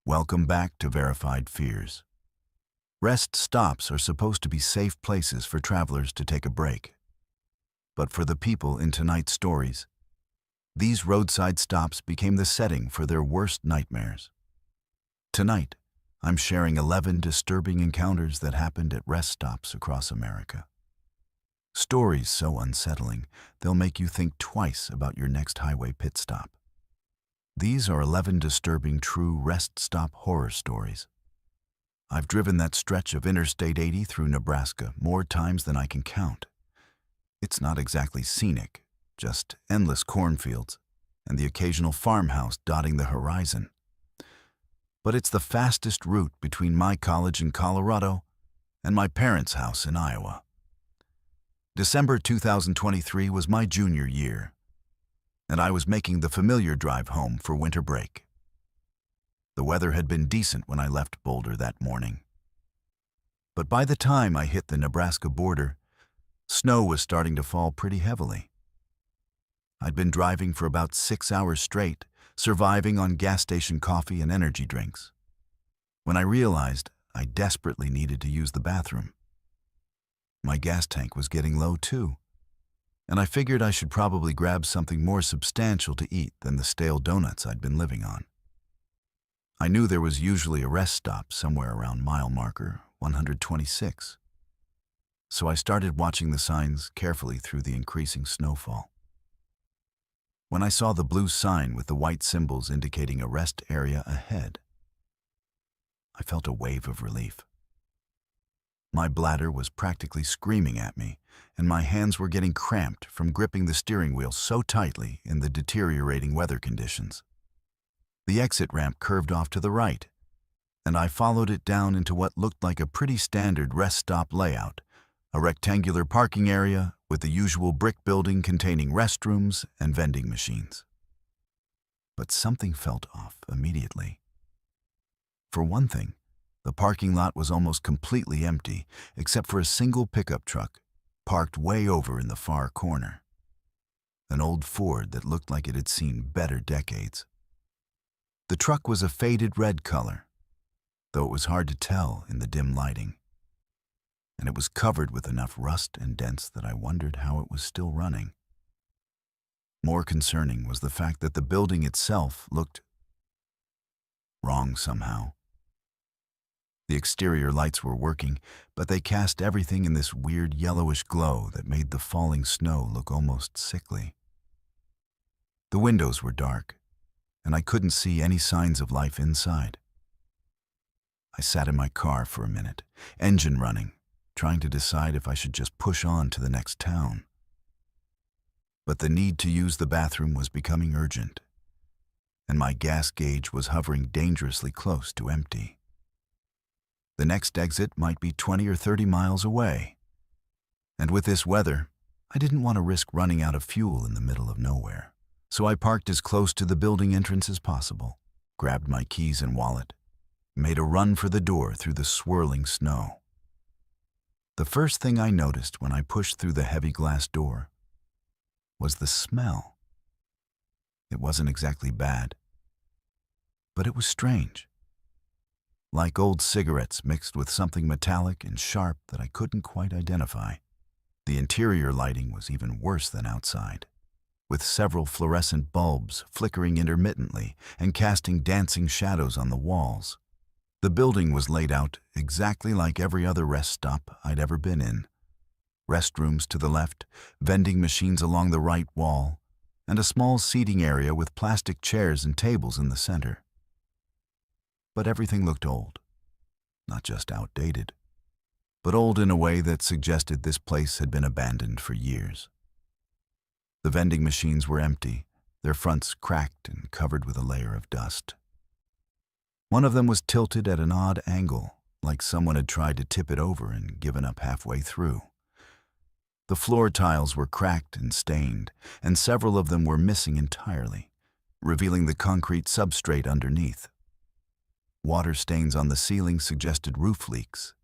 Welcome back to Verified Fears. Rest stops are supposed to be safe places for travelers to take a break. But for the people in tonight's stories, these roadside stops became the setting for their worst nightmares. Tonight, I'm sharing 11 disturbing encounters that happened at rest stops across America. Stories so unsettling, they'll make you think twice about your next highway pit stop. These are 11 disturbing true rest stop horror stories. I've driven that stretch of Interstate 80 through Nebraska more times than I can count. It's not exactly scenic, just endless cornfields and the occasional farmhouse dotting the horizon. But it's the fastest route between my college in Colorado and my parents' house in Iowa. December 2023 was my junior year, and I was making the familiar drive home for winter break. The weather had been decent when I left Boulder that morning. But by the time I hit the Nebraska border, snow was starting to fall pretty heavily. I'd been driving for about 6 hours straight, surviving on gas station coffee and energy drinks, when I realized I desperately needed to use the bathroom. My gas tank was getting low too, and I figured I should probably grab something more substantial to eat than the stale donuts I'd been living on. I knew there was usually a rest stop somewhere around mile marker 126, so I started watching the signs carefully through the increasing snowfall. When I saw the blue sign with the white symbols indicating a rest area ahead, I felt a wave of relief. My bladder was practically screaming at me, and my hands were getting cramped from gripping the steering wheel so tightly in the deteriorating weather conditions. The exit ramp curved off to the right, and I followed it down into what looked like a pretty standard rest stop layout, a rectangular parking area with the usual brick building containing restrooms and vending machines. But something felt off immediately. For one thing, the parking lot was almost completely empty, except for a single pickup truck, parked way over in the far corner. An old Ford that looked like it had seen better decades. The truck was a faded red color, though it was hard to tell in the dim lighting. And it was covered with enough rust and dents that I wondered how it was still running. More concerning was the fact that the building itself looked wrong somehow. The exterior lights were working, but they cast everything in this weird yellowish glow that made the falling snow look almost sickly. The windows were dark, and I couldn't see any signs of life inside. I sat in my car for a minute, engine running, trying to decide if I should just push on to the next town. But the need to use the bathroom was becoming urgent, and my gas gauge was hovering dangerously close to empty. The next exit might be 20 or 30 miles away. And with this weather, I didn't want to risk running out of fuel in the middle of nowhere. So I parked as close to the building entrance as possible, grabbed my keys and wallet, made a run for the door through the swirling snow. The first thing I noticed when I pushed through the heavy glass door was the smell. It wasn't exactly bad, but it was strange. Like old cigarettes mixed with something metallic and sharp that I couldn't quite identify. The interior lighting was even worse than outside, with several fluorescent bulbs flickering intermittently and casting dancing shadows on the walls. The building was laid out exactly like every other rest stop I'd ever been in. Restrooms to the left, vending machines along the right wall, and a small seating area with plastic chairs and tables in the center. But everything looked old. Not just outdated, but old in a way that suggested this place had been abandoned for years. The vending machines were empty, their fronts cracked and covered with a layer of dust. One of them was tilted at an odd angle, like someone had tried to tip it over and given up halfway through. The floor tiles were cracked and stained, and several of them were missing entirely, revealing the concrete substrate underneath. Water stains on the ceiling suggested roof leaks,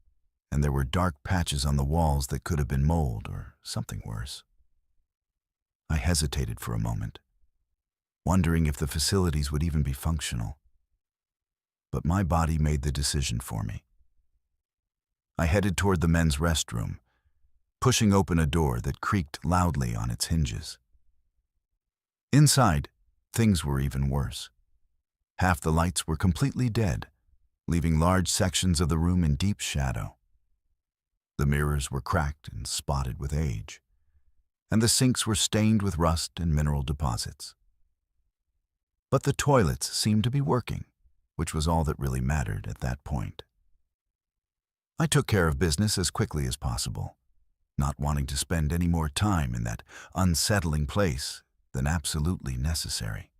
and there were dark patches on the walls that could have been mold or something worse. I hesitated for a moment, wondering if the facilities would even be functional. but my body made the decision for me. I headed toward the men's restroom, pushing open a door that creaked loudly on its hinges. Inside, things were even worse. Half the lights were completely dead, leaving large sections of the room in deep shadow. The mirrors were cracked and spotted with age, and the sinks were stained with rust and mineral deposits. But the toilets seemed to be working, which was all that really mattered at that point. I took care of business as quickly as possible, not wanting to spend any more time in that unsettling place than absolutely necessary.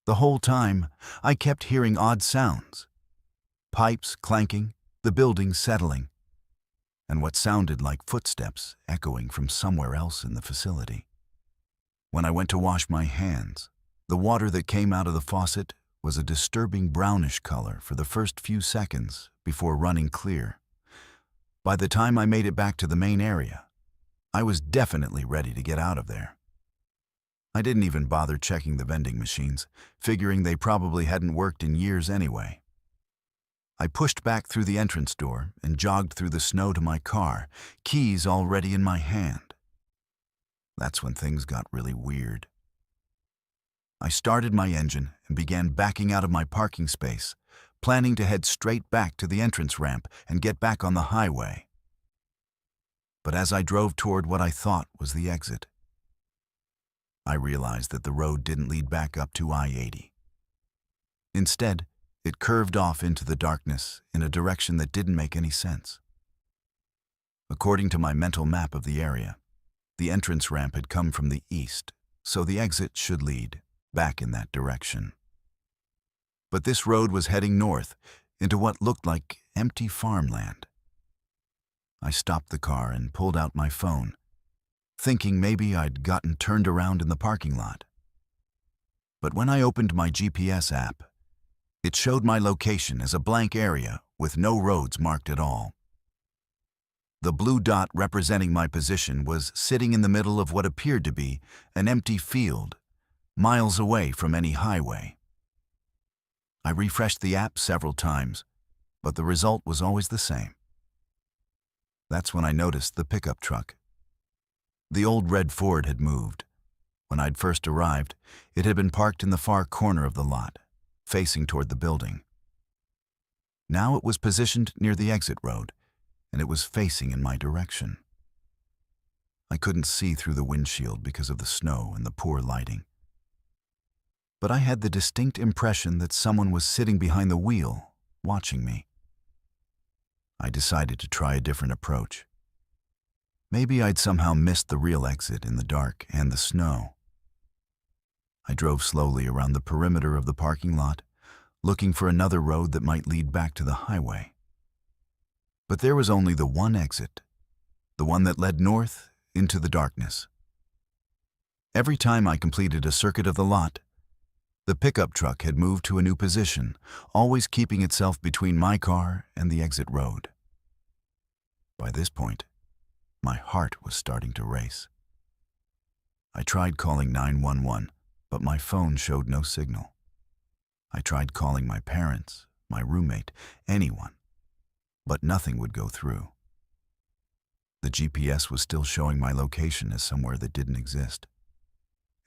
The whole time, I kept hearing odd sounds: pipes clanking, the building settling, and what sounded like footsteps echoing from somewhere else in the facility. When I went to wash my hands, the water that came out of the faucet was a disturbing brownish color for the first few seconds before running clear. By the time I made it back to the main area, I was definitely ready to get out of there. I didn't even bother checking the vending machines, figuring they probably hadn't worked in years anyway. I pushed back through the entrance door and jogged through the snow to my car, keys already in my hand. That's when things got really weird. I started my engine and began backing out of my parking space, planning to head straight back to the entrance ramp and get back on the highway. But as I drove toward what I thought was the exit, I realized that the road didn't lead back up to I-80. Instead, it curved off into the darkness in a direction that didn't make any sense. According to my mental map of the area, the entrance ramp had come from the east, so the exit should lead back in that direction. But this road was heading north into what looked like empty farmland. I stopped the car and pulled out my phone, thinking maybe I'd gotten turned around in the parking lot. But when I opened my GPS app, it showed my location as a blank area with no roads marked at all. The blue dot representing my position was sitting in the middle of what appeared to be an empty field, miles away from any highway. I refreshed the app several times, but the result was always the same. That's when I noticed the pickup truck. The old red Ford had moved. When I'd first arrived, it had been parked in the far corner of the lot, facing toward the building. Now it was positioned near the exit road, and it was facing in my direction. I couldn't see through the windshield because of the snow and the poor lighting. But I had the distinct impression that someone was sitting behind the wheel, watching me. I decided to try a different approach. Maybe I'd somehow missed the real exit in the dark and the snow. I drove slowly around the perimeter of the parking lot, looking for another road that might lead back to the highway. But there was only the one exit, the one that led north into the darkness. Every time I completed a circuit of the lot, the pickup truck had moved to a new position, always keeping itself between my car and the exit road. By this point, my heart was starting to race. I tried calling 911, but my phone showed no signal. I tried calling my parents, my roommate, anyone, but nothing would go through. The GPS was still showing my location as somewhere that didn't exist,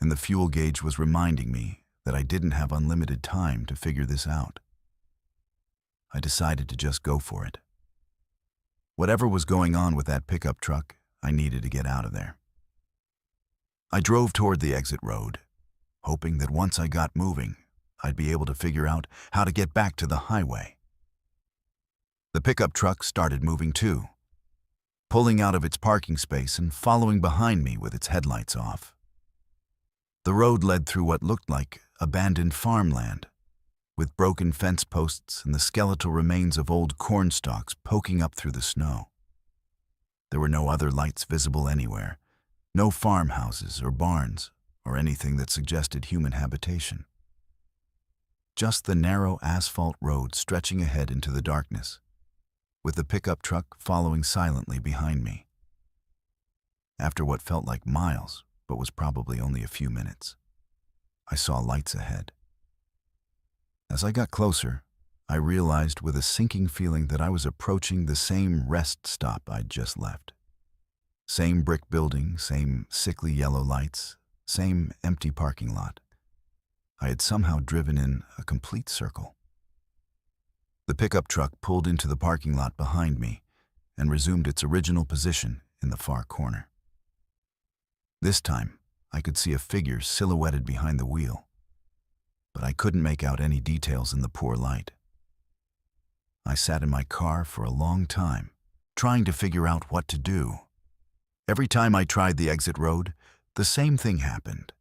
and the fuel gauge was reminding me that I didn't have unlimited time to figure this out. I decided to just go for it. Whatever was going on with that pickup truck, I needed to get out of there. I drove toward the exit road, hoping that once I got moving, I'd be able to figure out how to get back to the highway. The pickup truck started moving too, pulling out of its parking space and following behind me with its headlights off. The road led through what looked like abandoned farmland, with broken fence posts and the skeletal remains of old corn stalks poking up through the snow. There were no other lights visible anywhere, no farmhouses or barns or anything that suggested human habitation. Just the narrow asphalt road stretching ahead into the darkness, with the pickup truck following silently behind me. After what felt like miles, but was probably only a few minutes, I saw lights ahead. As I got closer, I realized with a sinking feeling that I was approaching the same rest stop I'd just left. Same brick building, same sickly yellow lights, same empty parking lot. I had somehow driven in a complete circle. The pickup truck pulled into the parking lot behind me and resumed its original position in the far corner. This time, I could see a figure silhouetted behind the wheel, but I couldn't make out any details in the poor light. I sat in my car for a long time, trying to figure out what to do. Every time I tried the exit road, the same thing happened.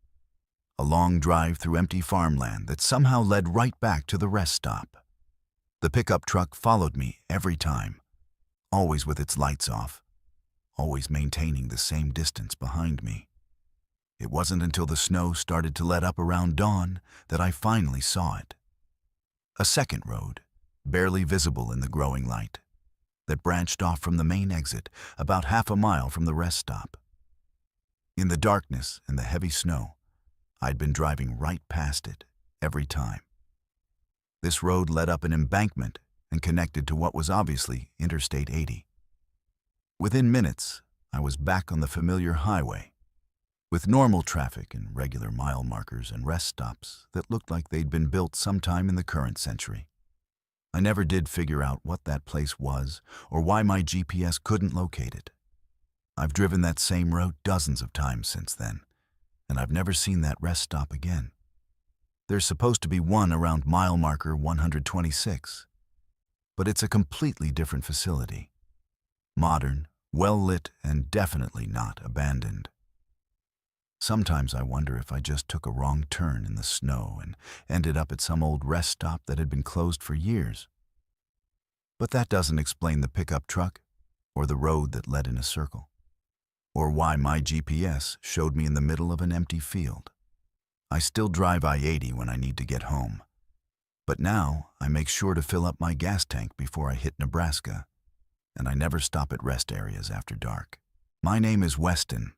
A long drive through empty farmland that somehow led right back to the rest stop. The pickup truck followed me every time, always with its lights off, always maintaining the same distance behind me. It wasn't until the snow started to let up around dawn that I finally saw it. A second road, barely visible in the growing light, that branched off from the main exit about half a mile from the rest stop. In the darkness and the heavy snow, I'd been driving right past it every time. This road led up an embankment and connected to what was obviously Interstate 80. Within minutes, I was back on the familiar highway, with normal traffic and regular mile markers and rest stops that looked like they'd been built sometime in the current century. I never did figure out what that place was or why my GPS couldn't locate it. I've driven that same road dozens of times since then, and I've never seen that rest stop again. There's supposed to be one around mile marker 126, but it's a completely different facility. Modern, well-lit, and definitely not abandoned. Sometimes I wonder if I just took a wrong turn in the snow and ended up at some old rest stop that had been closed for years. But that doesn't explain the pickup truck, or the road that led in a circle, or why my GPS showed me in the middle of an empty field. I still drive I-80 when I need to get home, but now I make sure to fill up my gas tank before I hit Nebraska, and I never stop at rest areas after dark. My name is Weston,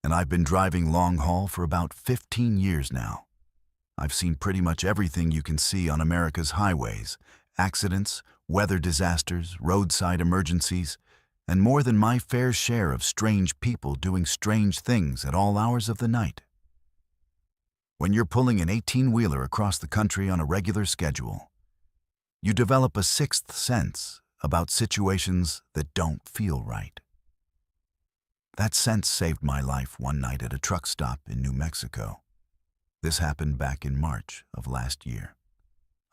and I've been driving long haul for about 15 years now. I've seen pretty much everything you can see on America's highways: accidents, weather disasters, roadside emergencies, and more than my fair share of strange people doing strange things at all hours of the night. When you're pulling an 18-wheeler across the country on a regular schedule, you develop a sixth sense about situations that don't feel right. That sense saved my life one night at a truck stop in New Mexico. This happened back in March of last year.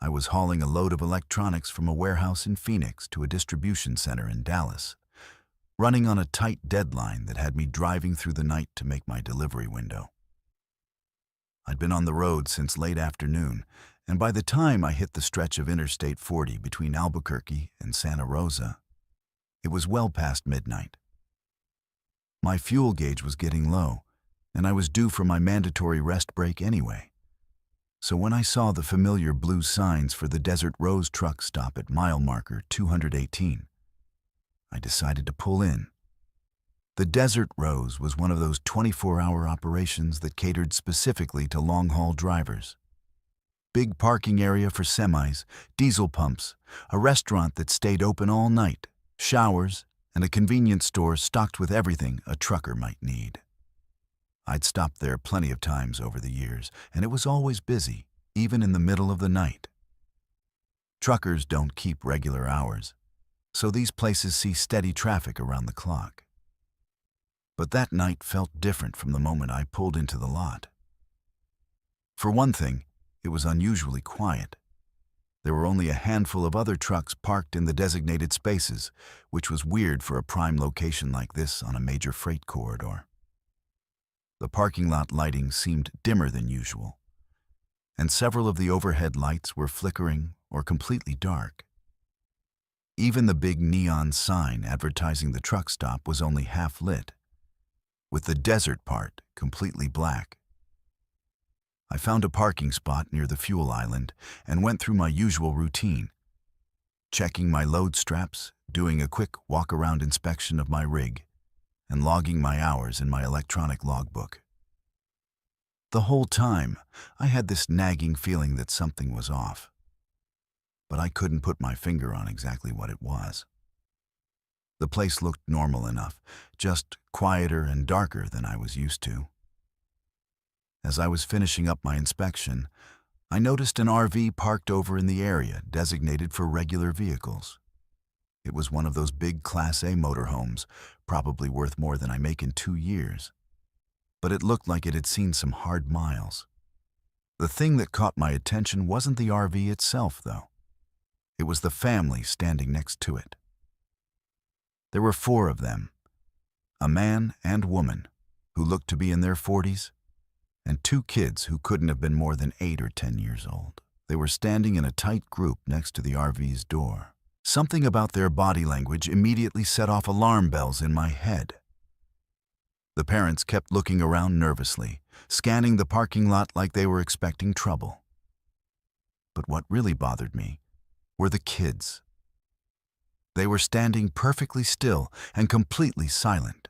I was hauling a load of electronics from a warehouse in Phoenix to a distribution center in Dallas, running on a tight deadline that had me driving through the night to make my delivery window. I'd been on the road since late afternoon, and by the time I hit the stretch of Interstate 40 between Albuquerque and Santa Rosa, it was well past midnight. My fuel gauge was getting low, and I was due for my mandatory rest break anyway. So when I saw the familiar blue signs for the Desert Rose truck stop at mile marker 218, I decided to pull in. The Desert Rose was one of those 24-hour operations that catered specifically to long-haul drivers. Big parking area for semis, diesel pumps, a restaurant that stayed open all night, showers, and a convenience store stocked with everything a trucker might need. I'd stopped there plenty of times over the years, and it was always busy, even in the middle of the night. Truckers don't keep regular hours, so these places see steady traffic around the clock. But that night felt different from the moment I pulled into the lot. For one thing, it was unusually quiet. There were only a handful of other trucks parked in the designated spaces, which was weird for a prime location like this on a major freight corridor. The parking lot lighting seemed dimmer than usual, and several of the overhead lights were flickering or completely dark. Even the big neon sign advertising the truck stop was only half lit, with the desert part completely black. I found a parking spot near the fuel island and went through my usual routine, checking my load straps, doing a quick walk-around inspection of my rig, and logging my hours in my electronic logbook. The whole time, I had this nagging feeling that something was off. but I couldn't put my finger on exactly what it was. The place looked normal enough, just quieter and darker than I was used to. As I was finishing up my inspection, I noticed an RV parked over in the area designated for regular vehicles. It was one of those big Class A motorhomes, probably worth more than I make in 2 years. But it looked like it had seen some hard miles. The thing that caught my attention wasn't the RV itself, though. It was the family standing next to it. There were 4 of them, a man and woman who looked to be in their 40s, and 2 kids who couldn't have been more than 8 or 10 years old. They were standing in a tight group next to the RV's door. Something about their body language immediately set off alarm bells in my head. The parents kept looking around nervously, scanning the parking lot like they were expecting trouble. But what really bothered me were the kids. They were standing perfectly still and completely silent,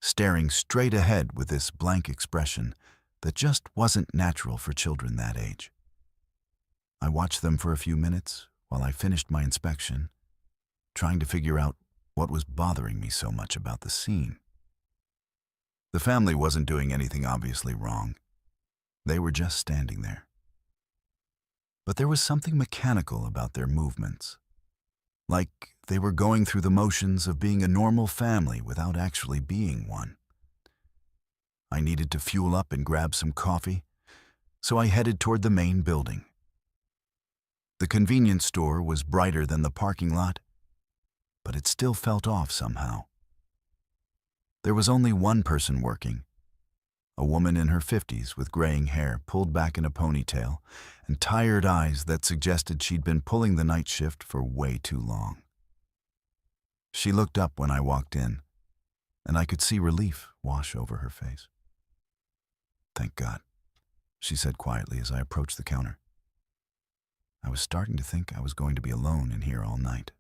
staring straight ahead with this blank expression that just wasn't natural for children that age. I watched them for a few minutes while I finished my inspection, trying to figure out what was bothering me so much about the scene. The family wasn't doing anything obviously wrong. They were just standing there. But there was something mechanical about their movements, like they were going through the motions of being a normal family without actually being one. I needed to fuel up and grab some coffee, so I headed toward the main building. The convenience store was brighter than the parking lot, but it still felt off somehow. There was only one person working, a woman in her 50s with graying hair pulled back in a ponytail and tired eyes that suggested she'd been pulling the night shift for way too long. She looked up when I walked in, and I could see relief wash over her face. "Thank God," she said quietly as I approached the counter. I was starting to think I was going to be alone in here all night.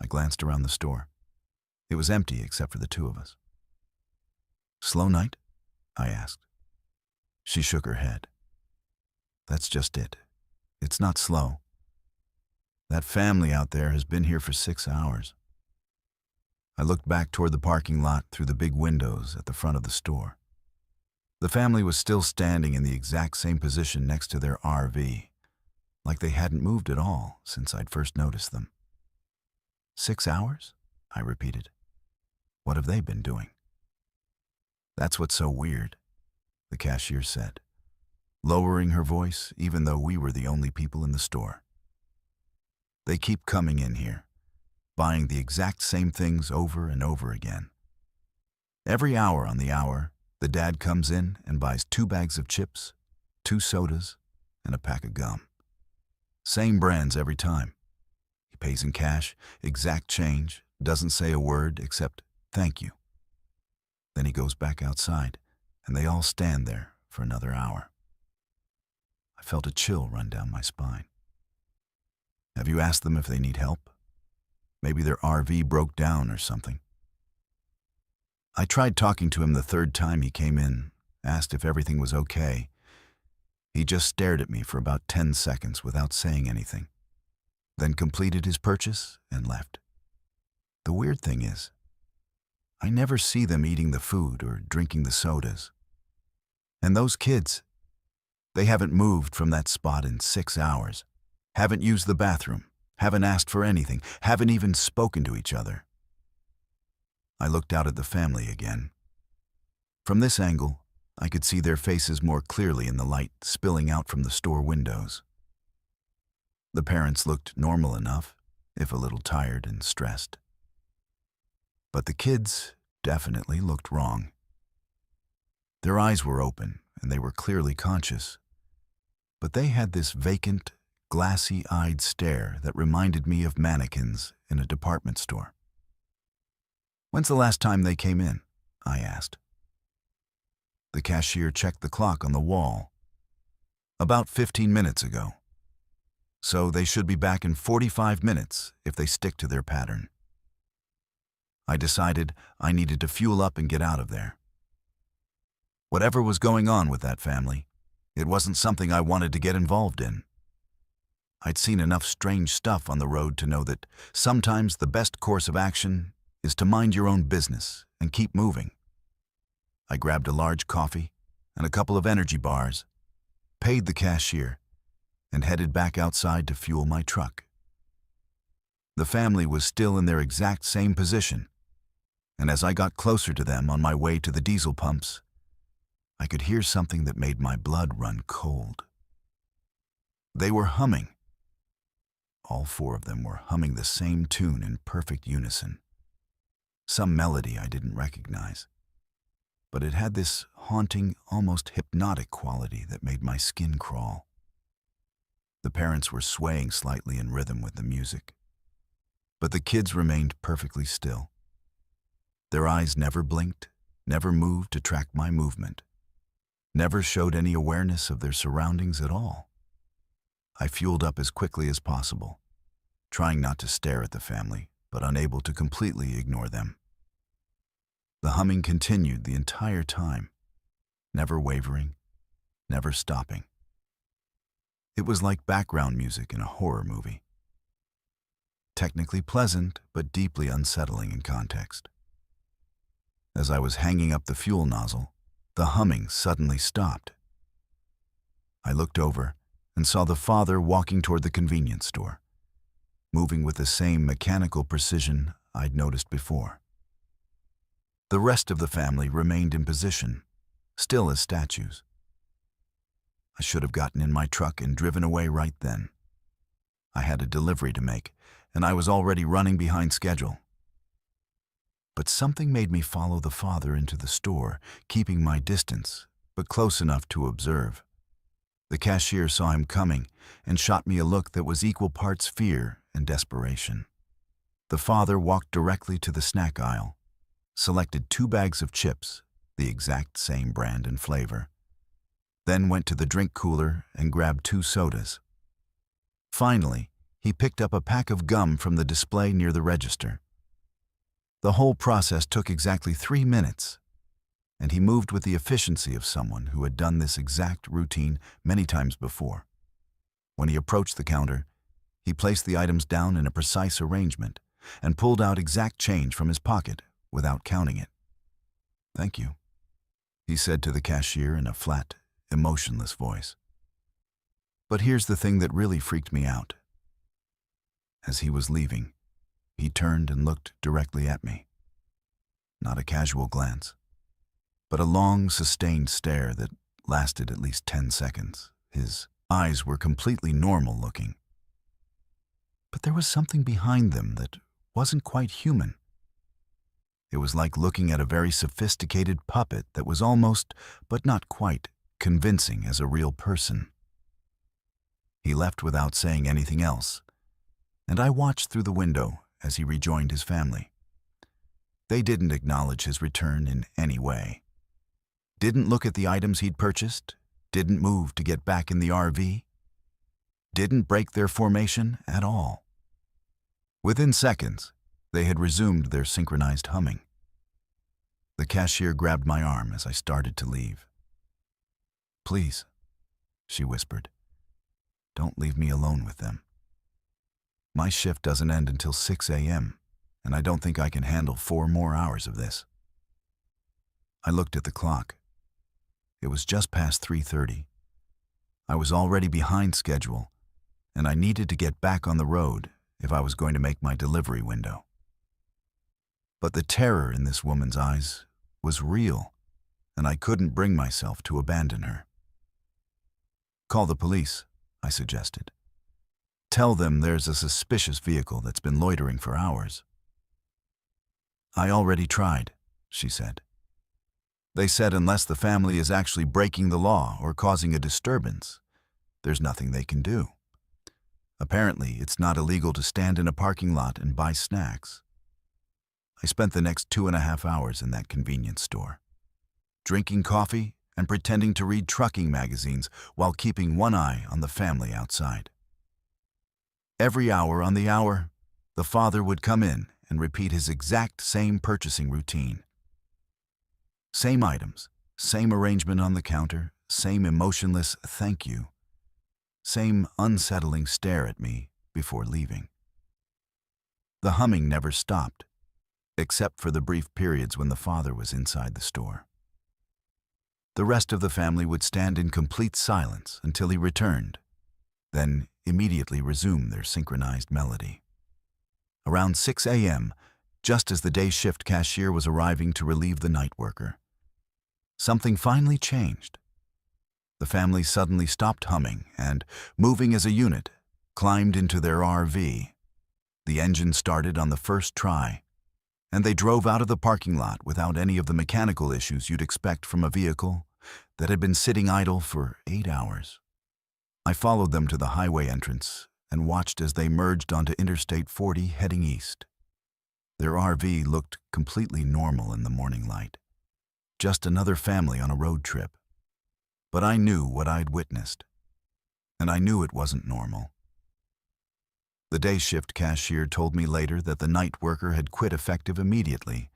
I glanced around the store. It was empty except for the 2 of us. "Slow night?" I asked. She shook her head. "That's just it. It's not slow. That family out there has been here for 6 hours." I looked back toward the parking lot through the big windows at the front of the store. The family was still standing in the exact same position next to their RV, like they hadn't moved at all since I'd first noticed them. 6 hours? I repeated. What have they been doing? "That's what's so weird," the cashier said, lowering her voice even though we were the only people in the store. "They keep coming in here, buying the exact same things over and over again. Every hour on the hour, the dad comes in and buys 2 bags of chips, 2 sodas, and a pack of gum. Same brands every time. He pays in cash, exact change, doesn't say a word except thank you. Then he goes back outside, and they all stand there for another hour." I felt a chill run down my spine. "Have you asked them if they need help? Maybe their RV broke down or something?" I tried talking to him the 3rd time he came in, asked if everything was okay. He just stared at me for about 10 seconds without saying anything, then completed his purchase and left. The weird thing is, I never see them eating the food or drinking the sodas. And those kids, they haven't moved from that spot in 6 hours, haven't used the bathroom, haven't asked for anything, haven't even spoken to each other. I looked out at the family again. From this angle, I could see their faces more clearly in the light spilling out from the store windows. The parents looked normal enough, if a little tired and stressed. But the kids definitely looked wrong. Their eyes were open, and they were clearly conscious. But they had this vacant, glassy-eyed stare that reminded me of mannequins in a department store. "When's the last time they came in?" I asked. The cashier checked the clock on the wall. "About 15 minutes ago. So they should be back in 45 minutes if they stick to their pattern." I decided I needed to fuel up and get out of there. Whatever was going on with that family, it wasn't something I wanted to get involved in. I'd seen enough strange stuff on the road to know that sometimes the best course of action is to mind your own business and keep moving. I grabbed a large coffee and a couple of energy bars, paid the cashier, and headed back outside to fuel my truck. The family was still in their exact same position, and as I got closer to them on my way to the diesel pumps, I could hear something that made my blood run cold. They were humming. All four of them were humming the same tune in perfect unison. Some melody I didn't recognize, but it had this haunting, almost hypnotic quality that made my skin crawl. The parents were swaying slightly in rhythm with the music, but the kids remained perfectly still. Their eyes never blinked, never moved to track my movement, never showed any awareness of their surroundings at all. I fueled up as quickly as possible, trying not to stare at the family, but unable to completely ignore them. The humming continued the entire time, never wavering, never stopping. It was like background music in a horror movie. Technically pleasant, but deeply unsettling in context. As I was hanging up the fuel nozzle, the humming suddenly stopped. I looked over and saw the father walking toward the convenience store, moving with the same mechanical precision I'd noticed before. The rest of the family remained in position, still as statues. I should have gotten in my truck and driven away right then. I had a delivery to make, and I was already running behind schedule. But something made me follow the father into the store, keeping my distance, but close enough to observe. The cashier saw him coming and shot me a look that was equal parts fear and desperation. The father walked directly to the snack aisle, selected 2 bags of chips, the exact same brand and flavor, then went to the drink cooler and grabbed 2 sodas. Finally, he picked up a pack of gum from the display near the register. The whole process took exactly 3 minutes, and he moved with the efficiency of someone who had done this exact routine many times before. When he approached the counter, he placed the items down in a precise arrangement and pulled out exact change from his pocket without counting it. "Thank you," he said to the cashier in a flat, emotionless voice. But here's the thing that really freaked me out. As he was leaving, he turned and looked directly at me. Not a casual glance, but a long, sustained stare that lasted at least 10 seconds. His eyes were completely normal looking, but there was something behind them that wasn't quite human. It was like looking at a very sophisticated puppet that was almost, but not quite, convincing as a real person. He left without saying anything else, and I watched through the window as he rejoined his family. They didn't acknowledge his return in any way. Didn't look at the items he'd purchased, didn't move to get back in the RV, didn't break their formation at all. Within seconds, they had resumed their synchronized humming. The cashier grabbed my arm as I started to leave. "Please," she whispered, "don't leave me alone with them. My shift doesn't end until 6 a.m., and I don't think I can handle 4 more hours of this." I looked at the clock. It was just past 3:30. I was already behind schedule, and I needed to get back on the road if I was going to make my delivery window. But the terror in this woman's eyes was real, and I couldn't bring myself to abandon her. "Call the police," I suggested. "Tell them there's a suspicious vehicle that's been loitering for hours." "I already tried," she said. "They said unless the family is actually breaking the law or causing a disturbance, there's nothing they can do. Apparently, it's not illegal to stand in a parking lot and buy snacks." I spent the next 2.5 hours in that convenience store, drinking coffee and pretending to read trucking magazines while keeping one eye on the family outside. Every hour on the hour, the father would come in and repeat his exact same purchasing routine. Same items, same arrangement on the counter, same emotionless "thank you." same unsettling stare at me before leaving. The humming never stopped, except for the brief periods when the father was inside the store. The rest of the family would stand in complete silence until he returned, then immediately resume their synchronized melody. Around 6 a.m., just as the day shift cashier was arriving to relieve the night worker, something finally changed. The family suddenly stopped humming and, moving as a unit, climbed into their RV. The engine started on the first try, and they drove out of the parking lot without any of the mechanical issues you'd expect from a vehicle that had been sitting idle for 8 hours. I followed them to the highway entrance and watched as they merged onto Interstate 40 heading east. Their RV looked completely normal in the morning light, just another family on a road trip. But I knew what I'd witnessed, and I knew it wasn't normal. The day shift cashier told me later that the night worker had quit effective immediately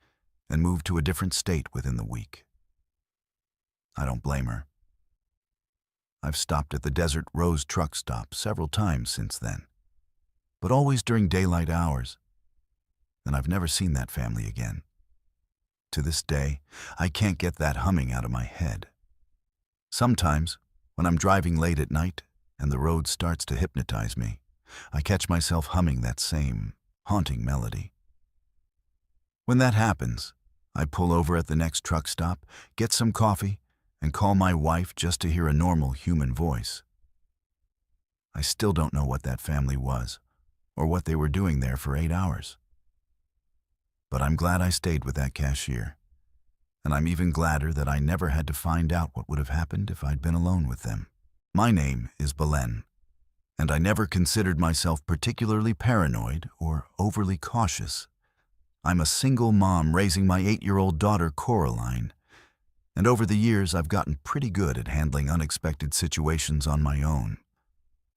and moved to a different state within the week. I don't blame her. I've stopped at the Desert Rose truck stop several times since then, but always during daylight hours, and I've never seen that family again. To this day, I can't get that humming out of my head. Sometimes, when I'm driving late at night and the road starts to hypnotize me, I catch myself humming that same haunting melody. When that happens, I pull over at the next truck stop, get some coffee, and call my wife just to hear a normal human voice. I still don't know what that family was or what they were doing there for 8 hours. But I'm glad I stayed with that cashier, and I'm even gladder that I never had to find out what would have happened if I'd been alone with them. My name is Belen, and I never considered myself particularly paranoid or overly cautious. I'm a single mom raising my 8-year-old daughter Coraline, and over the years I've gotten pretty good at handling unexpected situations on my own.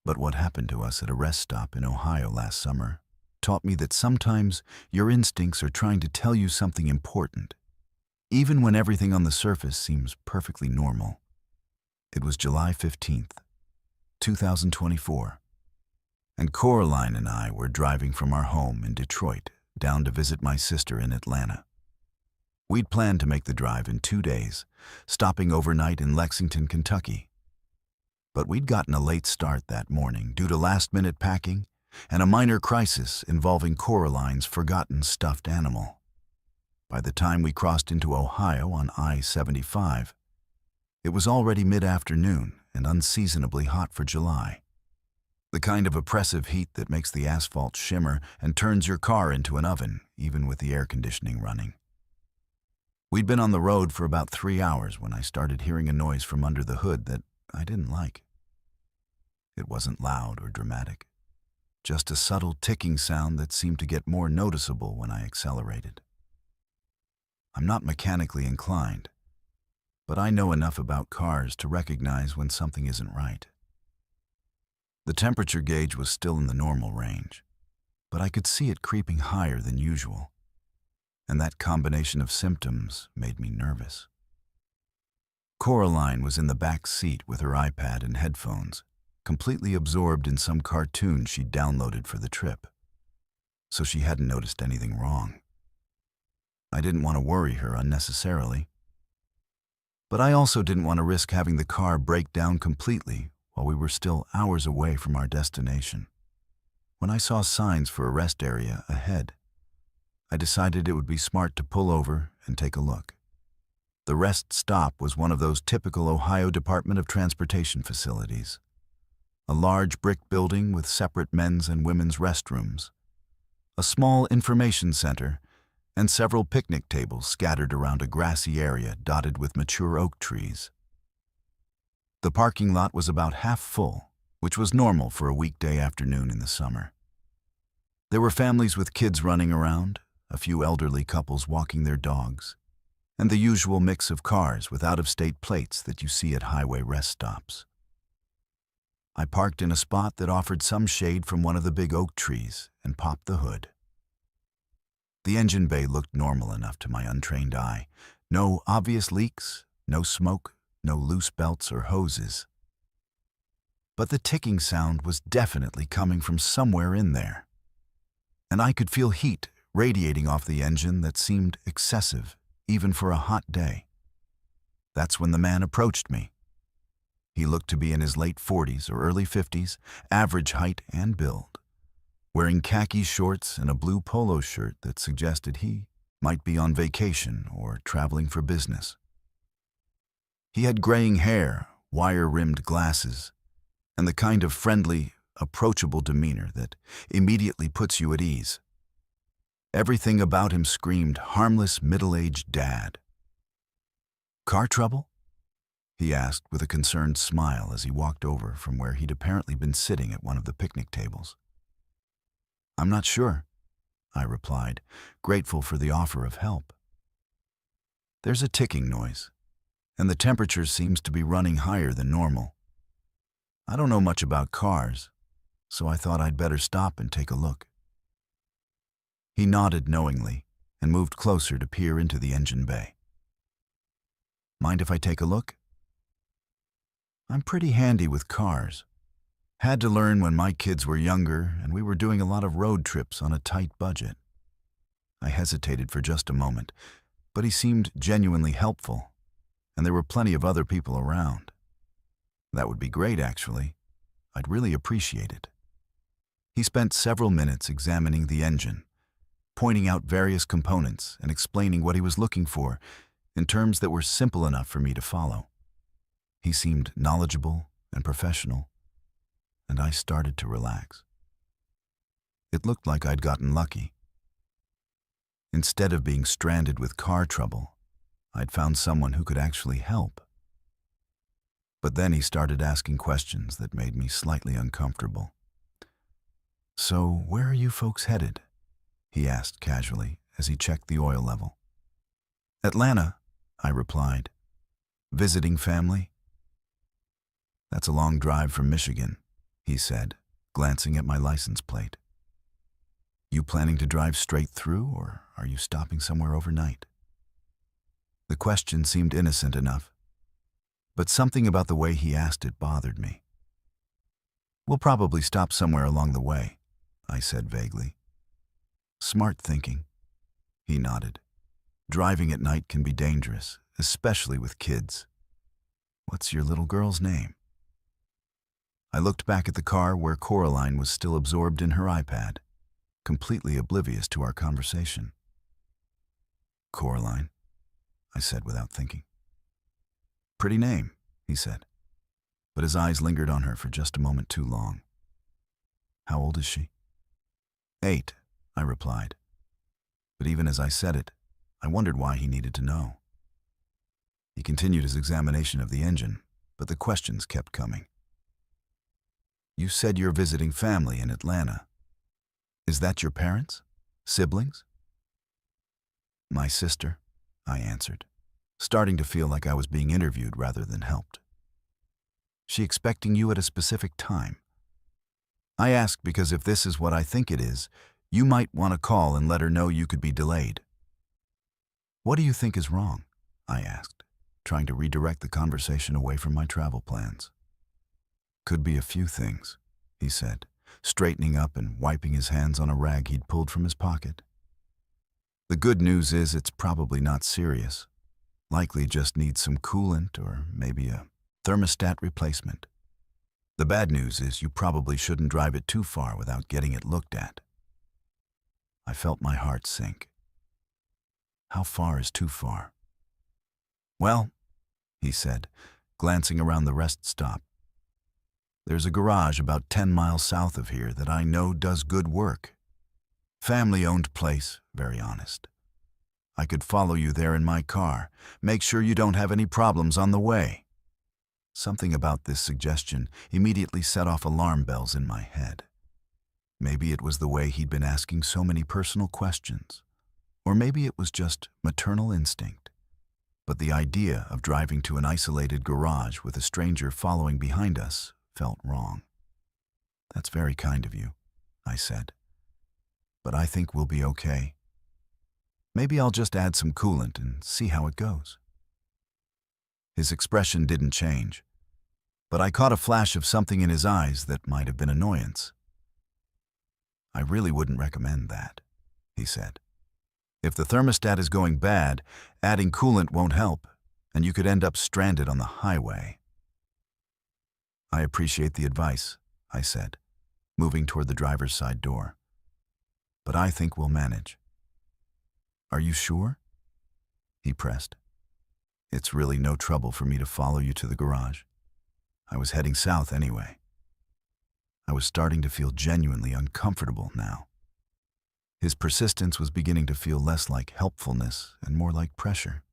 But what happened to us at a rest stop in Ohio last summer taught me that sometimes your instincts are trying to tell you something important, even when everything on the surface seems perfectly normal. It was July 15th, 2024, and Coraline and I were driving from our home in Detroit down to visit my sister in Atlanta. We'd planned to make the drive in 2 days, stopping overnight in Lexington, Kentucky. But we'd gotten a late start that morning due to last-minute packing and a minor crisis involving Coraline's forgotten stuffed animal. By the time we crossed into Ohio on I-75, it was already mid-afternoon and unseasonably hot for July. The kind of oppressive heat that makes the asphalt shimmer and turns your car into an oven, even with the air conditioning running. We'd been on the road for about 3 hours when I started hearing a noise from under the hood that I didn't like. It wasn't loud or dramatic, just a subtle ticking sound that seemed to get more noticeable when I accelerated. I'm not mechanically inclined, but I know enough about cars to recognize when something isn't right. The temperature gauge was still in the normal range, but I could see it creeping higher than usual, and that combination of symptoms made me nervous. Coraline was in the back seat with her iPad and headphones, completely absorbed in some cartoon she'd downloaded for the trip, so she hadn't noticed anything wrong. I didn't want to worry her unnecessarily, but I also didn't want to risk having the car break down completely while we were still hours away from our destination. When I saw signs for a rest area ahead, I decided it would be smart to pull over and take a look. The rest stop was one of those typical Ohio Department of Transportation facilities. A large brick building with separate men's and women's restrooms, a small information center, and several picnic tables scattered around a grassy area dotted with mature oak trees. The parking lot was about half full, which was normal for a weekday afternoon in the summer. There were families with kids running around, a few elderly couples walking their dogs, and the usual mix of cars with out-of-state plates that you see at highway rest stops. I parked in a spot that offered some shade from one of the big oak trees and popped the hood. The engine bay looked normal enough to my untrained eye. No obvious leaks, no smoke, no loose belts or hoses. but the ticking sound was definitely coming from somewhere in there. And I could feel heat radiating off the engine that seemed excessive, even for a hot day. That's when the man approached me. He looked to be in his late 40s or early 50s, average height and build, wearing khaki shorts and a blue polo shirt that suggested he might be on vacation or traveling for business. He had graying hair, wire-rimmed glasses, and the kind of friendly, approachable demeanor that immediately puts you at ease. Everything about him screamed harmless middle-aged dad. "Car trouble?" he asked with a concerned smile as he walked over from where he'd apparently been sitting at one of the picnic tables. "I'm not sure," I replied, grateful for the offer of help. "There's a ticking noise, and the temperature seems to be running higher than normal. I don't know much about cars, so I thought I'd better stop and take a look." He nodded knowingly and moved closer to peer into the engine bay. "Mind if I take a look?" I'm pretty handy with cars. Had to learn when my kids were younger and we were doing a lot of road trips on a tight budget. I hesitated for just a moment, but he seemed genuinely helpful, and there were plenty of other people around. That would be great, actually. I'd really appreciate it. He spent several minutes examining the engine, pointing out various components and explaining what he was looking for in terms that were simple enough for me to follow. He seemed knowledgeable and professional, and I started to relax. It looked like I'd gotten lucky. Instead of being stranded with car trouble, I'd found someone who could actually help. But then he started asking questions that made me slightly uncomfortable. "So, where are you folks headed?" he asked casually as he checked the oil level. "Atlanta," I replied. "Visiting family?" "That's a long drive from Michigan," he said, glancing at my license plate. "You planning to drive straight through, or are you stopping somewhere overnight?" The question seemed innocent enough, but something about the way he asked it bothered me. "We'll probably stop somewhere along the way," I said vaguely. "Smart thinking," he nodded. "Driving at night can be dangerous, especially with kids. What's your little girl's name?" I looked back at the car where Coraline was still absorbed in her iPad, completely oblivious to our conversation. "Coraline," I said without thinking. "Pretty name," he said, but his eyes lingered on her for just a moment too long. "How old is she?" 8, I replied. But even as I said it, I wondered why he needed to know. He continued his examination of the engine, but the questions kept coming. "You said you're visiting family in Atlanta. Is that your parents? Siblings?" "My sister," I answered, starting to feel like I was being interviewed rather than helped. "She expecting you at a specific time?" I ask because if this is what I think it is, you might want to call and let her know you could be delayed. "What do you think is wrong?" I asked, trying to redirect the conversation away from my travel plans. "Could be a few things," he said, straightening up and wiping his hands on a rag he'd pulled from his pocket. "The good news is it's probably not serious. Likely just needs some coolant or maybe a thermostat replacement. The bad news is you probably shouldn't drive it too far without getting it looked at." I felt my heart sink. How far is too far? "Well," he said, glancing around the rest stop, "there's a garage about 10 miles south of here that I know does good work. Family-owned place, very honest. I could follow you there in my car. Make sure you don't have any problems on the way." Something about this suggestion immediately set off alarm bells in my head. Maybe it was the way he'd been asking so many personal questions, or maybe it was just maternal instinct. But the idea of driving to an isolated garage with a stranger following behind us felt wrong. "That's very kind of you," I said. "But I think we'll be okay. Maybe I'll just add some coolant and see how it goes." His expression didn't change. but I caught a flash of something in his eyes that might have been annoyance. "I really wouldn't recommend that," he said. "If the thermostat is going bad, adding coolant won't help, and you could end up stranded on the highway." "I appreciate the advice," I said, moving toward the driver's side door. "But I think we'll manage." "Are you sure?" he pressed. "It's really no trouble for me to follow you to the garage. I was heading south anyway." I was starting to feel genuinely uncomfortable now. His persistence was beginning to feel less like helpfulness and more like pressure.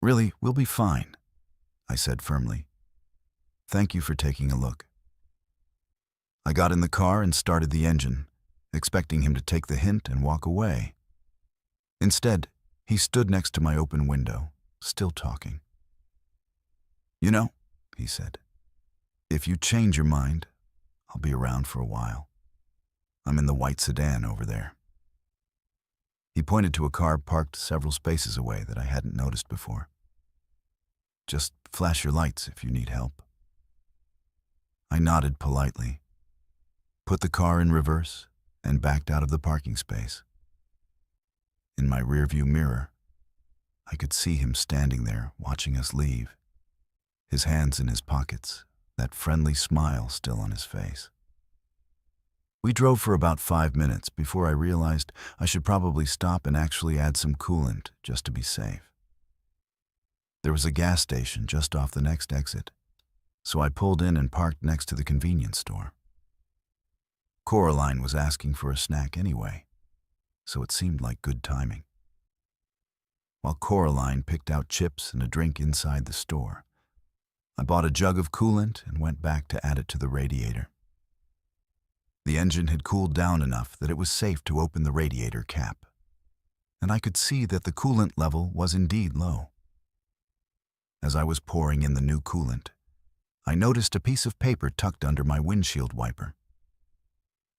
"Really, we'll be fine," I said firmly. "Thank you for taking a look." I got in the car and started the engine, expecting him to take the hint and walk away. Instead, he stood next to my open window, still talking. "You know," he said, "if you change your mind, I'll be around for a while. I'm in the white sedan over there." He pointed to a car parked several spaces away that I hadn't noticed before. "Just flash your lights if you need help." I nodded politely, put the car in reverse, and backed out of the parking space. In my rearview mirror, I could see him standing there watching us leave, his hands in his pockets, that friendly smile still on his face. We drove for about 5 minutes before I realized I should probably stop and actually add some coolant just to be safe. There was a gas station just off the next exit, so I pulled in and parked next to the convenience store. Coraline was asking for a snack anyway, so it seemed like good timing. While Coraline picked out chips and a drink inside the store, I bought a jug of coolant and went back to add it to the radiator. The engine had cooled down enough that it was safe to open the radiator cap, and I could see that the coolant level was indeed low. As I was pouring in the new coolant, I noticed a piece of paper tucked under my windshield wiper.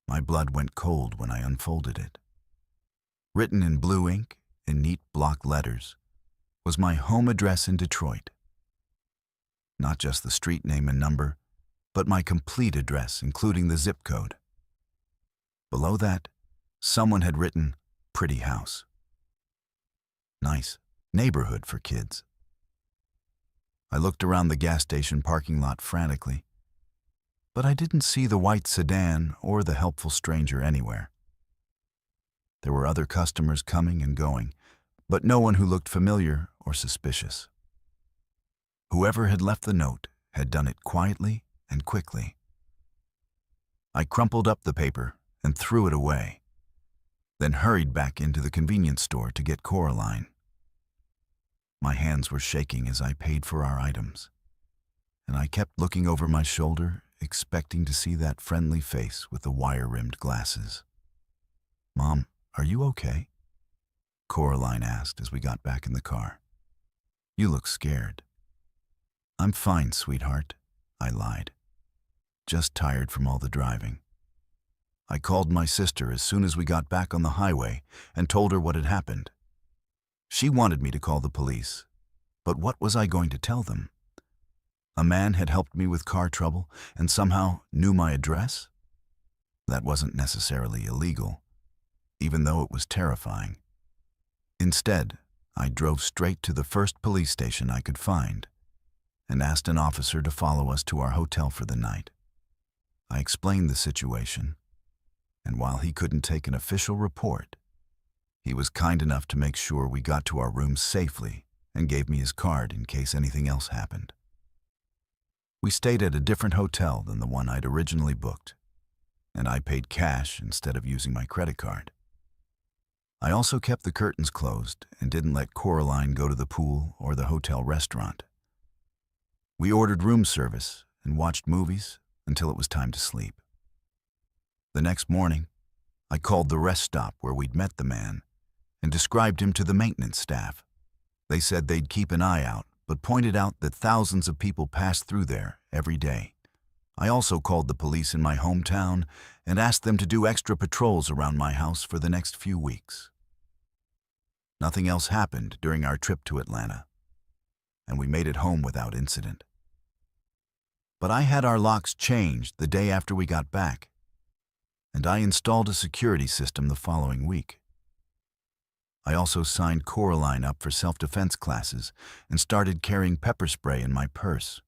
My blood went cold when I unfolded it. Written in blue ink, in neat block letters, was my home address in Detroit. Not just the street name and number, but my complete address, including the zip code. Below that, someone had written, "Pretty house." Nice neighborhood for kids. I looked around the gas station parking lot frantically, but I didn't see the white sedan or the helpful stranger anywhere. There were other customers coming and going, but no one who looked familiar or suspicious. Whoever had left the note had done it quietly and quickly. I crumpled up the paper and threw it away, then hurried back into the convenience store to get Coraline. My hands were shaking as I paid for our items, and I kept looking over my shoulder, expecting to see that friendly face with the wire-rimmed glasses. "Mom, are you okay?" Coraline asked as we got back in the car. "You look scared." "I'm fine, sweetheart," I lied. "Just tired from all the driving." I called my sister as soon as we got back on the highway and told her what had happened. She wanted me to call the police, but what was I going to tell them? A man had helped me with car trouble and somehow knew my address? That wasn't necessarily illegal, even though it was terrifying. Instead, I drove straight to the first police station I could find and asked an officer to follow us to our hotel for the night. I explained the situation, and while he couldn't take an official report, he was kind enough to make sure we got to our rooms safely and gave me his card in case anything else happened. We stayed at a different hotel than the one I'd originally booked, and I paid cash instead of using my credit card. I also kept the curtains closed and didn't let Coraline go to the pool or the hotel restaurant. We ordered room service and watched movies until it was time to sleep. The next morning, I called the rest stop where we'd met the man and described him to the maintenance staff. They said they'd keep an eye out, but pointed out that thousands of people pass through there every day. I also called the police in my hometown and asked them to do extra patrols around my house for the next few weeks. Nothing else happened during our trip to Atlanta, and we made it home without incident. But I had our locks changed the day after we got back, and I installed a security system the following week. I also signed Coraline up for self-defense classes and started carrying pepper spray in my purse.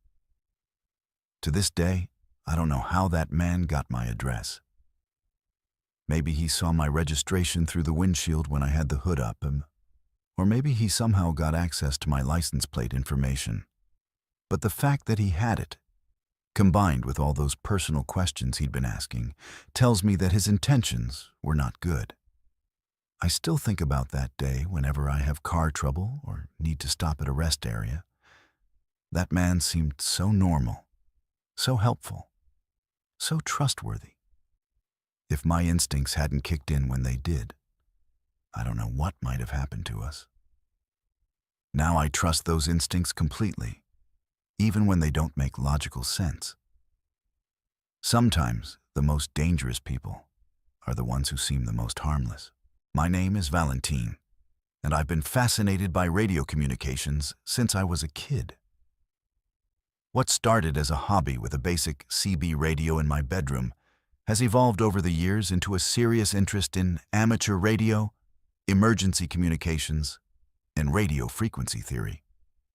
To this day, I don't know how that man got my address. Maybe he saw my registration through the windshield when I had the hood up, or maybe he somehow got access to my license plate information. But the fact that he had it, combined with all those personal questions he'd been asking, tells me that his intentions were not good. I still think about that day whenever I have car trouble or need to stop at a rest area. That man seemed so normal, so helpful, so trustworthy. If my instincts hadn't kicked in when they did, I don't know what might have happened to us. Now I trust those instincts completely, even when they don't make logical sense. Sometimes the most dangerous people are the ones who seem the most harmless. My name is Valentine, and I've been fascinated by radio communications since I was a kid. What started as a hobby with a basic CB radio in my bedroom has evolved over the years into a serious interest in amateur radio, emergency communications, and radio frequency theory.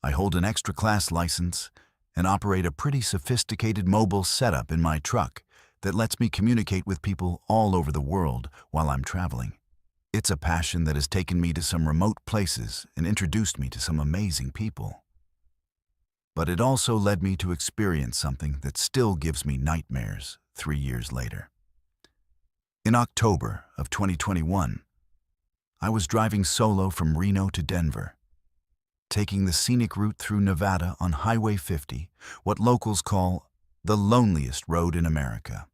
I hold an extra class license and operate a pretty sophisticated mobile setup in my truck that lets me communicate with people all over the world while I'm traveling. It's a passion that has taken me to some remote places and introduced me to some amazing people. But it also led me to experience something that still gives me nightmares 3 years later. In October of 2021, I was driving solo from Reno to Denver, taking the scenic route through Nevada on Highway 50, what locals call the loneliest road in America.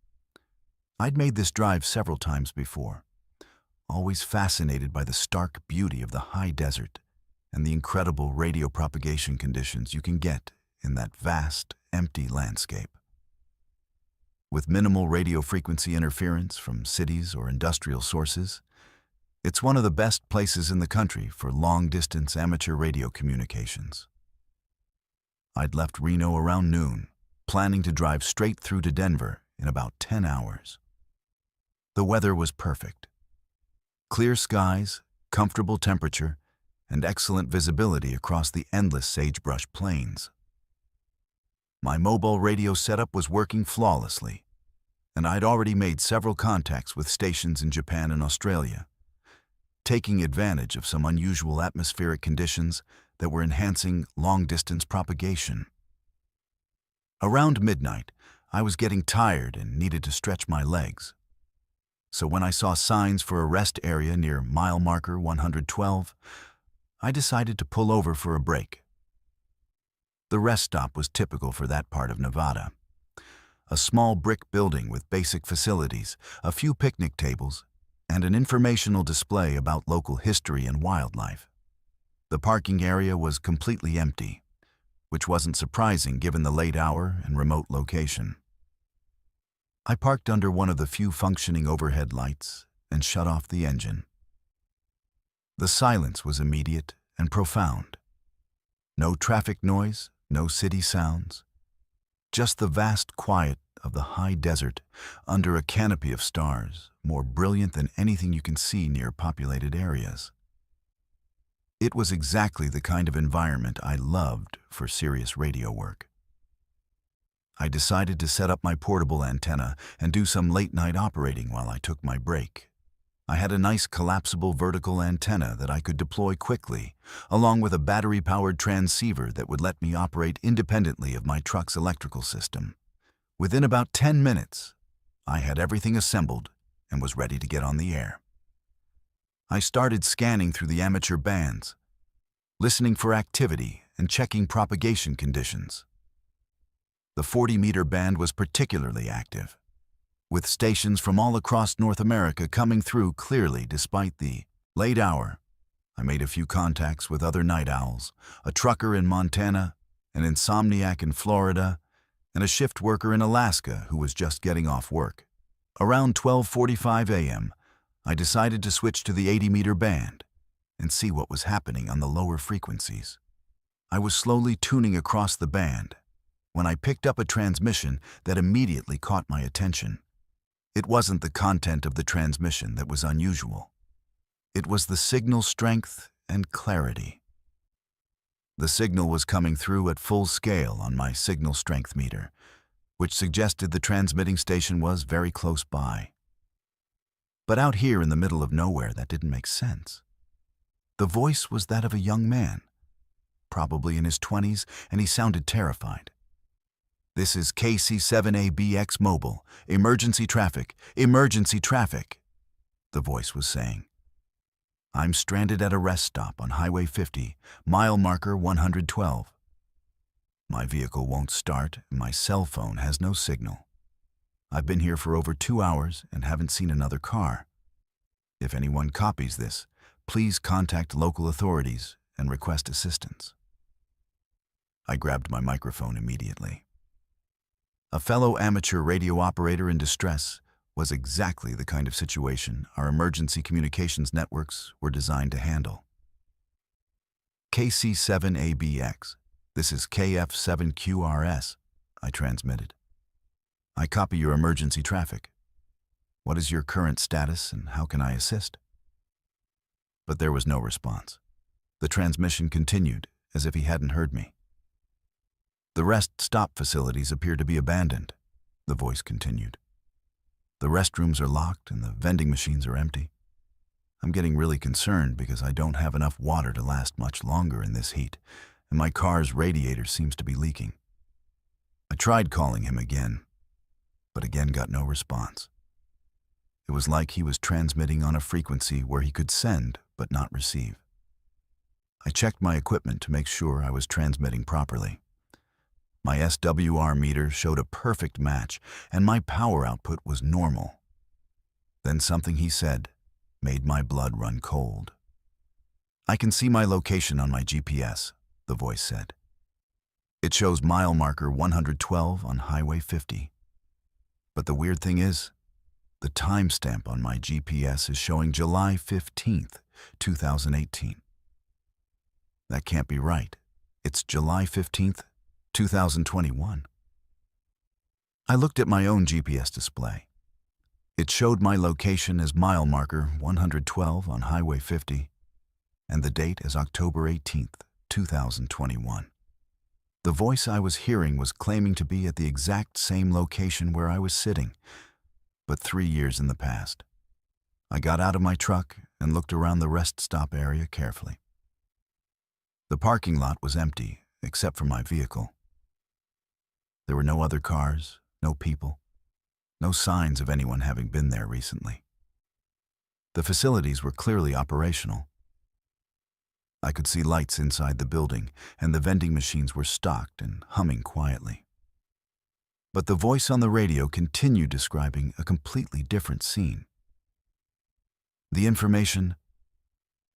I'd made this drive several times before, always fascinated by the stark beauty of the high desert and the incredible radio propagation conditions you can get in that vast, empty landscape. With minimal radio frequency interference from cities or industrial sources, it's one of the best places in the country for long-distance amateur radio communications. I'd left Reno around noon, planning to drive straight through to Denver in about 10 hours. The weather was perfect. Clear skies, comfortable temperature, and excellent visibility across the endless sagebrush plains. My mobile radio setup was working flawlessly, and I'd already made several contacts with stations in Japan and Australia, taking advantage of some unusual atmospheric conditions that were enhancing long-distance propagation. Around midnight, I was getting tired and needed to stretch my legs. So when I saw signs for a rest area near mile marker 112, I decided to pull over for a break. The rest stop was typical for that part of Nevada. A small brick building with basic facilities, a few picnic tables, and an informational display about local history and wildlife. The parking area was completely empty, which wasn't surprising given the late hour and remote location. I parked under one of the few functioning overhead lights and shut off the engine. The silence was immediate and profound. No traffic noise, no city sounds, just the vast quiet of the high desert under a canopy of stars, more brilliant than anything you can see near populated areas. It was exactly the kind of environment I loved for serious radio work. I decided to set up my portable antenna and do some late-night operating while I took my break. I had a nice collapsible vertical antenna that I could deploy quickly, along with a battery-powered transceiver that would let me operate independently of my truck's electrical system. Within about 10 minutes, I had everything assembled and was ready to get on the air. I started scanning through the amateur bands, listening for activity and checking propagation conditions. The 40-meter band was particularly active, with stations from all across North America coming through clearly despite the late hour. I made a few contacts with other night owls, a trucker in Montana, an insomniac in Florida, and a shift worker in Alaska who was just getting off work. Around 12:45 a.m., I decided to switch to the 80-meter band and see what was happening on the lower frequencies. I was slowly tuning across the band when I picked up a transmission that immediately caught my attention. It wasn't the content of the transmission that was unusual. It was the signal strength and clarity. The signal was coming through at full scale on my signal strength meter, which suggested the transmitting station was very close by. But out here in the middle of nowhere, that didn't make sense. The voice was that of a young man, probably in his 20s, and he sounded terrified. "This is KC7ABX Mobile. Emergency traffic. Emergency traffic," the voice was saying. "I'm stranded at a rest stop on Highway 50, mile marker 112. My vehicle won't start and my cell phone has no signal. I've been here for over 2 hours and haven't seen another car. If anyone copies this, please contact local authorities and request assistance." I grabbed my microphone immediately. A fellow amateur radio operator in distress was exactly the kind of situation our emergency communications networks were designed to handle. "KC7ABX, this is KF7QRS, I transmitted. "I copy your emergency traffic. What is your current status and how can I assist?" But there was no response. The transmission continued as if he hadn't heard me. "The rest stop facilities appear to be abandoned," the voice continued. "The restrooms are locked and the vending machines are empty. I'm getting really concerned because I don't have enough water to last much longer in this heat, and my car's radiator seems to be leaking." I tried calling him again, but again got no response. It was like he was transmitting on a frequency where he could send but not receive. I checked my equipment to make sure I was transmitting properly. My SWR meter showed a perfect match, and my power output was normal. Then something he said made my blood run cold. "I can see my location on my GPS," the voice said. "It shows mile marker 112 on Highway 50. But the weird thing is, the timestamp on my GPS is showing July 15th, 2018. That can't be right. It's July 15th, 2021. I looked at my own GPS display. It showed my location as mile marker 112 on Highway 50, and the date is October 18th, 2021. The voice I was hearing was claiming to be at the exact same location where I was sitting, but 3 years in the past. I got out of my truck and looked around the rest stop area carefully. The parking lot was empty, except for my vehicle. There were no other cars, no people, no signs of anyone having been there recently. The facilities were clearly operational. I could see lights inside the building, and the vending machines were stocked and humming quietly. But the voice on the radio continued describing a completely different scene. The information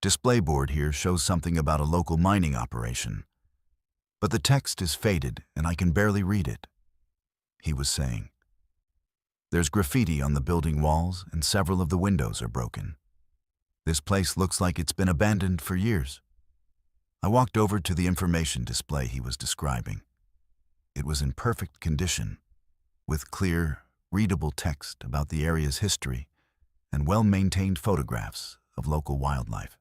display board here shows something about a local mining operation, but the text is faded and I can barely read it. He was saying, "There's graffiti on the building walls and several of the windows are broken. This place looks like it's been abandoned for years." I walked over to the information display he was describing. It was in perfect condition, with clear, readable text about the area's history and well-maintained photographs of local wildlife.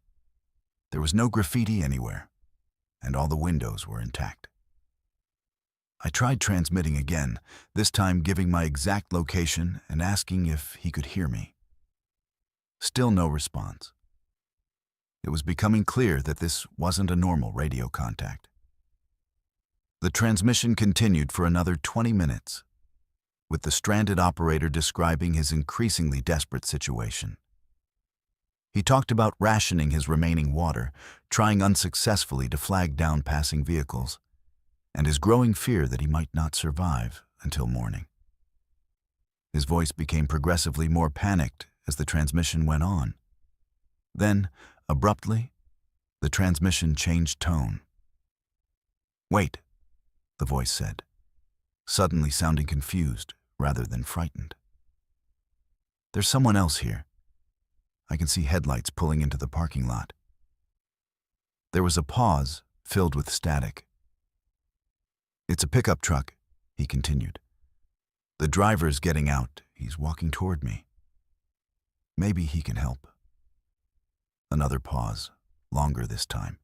There was no graffiti anywhere, and all the windows were intact. I tried transmitting again, this time giving my exact location and asking if he could hear me. Still no response. It was becoming clear that this wasn't a normal radio contact. The transmission continued for another 20 minutes, with the stranded operator describing his increasingly desperate situation. He talked about rationing his remaining water, trying unsuccessfully to flag down passing vehicles, and his growing fear that he might not survive until morning. His voice became progressively more panicked as the transmission went on. Then, abruptly, the transmission changed tone. "Wait," the voice said, suddenly sounding confused rather than frightened. "There's someone else here. I can see headlights pulling into the parking lot." There was a pause filled with static. "It's a pickup truck," he continued. The driver's getting out. He's walking toward me. Maybe he can help. Another pause, longer this time.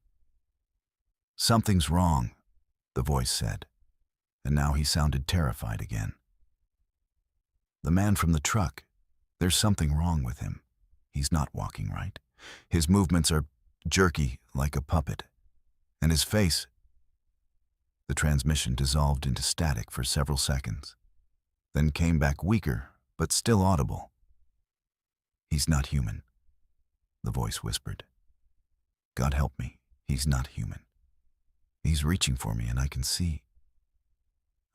Something's wrong, the voice said, and now he sounded terrified again. The man from the truck, there's something wrong with him. He's not walking right. His movements are jerky, like a puppet, and his face. The transmission dissolved into static for several seconds, then came back weaker, but still audible. He's not human, the voice whispered. God help me, he's not human. He's reaching for me and I can see.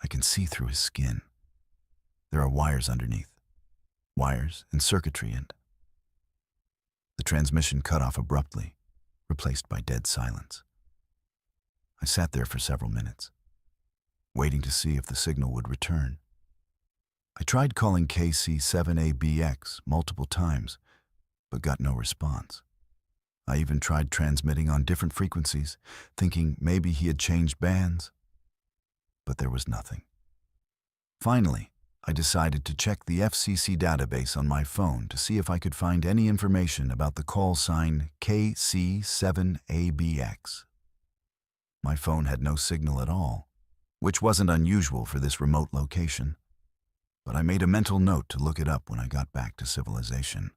I can see through his skin. There are wires underneath. Wires and circuitry and... The transmission cut off abruptly, replaced by dead silence. I sat there for several minutes, waiting to see if the signal would return. I tried calling KC7ABX multiple times, but got no response. I even tried transmitting on different frequencies, thinking maybe he had changed bands, but there was nothing. Finally, I decided to check the FCC database on my phone to see if I could find any information about the call sign KC7ABX. My phone had no signal at all, which wasn't unusual for this remote location, but I made a mental note to look it up when I got back to civilization.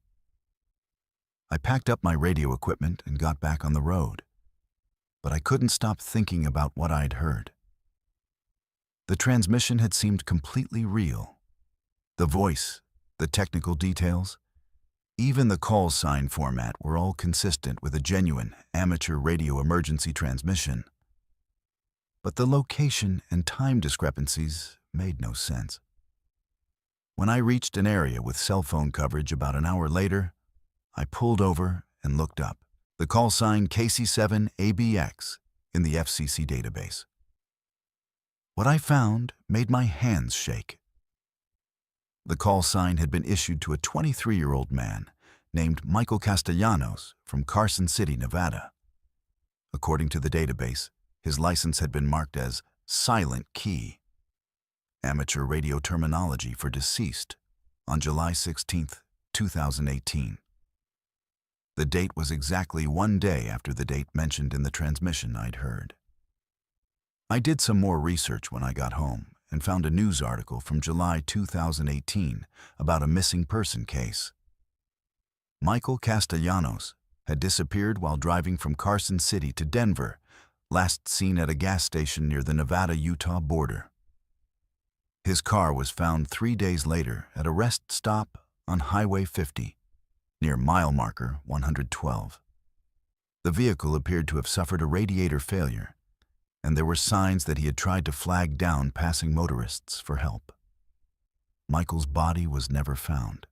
I packed up my radio equipment and got back on the road, but I couldn't stop thinking about what I'd heard. The transmission had seemed completely real. The voice, the technical details, even the call sign format were all consistent with a genuine amateur radio emergency transmission. But the location and time discrepancies made no sense. When I reached an area with cell phone coverage about an hour later, I pulled over and looked up the call sign KC7ABX in the FCC database. What I found made my hands shake. The call sign had been issued to a 23-year-old man named Michael Castellanos from Carson City, Nevada. According to the database, his license had been marked as Silent Key, amateur radio terminology for deceased, on July 16, 2018. The date was exactly 1 day after the date mentioned in the transmission I'd heard. I did some more research when I got home and found a news article from July 2018 about a missing person case. Michael Castellanos had disappeared while driving from Carson City to Denver, last seen at a gas station near the Nevada-Utah border. His car was found 3 days later at a rest stop on Highway 50, near mile marker 112. The vehicle appeared to have suffered a radiator failure, and there were signs that he had tried to flag down passing motorists for help. Michael's body was never found.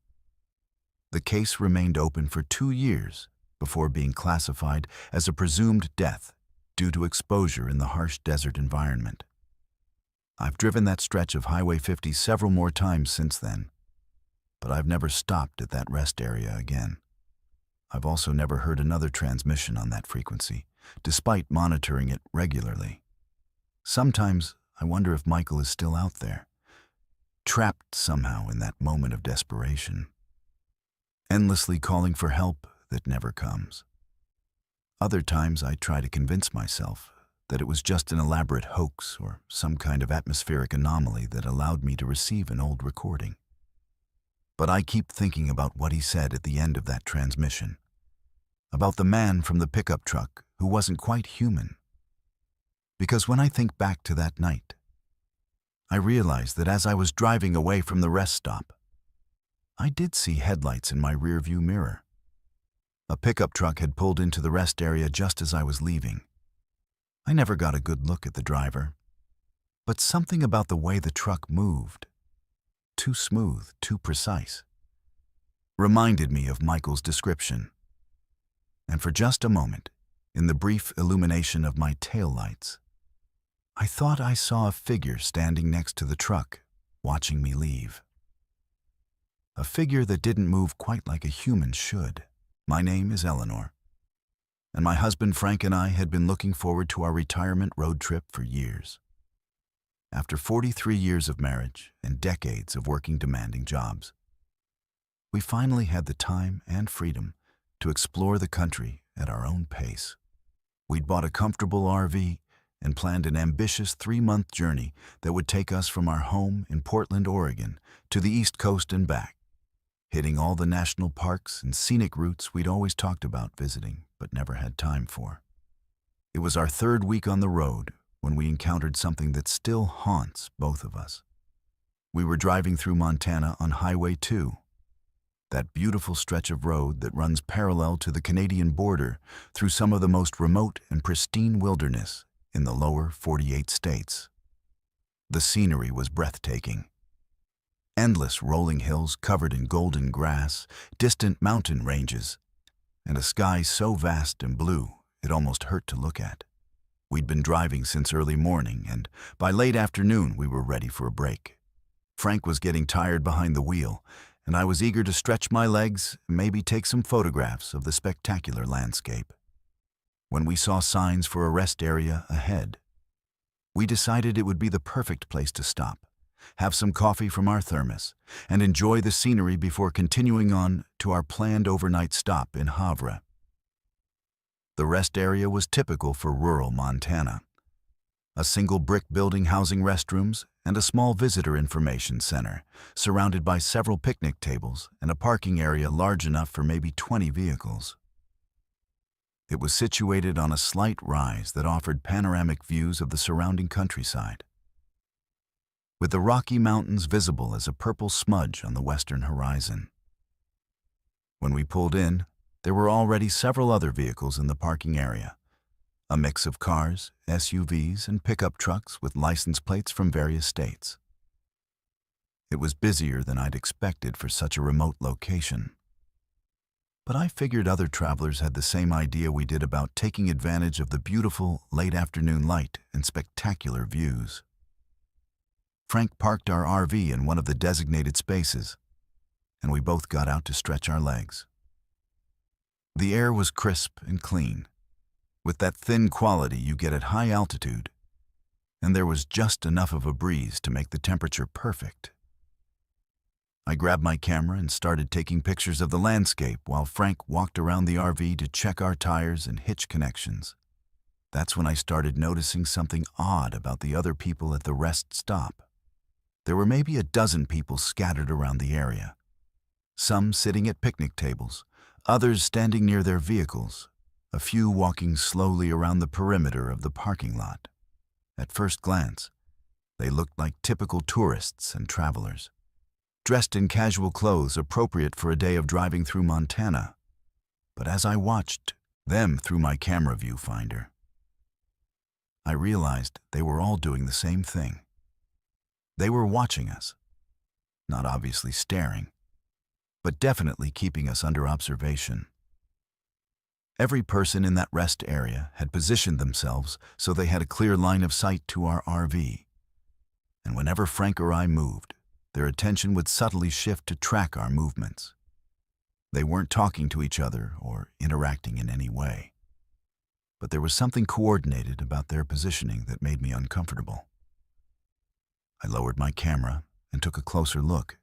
The case remained open for 2 years before being classified as a presumed death due to exposure in the harsh desert environment. I've driven that stretch of Highway 50 several more times since then, but I've never stopped at that rest area again. I've also never heard another transmission on that frequency, despite monitoring it regularly. Sometimes I wonder if Michael is still out there, trapped somehow in that moment of desperation, endlessly calling for help that never comes. Other times I try to convince myself that it was just an elaborate hoax or some kind of atmospheric anomaly that allowed me to receive an old recording. But I keep thinking about what he said at the end of that transmission, about the man from the pickup truck who wasn't quite human. Because when I think back to that night, I realize that as I was driving away from the rest stop, I did see headlights in my rearview mirror. A pickup truck had pulled into the rest area just as I was leaving. I never got a good look at the driver, but something about the way the truck moved, too smooth, too precise, reminded me of Michael's description. And for just a moment, in the brief illumination of my taillights, I thought I saw a figure standing next to the truck, watching me leave. A figure that didn't move quite like a human should. My name is Eleanor, and my husband Frank and I had been looking forward to our retirement road trip for years. after 43 years of marriage and decades of working demanding jobs. We finally had the time and freedom to explore the country at our own pace. We'd bought a comfortable RV and planned an ambitious 3-month journey that would take us from our home in Portland, Oregon, to the East Coast and back, hitting all the national parks and scenic routes we'd always talked about visiting but never had time for. It was our 3rd week on the road when we encountered something that still haunts both of us. We were driving through Montana on Highway 2, that beautiful stretch of road that runs parallel to the Canadian border through some of the most remote and pristine wilderness in the lower 48 states. The scenery was breathtaking. Endless rolling hills covered in golden grass, distant mountain ranges, and a sky so vast and blue it almost hurt to look at. We'd been driving since early morning, and by late afternoon we were ready for a break. Frank was getting tired behind the wheel, and I was eager to stretch my legs and maybe take some photographs of the spectacular landscape. When we saw signs for a rest area ahead, we decided it would be the perfect place to stop, have some coffee from our thermos, and enjoy the scenery before continuing on to our planned overnight stop in Havre. The rest area was typical for rural Montana. A single brick building housing restrooms and a small visitor information center, surrounded by several picnic tables and a parking area large enough for maybe 20 vehicles. It was situated on a slight rise that offered panoramic views of the surrounding countryside, with the Rocky Mountains visible as a purple smudge on the western horizon. When we pulled in, there were already several other vehicles in the parking area, a mix of cars, SUVs, and pickup trucks with license plates from various states. It was busier than I'd expected for such a remote location. But I figured other travelers had the same idea we did about taking advantage of the beautiful late afternoon light and spectacular views. Frank parked our RV in one of the designated spaces, and we both got out to stretch our legs. The air was crisp and clean, with that thin quality you get at high altitude, and there was just enough of a breeze to make the temperature perfect. I grabbed my camera and started taking pictures of the landscape while Frank walked around the RV to check our tires and hitch connections. That's when I started noticing something odd about the other people at the rest stop. There were maybe a dozen people scattered around the area, some sitting at picnic tables, others standing near their vehicles, a few walking slowly around the perimeter of the parking lot. At first glance, they looked like typical tourists and travelers, dressed in casual clothes appropriate for a day of driving through Montana. But as I watched them through my camera viewfinder, I realized they were all doing the same thing. They were watching us, not obviously staring, but definitely keeping us under observation. Every person in that rest area had positioned themselves so they had a clear line of sight to our RV. And whenever Frank or I moved, their attention would subtly shift to track our movements. They weren't talking to each other or interacting in any way, but there was something coordinated about their positioning that made me uncomfortable. I lowered my camera and took a closer look.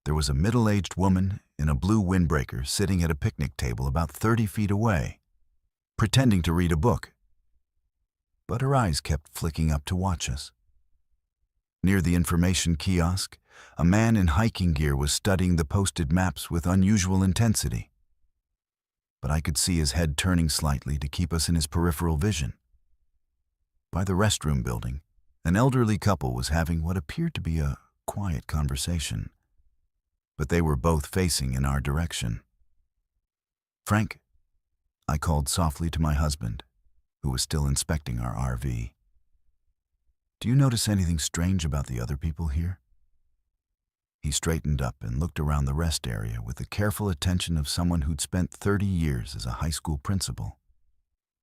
There was a middle-aged woman in a blue windbreaker sitting at a picnic table about 30 feet away, pretending to read a book. But her eyes kept flicking up to watch us. Near the information kiosk, a man in hiking gear was studying the posted maps with unusual intensity. But I could see his head turning slightly to keep us in his peripheral vision. By the restroom building, an elderly couple was having what appeared to be a quiet conversation, but they were both facing in our direction. "Frank," I called softly to my husband, who was still inspecting our RV. "Do you notice anything strange about the other people here?" He straightened up and looked around the rest area with the careful attention of someone who'd spent 30 years as a high school principal,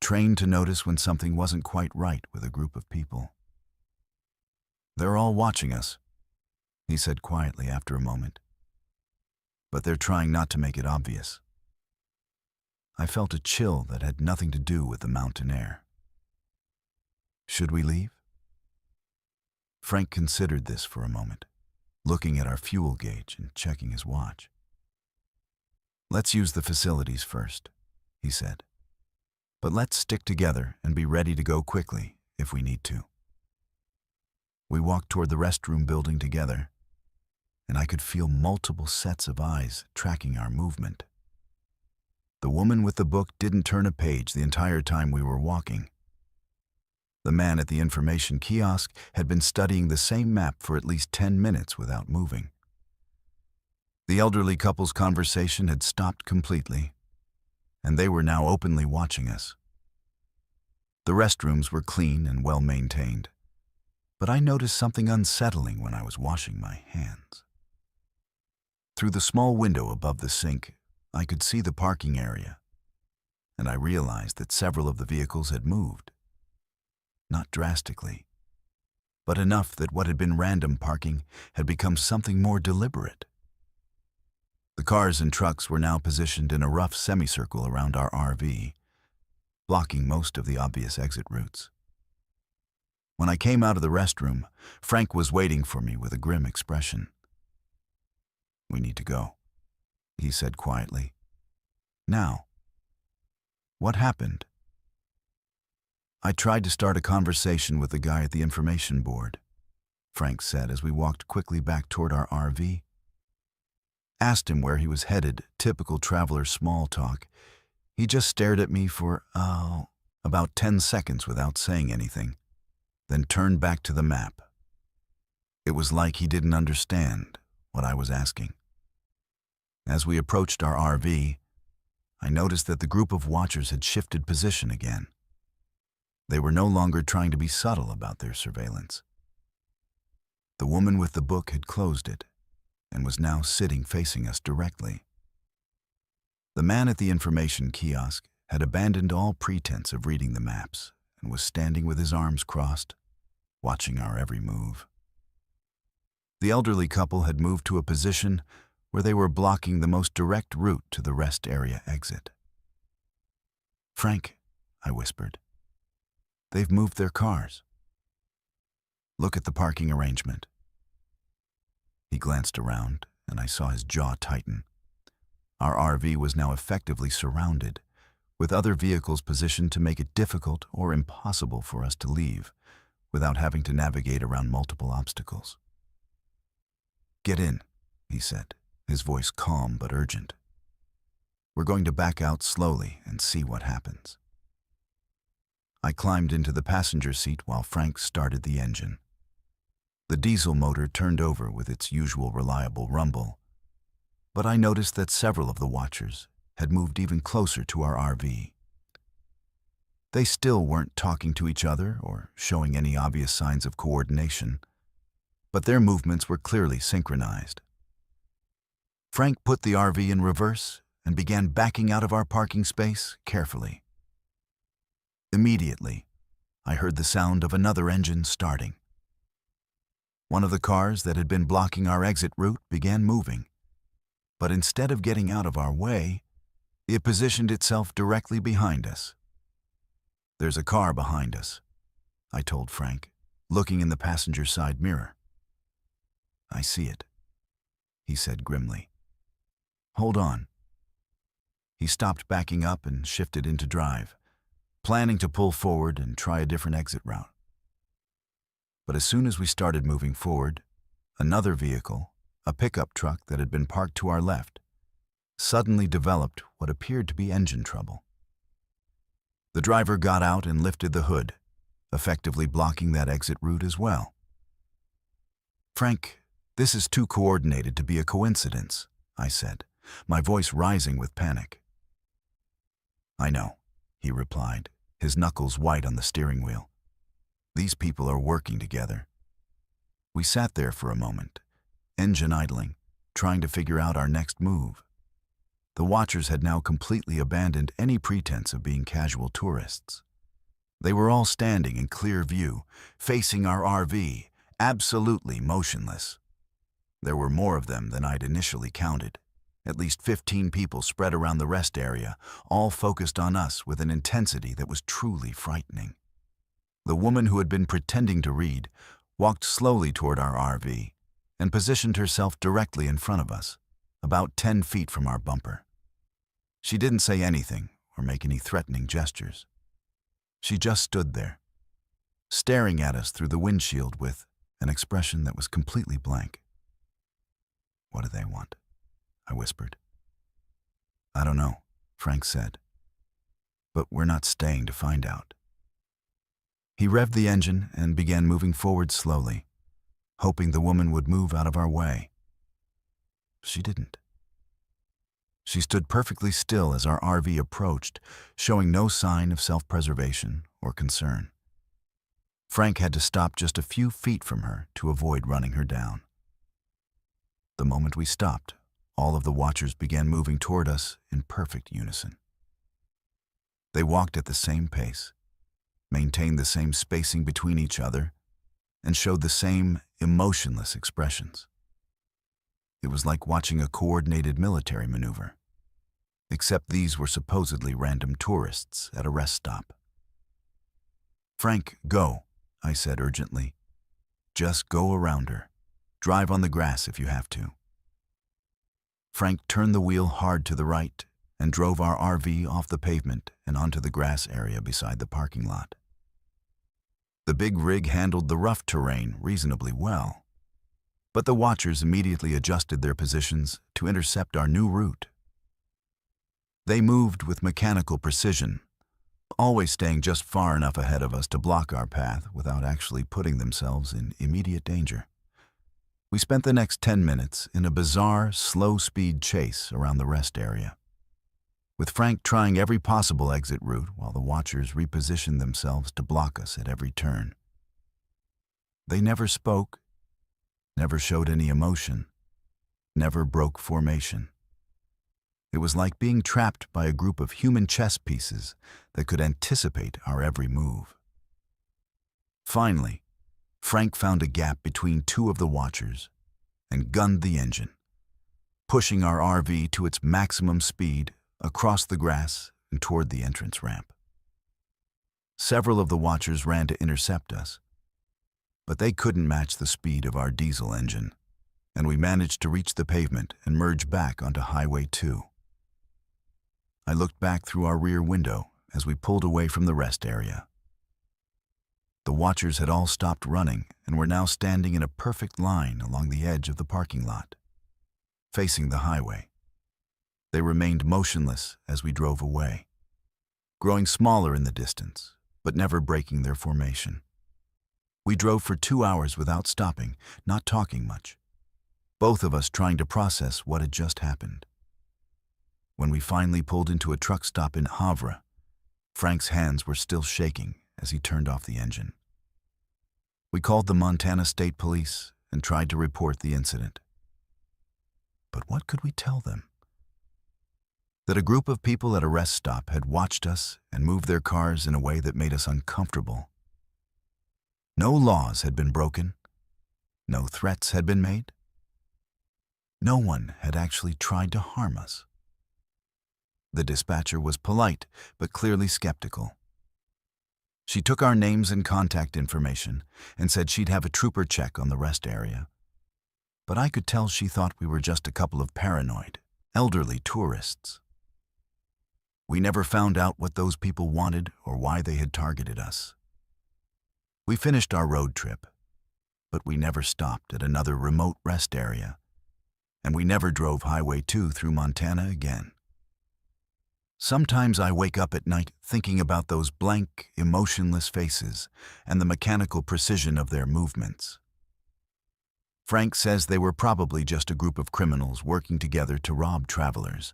trained to notice when something wasn't quite right with a group of people. "They're all watching us," he said quietly after a moment, "but they're trying not to make it obvious." I felt a chill that had nothing to do with the mountain air. "Should we leave?" Frank considered this for a moment, looking at our fuel gauge and checking his watch. "Let's use the facilities first," he said. "But let's stick together and be ready to go quickly if we need to." We walked toward the restroom building together, and I could feel multiple sets of eyes tracking our movement. The woman with the book didn't turn a page the entire time we were walking. The man at the information kiosk had been studying the same map for at least 10 minutes without moving. The elderly couple's conversation had stopped completely, and they were now openly watching us. The restrooms were clean and well maintained, but I noticed something unsettling when I was washing my hands. Through the small window above the sink, I could see the parking area, and I realized that several of the vehicles had moved. Not drastically, but enough that what had been random parking had become something more deliberate. The cars and trucks were now positioned in a rough semicircle around our RV, blocking most of the obvious exit routes. When I came out of the restroom, Frank was waiting for me with a grim expression. "We need to go," he said quietly. "Now." "What happened?" "I tried to start a conversation with the guy at the information board," Frank said as we walked quickly back toward our RV. Asked him where he was headed, typical traveler small talk. He just stared at me for, about 10 seconds without saying anything, then turned back to the map. It was like he didn't understand what I was asking. As we approached our RV, I noticed that the group of watchers had shifted position again. They were no longer trying to be subtle about their surveillance. The woman with the book had closed it and was now sitting facing us directly. The man at the information kiosk had abandoned all pretense of reading the maps and was standing with his arms crossed, watching our every move. The elderly couple had moved to a position where they were blocking the most direct route to the rest area exit. "Frank," I whispered, "they've moved their cars. Look at the parking arrangement." He glanced around, and I saw his jaw tighten. Our RV was now effectively surrounded, with other vehicles positioned to make it difficult or impossible for us to leave without having to navigate around multiple obstacles. "Get in," he said, his voice calm but urgent. "We're going to back out slowly and see what happens." I climbed into the passenger seat while Frank started the engine. The diesel motor turned over with its usual reliable rumble, but I noticed that several of the watchers had moved even closer to our RV. They still weren't talking to each other or showing any obvious signs of coordination, but their movements were clearly synchronized. Frank put the RV in reverse and began backing out of our parking space carefully. Immediately, I heard the sound of another engine starting. One of the cars that had been blocking our exit route began moving, but instead of getting out of our way, it positioned itself directly behind us. "There's a car behind us," I told Frank, looking in the passenger side mirror. "I see it," he said grimly. "Hold on." He stopped backing up and shifted into drive, planning to pull forward and try a different exit route. But as soon as we started moving forward, another vehicle, a pickup truck that had been parked to our left, suddenly developed what appeared to be engine trouble. The driver got out and lifted the hood, effectively blocking that exit route as well. "Frank, this is too coordinated to be a coincidence," I said, my voice rising with panic. "I know," he replied, his knuckles white on the steering wheel. "These people are working together." We sat there for a moment, engine idling, trying to figure out our next move. The watchers had now completely abandoned any pretense of being casual tourists. They were all standing in clear view, facing our RV, absolutely motionless. There were more of them than I'd initially counted. At least 15 people spread around the rest area, all focused on us with an intensity that was truly frightening. The woman who had been pretending to read walked slowly toward our RV and positioned herself directly in front of us, about 10 feet from our bumper. She didn't say anything or make any threatening gestures. She just stood there, staring at us through the windshield with an expression that was completely blank. "What do they want?" I whispered. "I don't know," Frank said, "but we're not staying to find out." He revved the engine and began moving forward slowly, hoping the woman would move out of our way. She didn't. She stood perfectly still as our RV approached, showing no sign of self-preservation or concern. Frank had to stop just a few feet from her to avoid running her down. The moment we stopped, all of the watchers began moving toward us in perfect unison. They walked at the same pace, maintained the same spacing between each other, and showed the same emotionless expressions. It was like watching a coordinated military maneuver, except these were supposedly random tourists at a rest stop. "Frank, go," I said urgently. "Just go around her. Drive on the grass if you have to." Frank turned the wheel hard to the right and drove our RV off the pavement and onto the grass area beside the parking lot. The big rig handled the rough terrain reasonably well, but the watchers immediately adjusted their positions to intercept our new route. They moved with mechanical precision, always staying just far enough ahead of us to block our path without actually putting themselves in immediate danger. We spent the next 10 minutes in a bizarre, slow-speed chase around the rest area, with Frank trying every possible exit route while the watchers repositioned themselves to block us at every turn. They never spoke, never showed any emotion, never broke formation. It was like being trapped by a group of human chess pieces that could anticipate our every move. Finally, Frank found a gap between two of the watchers and gunned the engine, pushing our RV to its maximum speed across the grass and toward the entrance ramp. Several of the watchers ran to intercept us, but they couldn't match the speed of our diesel engine, and we managed to reach the pavement and merge back onto Highway 2. I looked back through our rear window as we pulled away from the rest area. The watchers had all stopped running and were now standing in a perfect line along the edge of the parking lot, facing the highway. They remained motionless as we drove away, growing smaller in the distance, but never breaking their formation. We drove for 2 hours without stopping, not talking much, both of us trying to process what had just happened. When we finally pulled into a truck stop in Havre, Frank's hands were still shaking as he turned off the engine. We called the Montana State Police and tried to report the incident. But what could we tell them? That a group of people at a rest stop had watched us and moved their cars in a way that made us uncomfortable. No laws had been broken. No threats had been made. No one had actually tried to harm us. The dispatcher was polite, but clearly skeptical. She took our names and contact information and said she'd have a trooper check on the rest area. But I could tell she thought we were just a couple of paranoid, elderly tourists. We never found out what those people wanted or why they had targeted us. We finished our road trip, but we never stopped at another remote rest area, and we never drove Highway 2 through Montana again. Sometimes I wake up at night thinking about those blank, emotionless faces and the mechanical precision of their movements. Frank says they were probably just a group of criminals working together to rob travelers.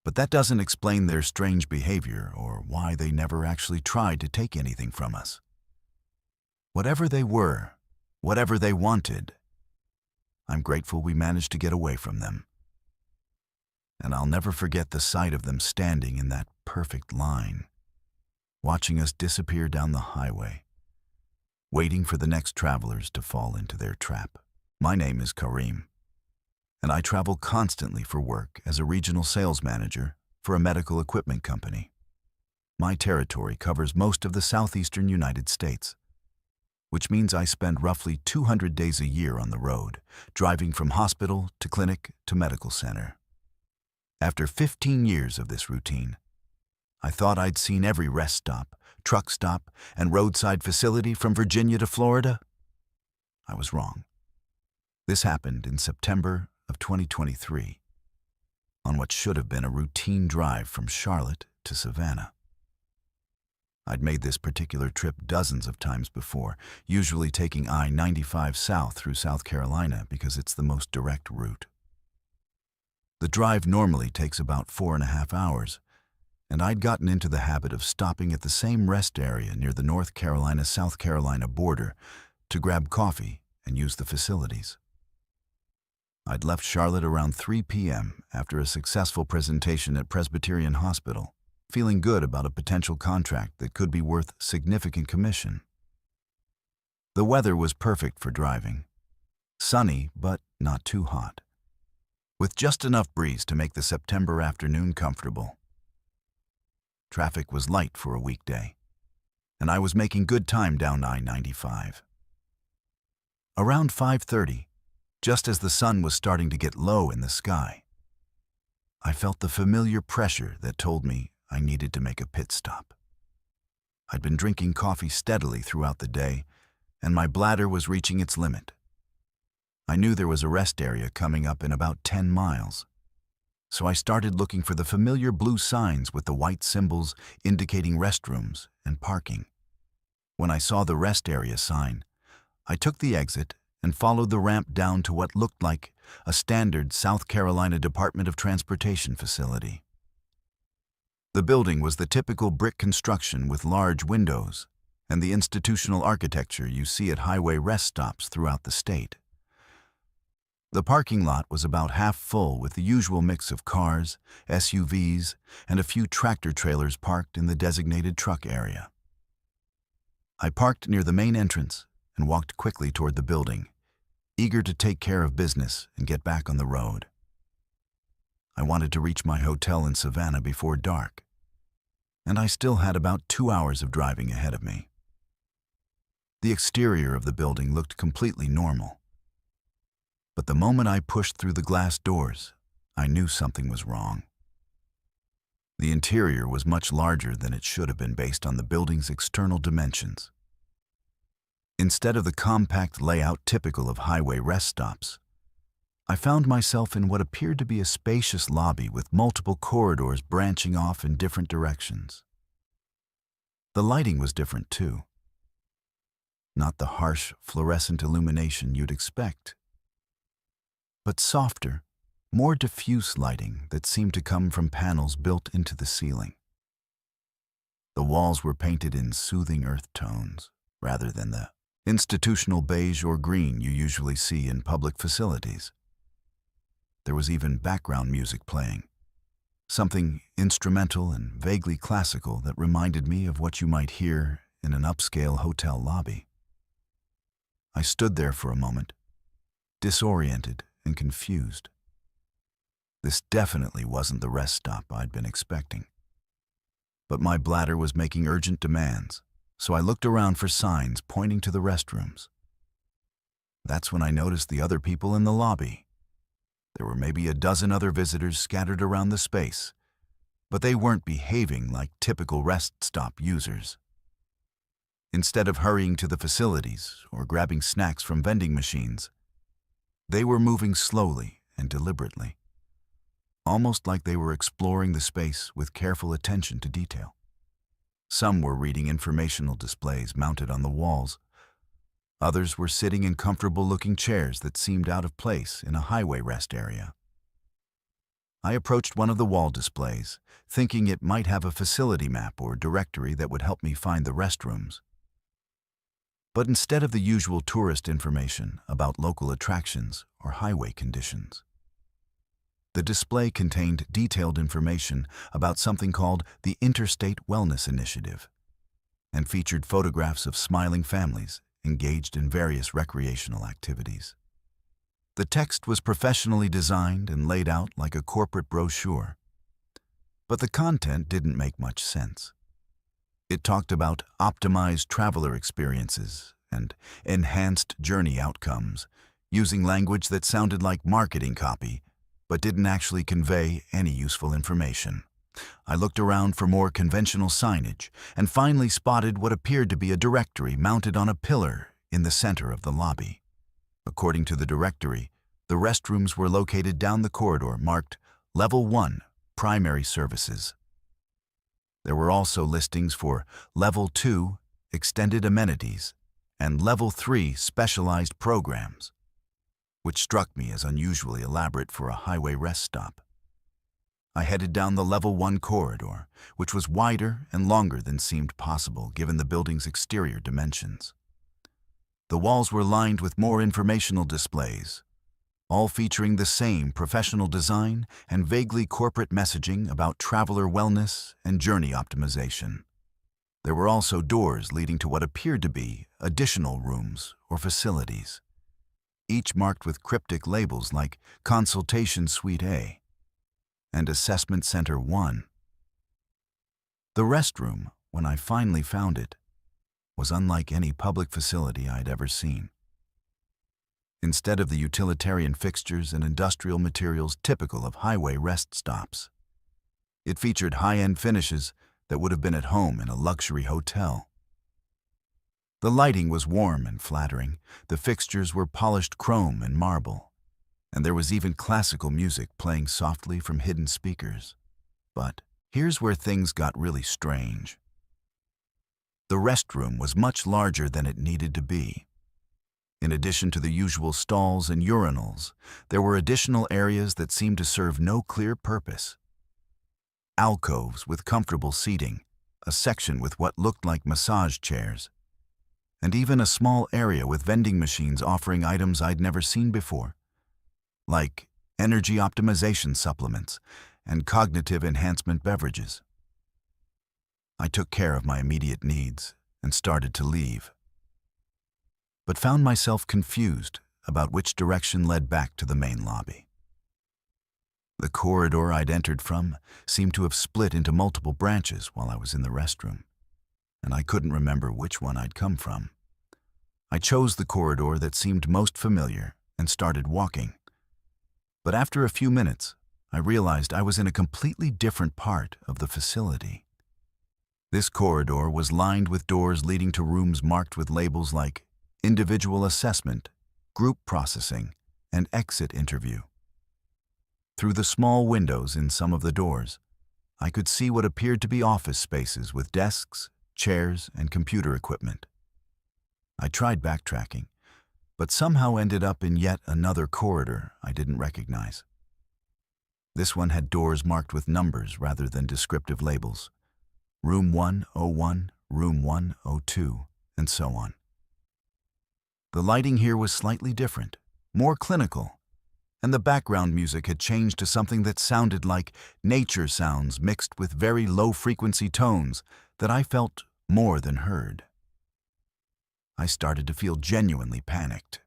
But that doesn't explain their strange behavior or why they never actually tried to take anything from us. Whatever they were, whatever they wanted, I'm grateful we managed to get away from them. And I'll never forget the sight of them standing in that perfect line, watching us disappear down the highway, waiting for the next travelers to fall into their trap. My name is Karim, and I travel constantly for work as a regional sales manager for a medical equipment company. My territory covers most of the southeastern United States. which means I spend roughly 200 days a year on the road, driving from hospital to clinic to medical center. After 15 years of this routine, I thought I'd seen every rest stop, truck stop, and roadside facility from Virginia to Florida. I was wrong. This happened in September of 2023, on what should have been a routine drive from Charlotte to Savannah. I'd made this particular trip dozens of times before, usually taking I-95 south through South Carolina because it's the most direct route. The drive normally takes about 4.5 hours, and I'd gotten into the habit of stopping at the same rest area near the North Carolina-South Carolina border to grab coffee and use the facilities. I'd left Charlotte around 3 p.m. after a successful presentation at Presbyterian Hospital, feeling good about a potential contract that could be worth significant commission. The weather was perfect for driving. Sunny, but not too hot, with just enough breeze to make the September afternoon comfortable. Traffic was light for a weekday, and I was making good time down I-95. Around 5:30, just as the sun was starting to get low in the sky, I felt the familiar pressure that told me I needed to make a pit stop. I'd been drinking coffee steadily throughout the day, and my bladder was reaching its limit. I knew there was a rest area coming up in about 10 miles, so I started looking for the familiar blue signs with the white symbols indicating restrooms and parking. When I saw the rest area sign, I took the exit and followed the ramp down to what looked like a standard South Carolina Department of Transportation facility. The building was the typical brick construction with large windows and the institutional architecture you see at highway rest stops throughout the state. The parking lot was about half full with the usual mix of cars, SUVs, and a few tractor trailers parked in the designated truck area. I parked near the main entrance and walked quickly toward the building, eager to take care of business and get back on the road. I wanted to reach my hotel in Savannah before dark, and I still had about 2 hours of driving ahead of me. The exterior of the building looked completely normal, but the moment I pushed through the glass doors, I knew something was wrong. The interior was much larger than it should have been based on the building's external dimensions. Instead of the compact layout typical of highway rest stops, I found myself in what appeared to be a spacious lobby with multiple corridors branching off in different directions. The lighting was different too. Not the harsh fluorescent illumination you'd expect, but softer, more diffuse lighting that seemed to come from panels built into the ceiling. The walls were painted in soothing earth tones rather than the institutional beige or green you usually see in public facilities. There was even background music playing, something instrumental and vaguely classical that reminded me of what you might hear in an upscale hotel lobby. I stood there for a moment, disoriented and confused. This definitely wasn't the rest stop I'd been expecting. But my bladder was making urgent demands, so I looked around for signs pointing to the restrooms. That's when I noticed the other people in the lobby. There were maybe a dozen other visitors scattered around the space, but they weren't behaving like typical rest stop users. Instead of hurrying to the facilities or grabbing snacks from vending machines, they were moving slowly and deliberately, almost like they were exploring the space with careful attention to detail. Some were reading informational displays mounted on the walls. Others were sitting in comfortable-looking chairs that seemed out of place in a highway rest area. I approached one of the wall displays, thinking it might have a facility map or directory that would help me find the restrooms. But instead of the usual tourist information about local attractions or highway conditions, the display contained detailed information about something called the Interstate Wellness Initiative and featured photographs of smiling families engaged in various recreational activities. The text was professionally designed and laid out like a corporate brochure, but the content didn't make much sense. It talked about optimized traveler experiences and enhanced journey outcomes, using language that sounded like marketing copy, but didn't actually convey any useful information. I looked around for more conventional signage and finally spotted what appeared to be a directory mounted on a pillar in the center of the lobby. According to the directory, the restrooms were located down the corridor marked Level 1, Primary Services. There were also listings for Level 2, Extended Amenities, and Level 3, Specialized Programs, which struck me as unusually elaborate for a highway rest stop. I headed down the Level 1 corridor, which was wider and longer than seemed possible given the building's exterior dimensions. The walls were lined with more informational displays, all featuring the same professional design and vaguely corporate messaging about traveler wellness and journey optimization. There were also doors leading to what appeared to be additional rooms or facilities, each marked with cryptic labels like Consultation Suite A and Assessment Center 1. The restroom, when I finally found it, was unlike any public facility I'd ever seen. Instead of the utilitarian fixtures and industrial materials typical of highway rest stops, it featured high-end finishes that would have been at home in a luxury hotel. The lighting was warm and flattering, the fixtures were polished chrome and marble, and there was even classical music playing softly from hidden speakers. But here's where things got really strange. The restroom was much larger than it needed to be. In addition to the usual stalls and urinals, there were additional areas that seemed to serve no clear purpose. Alcoves with comfortable seating, a section with what looked like massage chairs, and even a small area with vending machines offering items I'd never seen before, like energy optimization supplements and cognitive enhancement beverages. I took care of my immediate needs and started to leave, but found myself confused about which direction led back to the main lobby. The corridor I'd entered from seemed to have split into multiple branches while I was in the restroom, and I couldn't remember which one I'd come from. I chose the corridor that seemed most familiar and started walking. But after a few minutes, I realized I was in a completely different part of the facility. This corridor was lined with doors leading to rooms marked with labels like Individual Assessment, Group Processing, and Exit Interview. Through the small windows in some of the doors, I could see what appeared to be office spaces with desks, chairs, and computer equipment. I tried backtracking, but somehow ended up in yet another corridor I didn't recognize. This one had doors marked with numbers rather than descriptive labels. Room 101, Room 102, and so on. The lighting here was slightly different, more clinical, and the background music had changed to something that sounded like nature sounds mixed with very low-frequency tones that I felt more than heard. I started to feel genuinely panicked.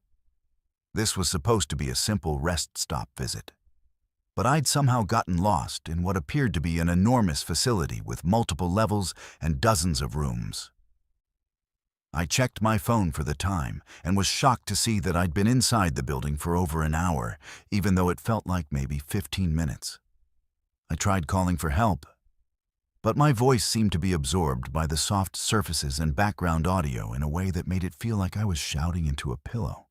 This was supposed to be a simple rest stop visit, but I'd somehow gotten lost in what appeared to be an enormous facility with multiple levels and dozens of rooms. I checked my phone for the time and was shocked to see that I'd been inside the building for over an hour, even though it felt like maybe 15 minutes. I tried calling for help, but my voice seemed to be absorbed by the soft surfaces and background audio in a way that made it feel like I was shouting into a pillow.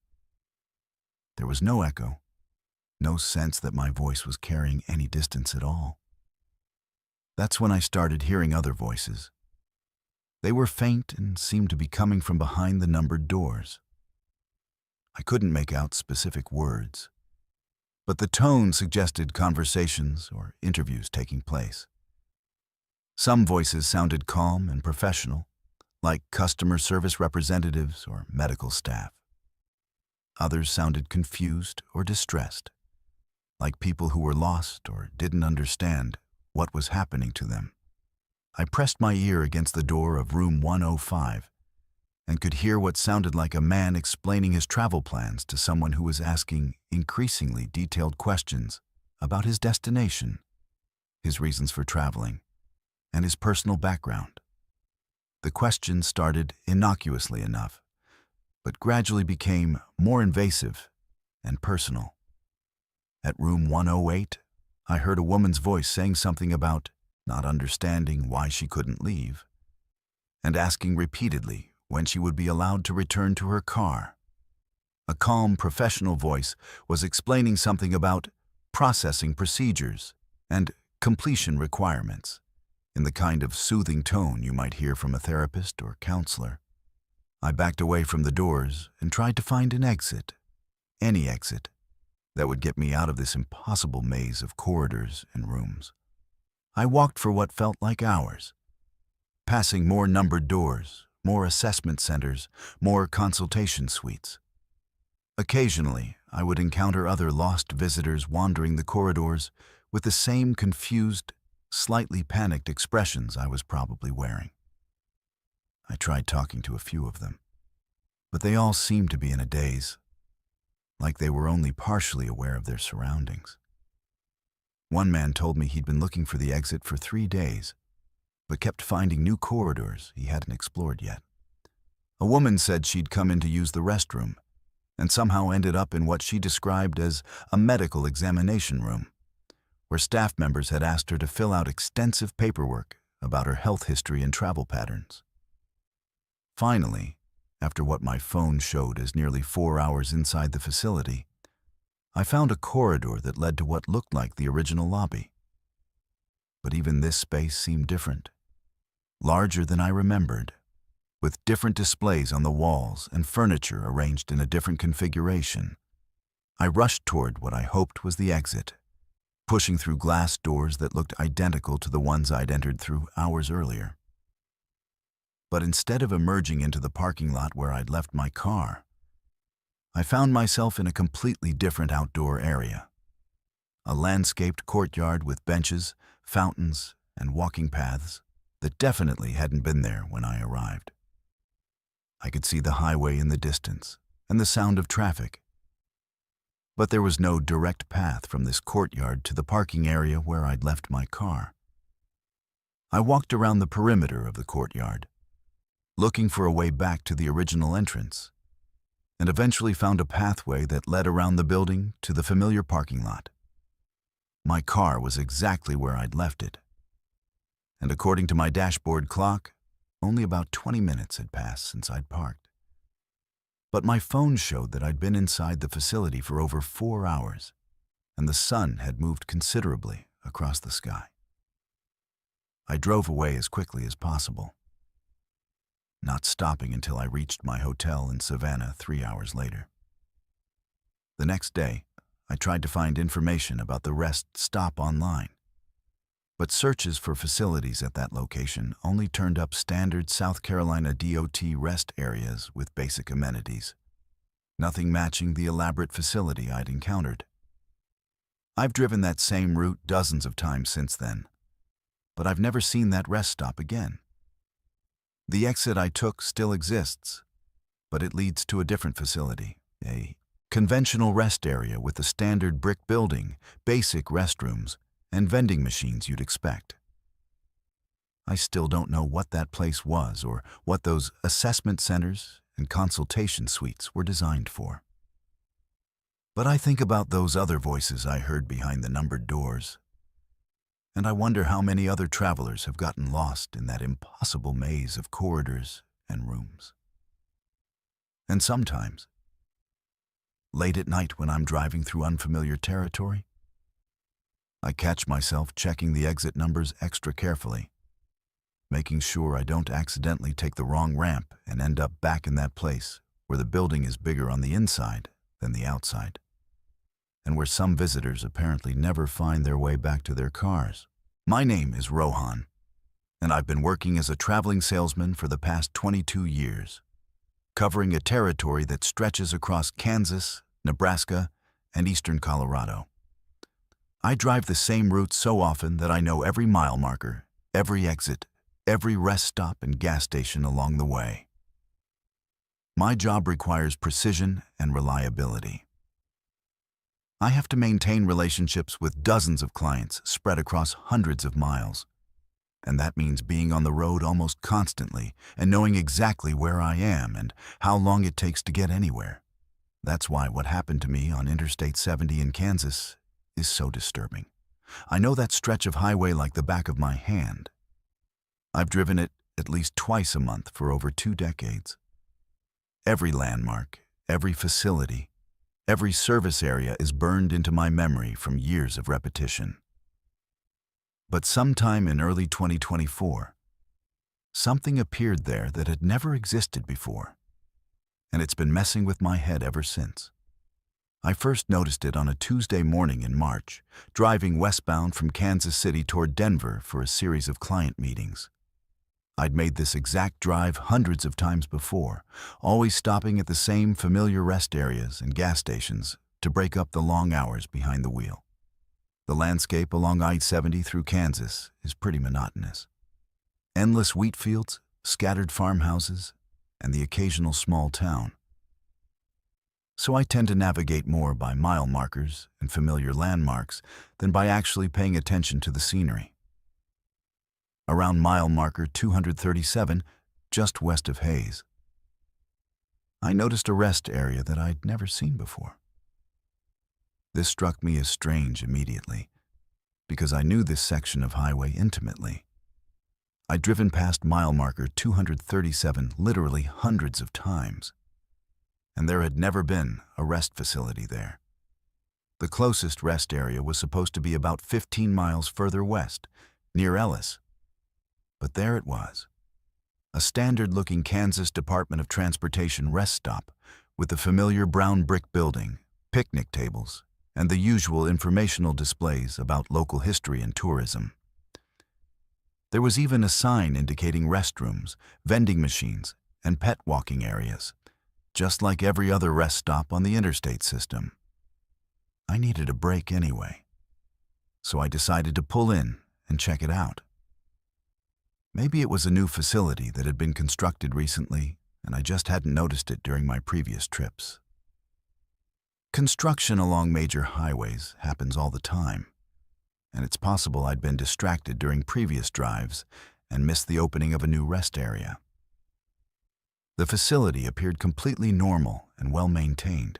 There was no echo, no sense that my voice was carrying any distance at all. That's when I started hearing other voices. They were faint and seemed to be coming from behind the numbered doors. I couldn't make out specific words, but the tone suggested conversations or interviews taking place. Some voices sounded calm and professional, like customer service representatives or medical staff. Others sounded confused or distressed, like people who were lost or didn't understand what was happening to them. I pressed my ear against the door of room 105 and could hear what sounded like a man explaining his travel plans to someone who was asking increasingly detailed questions about his destination, his reasons for traveling, and his personal background. The questions started innocuously enough, but gradually became more invasive and personal. At room 108, I heard a woman's voice saying something about not understanding why she couldn't leave, and asking repeatedly when she would be allowed to return to her car. A calm, professional voice was explaining something about processing procedures and completion requirements, in the kind of soothing tone you might hear from a therapist or counselor. I backed away from the doors and tried to find an exit, any exit, that would get me out of this impossible maze of corridors and rooms. I walked for what felt like hours, passing more numbered doors, more assessment centers, more consultation suites. Occasionally, I would encounter other lost visitors wandering the corridors with the same confused, slightly panicked expressions I was probably wearing. I tried talking to a few of them, but they all seemed to be in a daze, like they were only partially aware of their surroundings. One man told me he'd been looking for the exit for 3 days, but kept finding new corridors he hadn't explored yet. A woman said she'd come in to use the restroom, and somehow ended up in what she described as a medical examination room, where staff members had asked her to fill out extensive paperwork about her health history and travel patterns. Finally, after what my phone showed as nearly 4 hours inside the facility, I found a corridor that led to what looked like the original lobby. But even this space seemed different, larger than I remembered, with different displays on the walls and furniture arranged in a different configuration. I rushed toward what I hoped was the exit, pushing through glass doors that looked identical to the ones I'd entered through hours earlier. But instead of emerging into the parking lot where I'd left my car, I found myself in a completely different outdoor area. A landscaped courtyard with benches, fountains, and walking paths that definitely hadn't been there when I arrived. I could see the highway in the distance and the sound of traffic, but there was no direct path from this courtyard to the parking area where I'd left my car. I walked around the perimeter of the courtyard, looking for a way back to the original entrance, and eventually found a pathway that led around the building to the familiar parking lot. My car was exactly where I'd left it, and according to my dashboard clock, only about 20 minutes had passed since I'd parked. But my phone showed that I'd been inside the facility for over 4 hours, and the sun had moved considerably across the sky. I drove away as quickly as possible, not stopping until I reached my hotel in Savannah 3 hours later. The next day, I tried to find information about the rest stop online, but searches for facilities at that location only turned up standard South Carolina DOT rest areas with basic amenities, nothing matching the elaborate facility I'd encountered. I've driven that same route dozens of times since then, but I've never seen that rest stop again. The exit I took still exists, but it leads to a different facility, a conventional rest area with a standard brick building, basic restrooms, and vending machines you'd expect. I still don't know what that place was or what those assessment centers and consultation suites were designed for. But I think about those other voices I heard behind the numbered doors, and I wonder how many other travelers have gotten lost in that impossible maze of corridors and rooms. And sometimes, late at night when I'm driving through unfamiliar territory, I catch myself checking the exit numbers extra carefully, making sure I don't accidentally take the wrong ramp and end up back in that place where the building is bigger on the inside than the outside, and where some visitors apparently never find their way back to their cars. My name is Rohan, and I've been working as a traveling salesman for the past 22 years, covering a territory that stretches across Kansas, Nebraska, and eastern Colorado. I drive the same route so often that I know every mile marker, every exit, every rest stop and gas station along the way. My job requires precision and reliability. I have to maintain relationships with dozens of clients spread across hundreds of miles, And that means being on the road almost constantly and knowing exactly where I am and how long it takes to get anywhere. That's why what happened to me on Interstate 70 in Kansas is so disturbing. I know that stretch of highway like the back of my hand. I've driven it at least twice a month for over 2 decades. Every landmark, every facility, every service area is burned into my memory from years of repetition. But sometime in early 2024, something appeared there that had never existed before, and it's been messing with my head ever since. I first noticed it on a Tuesday morning in March, driving westbound from Kansas City toward Denver for a series of client meetings. I'd made this exact drive hundreds of times before, always stopping at the same familiar rest areas and gas stations to break up the long hours behind the wheel. The landscape along I-70 through Kansas is pretty monotonous. Endless wheat fields, scattered farmhouses, and the occasional small town. So I tend to navigate more by mile markers and familiar landmarks than by actually paying attention to the scenery. Around mile marker 237, just west of Hayes, I noticed a rest area that I'd never seen before. This struck me as strange immediately, because I knew this section of highway intimately. I'd driven past mile marker 237 literally hundreds of times, and there had never been a rest facility there. The closest rest area was supposed to be about 15 miles further west, near Ellis. But there it was, a standard-looking Kansas Department of Transportation rest stop with the familiar brown brick building, picnic tables, and the usual informational displays about local history and tourism. There was even a sign indicating restrooms, vending machines, and pet walking areas, just like every other rest stop on the interstate system. I needed a break anyway, so I decided to pull in and check it out. Maybe it was a new facility that had been constructed recently, and I just hadn't noticed it during my previous trips. Construction along major highways happens all the time, and it's possible I'd been distracted during previous drives and missed the opening of a new rest area. The facility appeared completely normal and well-maintained.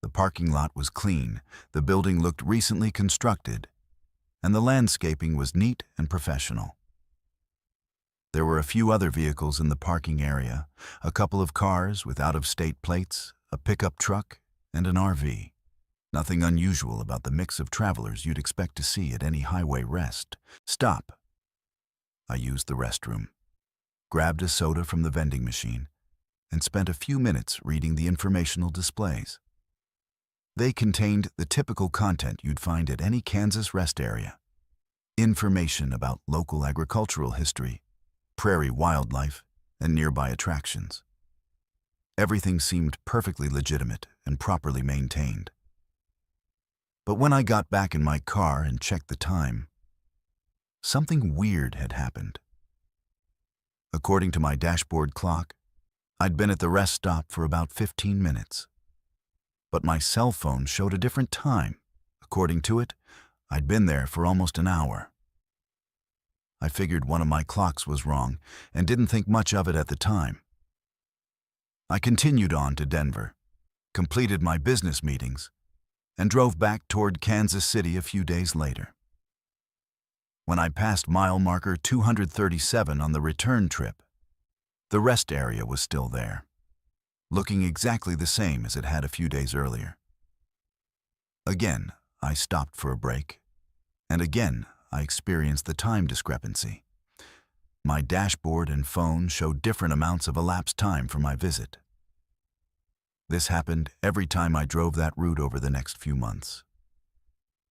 The parking lot was clean, the building looked recently constructed, and the landscaping was neat and professional. There were a few other vehicles in the parking area, a couple of cars with out-of-state plates, a pickup truck, and an RV. Nothing unusual about the mix of travelers you'd expect to see at any highway rest stop. I used the restroom, grabbed a soda from the vending machine, and spent a few minutes reading the informational displays. They contained the typical content you'd find at any Kansas rest area. Information about local agricultural history, prairie wildlife, and nearby attractions. Everything seemed perfectly legitimate and properly maintained. But when I got back in my car and checked the time, something weird had happened. According to my dashboard clock, I'd been at the rest stop for about 15 minutes. But my cell phone showed a different time. According to it, I'd been there for almost an hour. I figured one of my clocks was wrong and didn't think much of it at the time. I continued on to Denver, completed my business meetings, and drove back toward Kansas City a few days later. When I passed mile marker 237 on the return trip, the rest area was still there, looking exactly the same as it had a few days earlier. Again, I stopped for a break, and again, I experienced the time discrepancy. My dashboard and phone showed different amounts of elapsed time for my visit. This happened every time I drove that route over the next few months.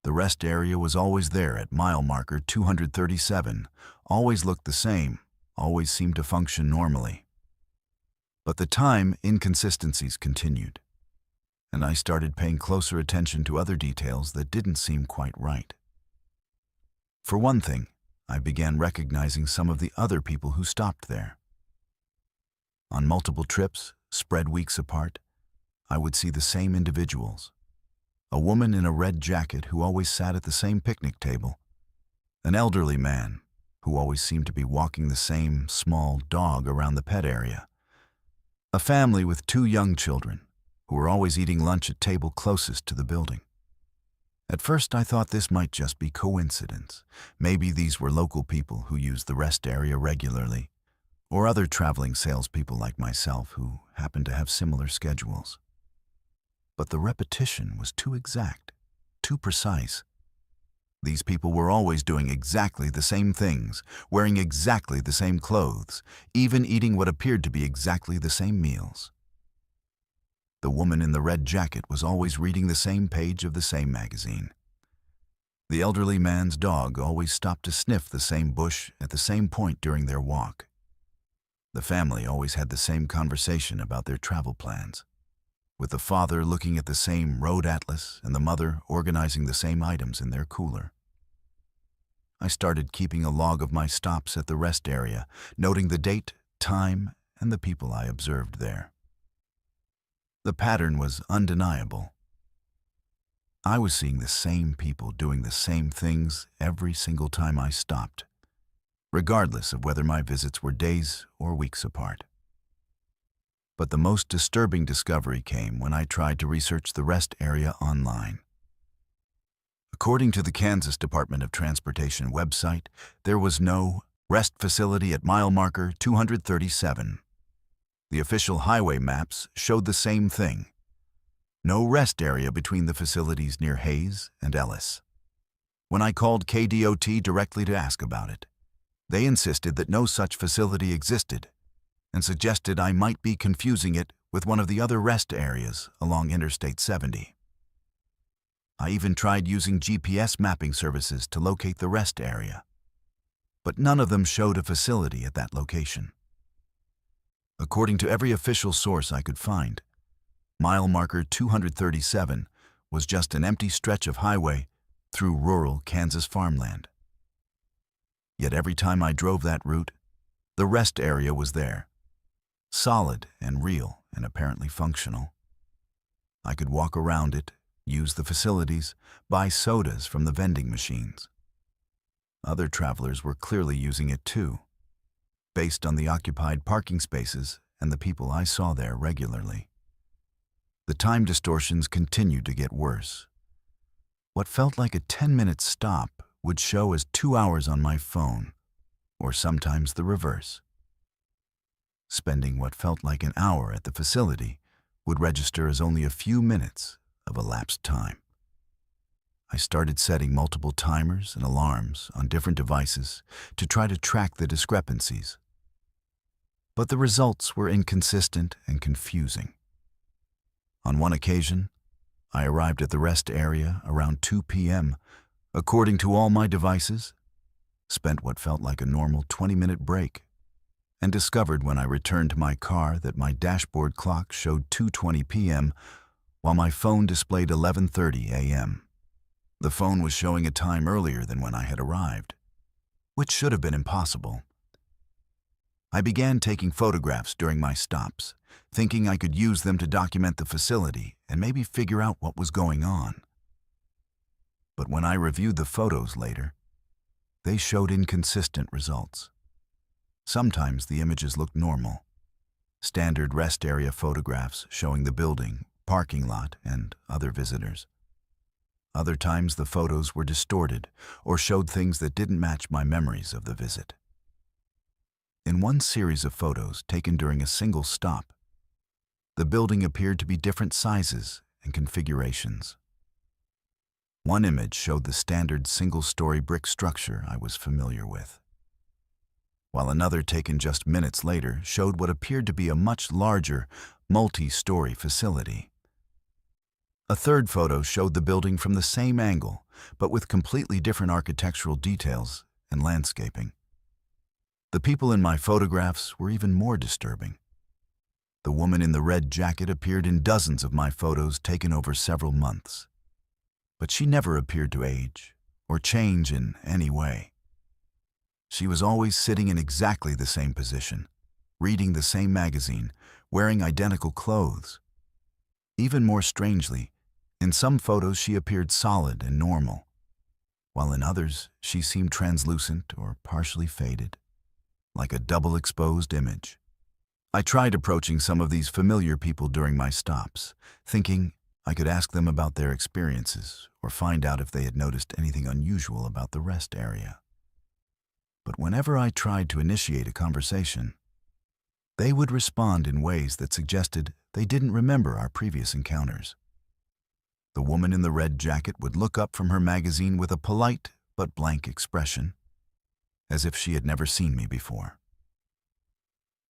The rest area was always there at mile marker 237, always looked the same, always seemed to function normally. But the time inconsistencies continued, and I started paying closer attention to other details that didn't seem quite right. For one thing, I began recognizing some of the other people who stopped there. On multiple trips, spread weeks apart, I would see the same individuals. A woman in a red jacket who always sat at the same picnic table, an elderly man, who always seemed to be walking the same small dog around the pet area. A family with 2 young children, who were always eating lunch at table closest to the building. At first I thought this might just be coincidence. Maybe these were local people who used the rest area regularly, or other traveling salespeople like myself who happened to have similar schedules. But the repetition was too exact, too precise. These people were always doing exactly the same things, wearing exactly the same clothes, even eating what appeared to be exactly the same meals. The woman in the red jacket was always reading the same page of the same magazine. The elderly man's dog always stopped to sniff the same bush at the same point during their walk. The family always had the same conversation about their travel plans, with the father looking at the same road atlas and the mother organizing the same items in their cooler. I started keeping a log of my stops at the rest area, noting the date, time, and the people I observed there. The pattern was undeniable. I was seeing the same people doing the same things every single time I stopped, regardless of whether my visits were days or weeks apart. But the most disturbing discovery came when I tried to research the rest area online. According to the Kansas Department of Transportation website, there was no rest facility at mile marker 237. The official highway maps showed the same thing. No rest area between the facilities near Hayes and Ellis. When I called KDOT directly to ask about it, they insisted that no such facility existed and suggested I might be confusing it with one of the other rest areas along Interstate 70. I even tried using GPS mapping services to locate the rest area, but none of them showed a facility at that location. According to every official source I could find, mile marker 237 was just an empty stretch of highway through rural Kansas farmland. Yet every time I drove that route, the rest area was there, solid and real and apparently functional. I could walk around it, use the facilities, buy sodas from the vending machines. Other travelers were clearly using it too, based on the occupied parking spaces and the people I saw there regularly. The time distortions continued to get worse. What felt like a 10-minute stop would show as 2 hours on my phone, or sometimes the reverse. Spending what felt like an hour at the facility would register as only a few minutes of elapsed time. I started setting multiple timers and alarms on different devices to try to track the discrepancies. But the results were inconsistent and confusing. On one occasion, I arrived at the rest area around 2 p.m., according to all my devices, spent what felt like a normal 20-minute break, and discovered when I returned to my car that my dashboard clock showed 2:20 p.m. while my phone displayed 11:30 a.m. The phone was showing a time earlier than when I had arrived, which should have been impossible. I began taking photographs during my stops, thinking I could use them to document the facility and maybe figure out what was going on. But when I reviewed the photos later, they showed inconsistent results. Sometimes the images looked normal, standard rest area photographs showing the building, parking lot, and other visitors. Other times the photos were distorted or showed things that didn't match my memories of the visit. In one series of photos taken during a single stop, the building appeared to be different sizes and configurations. One image showed the standard single-story brick structure I was familiar with, while another taken just minutes later showed what appeared to be a much larger, multi-story facility. A third photo showed the building from the same angle, but with completely different architectural details and landscaping. The people in my photographs were even more disturbing. The woman in the red jacket appeared in dozens of my photos taken over several months, but she never appeared to age or change in any way. She was always sitting in exactly the same position, reading the same magazine, wearing identical clothes. Even more strangely, in some photos she appeared solid and normal, while in others she seemed translucent or partially faded, like a double-exposed image. I tried approaching some of these familiar people during my stops, thinking I could ask them about their experiences or find out if they had noticed anything unusual about the rest area. But whenever I tried to initiate a conversation, they would respond in ways that suggested they didn't remember our previous encounters. The woman in the red jacket would look up from her magazine with a polite but blank expression, as if she had never seen me before.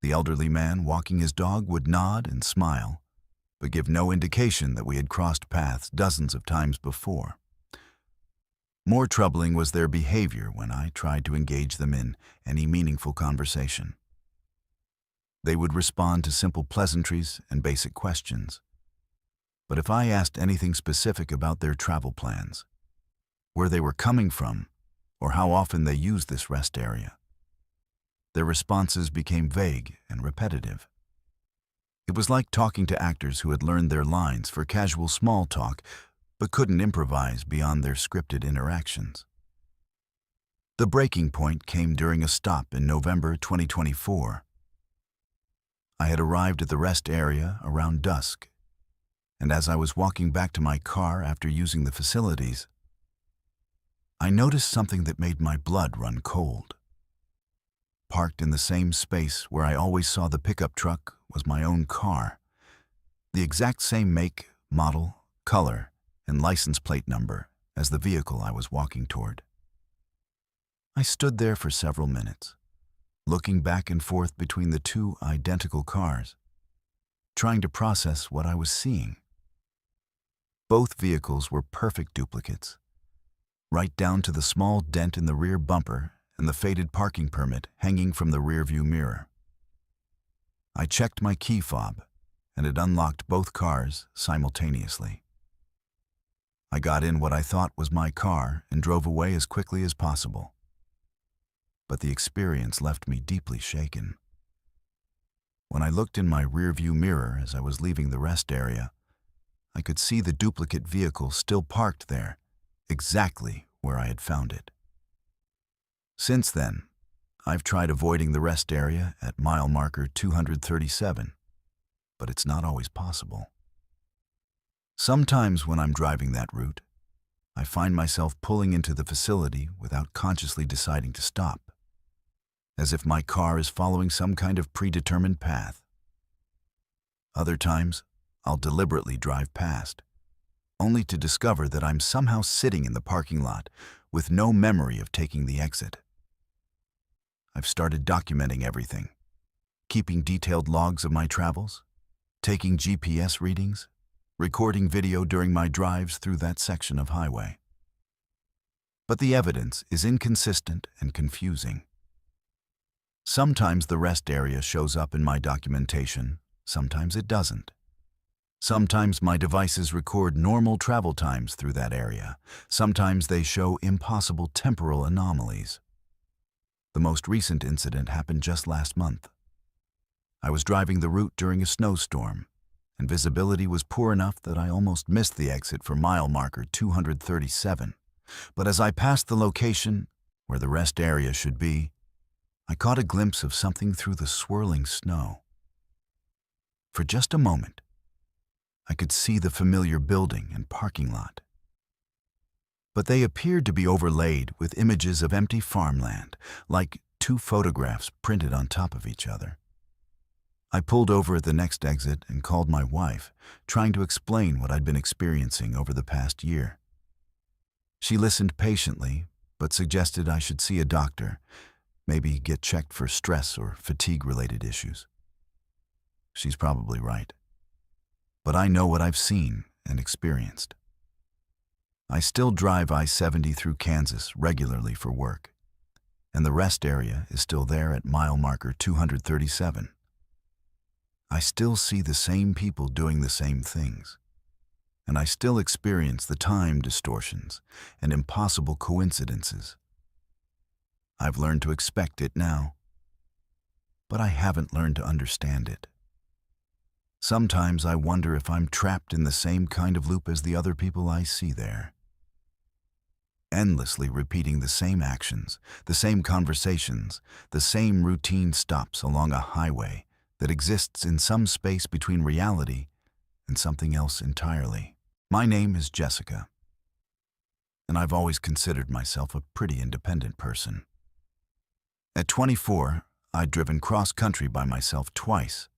The elderly man walking his dog would nod and smile, but give no indication that we had crossed paths dozens of times before. More troubling was their behavior when I tried to engage them in any meaningful conversation. They would respond to simple pleasantries and basic questions. But if I asked anything specific about their travel plans, where they were coming from, or how often they used this rest area, their responses became vague and repetitive. It was like talking to actors who had learned their lines for casual small talk but couldn't improvise beyond their scripted interactions. The breaking point came during a stop in November 2024. I had arrived at the rest area around dusk, and as I was walking back to my car after using the facilities, I noticed something that made my blood run cold. Parked in the same space where I always saw the pickup truck was my own car, the exact same make, model, color, and license plate number as the vehicle I was walking toward. I stood there for several minutes, looking back and forth between the two identical cars, trying to process what I was seeing. Both vehicles were perfect duplicates, right down to the small dent in the rear bumper and the faded parking permit hanging from the rearview mirror. I checked my key fob, and it unlocked both cars simultaneously. I got in what I thought was my car and drove away as quickly as possible. But the experience left me deeply shaken. When I looked in my rearview mirror as I was leaving the rest area, I could see the duplicate vehicle still parked there, exactly where I had found it. Since then, I've tried avoiding the rest area at mile marker 237, but it's not always possible. Sometimes when I'm driving that route, I find myself pulling into the facility without consciously deciding to stop, as if my car is following some kind of predetermined path. Other times, I'll deliberately drive past, only to discover that I'm somehow sitting in the parking lot with no memory of taking the exit. I've started documenting everything, keeping detailed logs of my travels, taking GPS readings, recording video during my drives through that section of highway. But the evidence is inconsistent and confusing. Sometimes the rest area shows up in my documentation, sometimes it doesn't. Sometimes my devices record normal travel times through that area, sometimes they show impossible temporal anomalies. The most recent incident happened just last month. I was driving the route during a snowstorm, and visibility was poor enough that I almost missed the exit for mile marker 237. But as I passed the location where the rest area should be, I caught a glimpse of something through the swirling snow. For just a moment, I could see the familiar building and parking lot. But they appeared to be overlaid with images of empty farmland, like two photographs printed on top of each other. I pulled over at the next exit and called my wife, trying to explain what I'd been experiencing over the past year. She listened patiently, but suggested I should see a doctor, maybe get checked for stress or fatigue-related issues. She's probably right. But I know what I've seen and experienced. I still drive I-70 through Kansas regularly for work, and the rest area is still there at mile marker 237. I still see the same people doing the same things, and I still experience the time distortions and impossible coincidences. I've learned to expect it now, but I haven't learned to understand it. Sometimes I wonder if I'm trapped in the same kind of loop as the other people I see there. endlessly repeating the same actions, the same conversations, the same routine stops along a highway that exists in some space between reality and something else entirely. My name is Jessica, and I've always considered myself a pretty independent person. At 24, I'd driven cross-country by myself twice,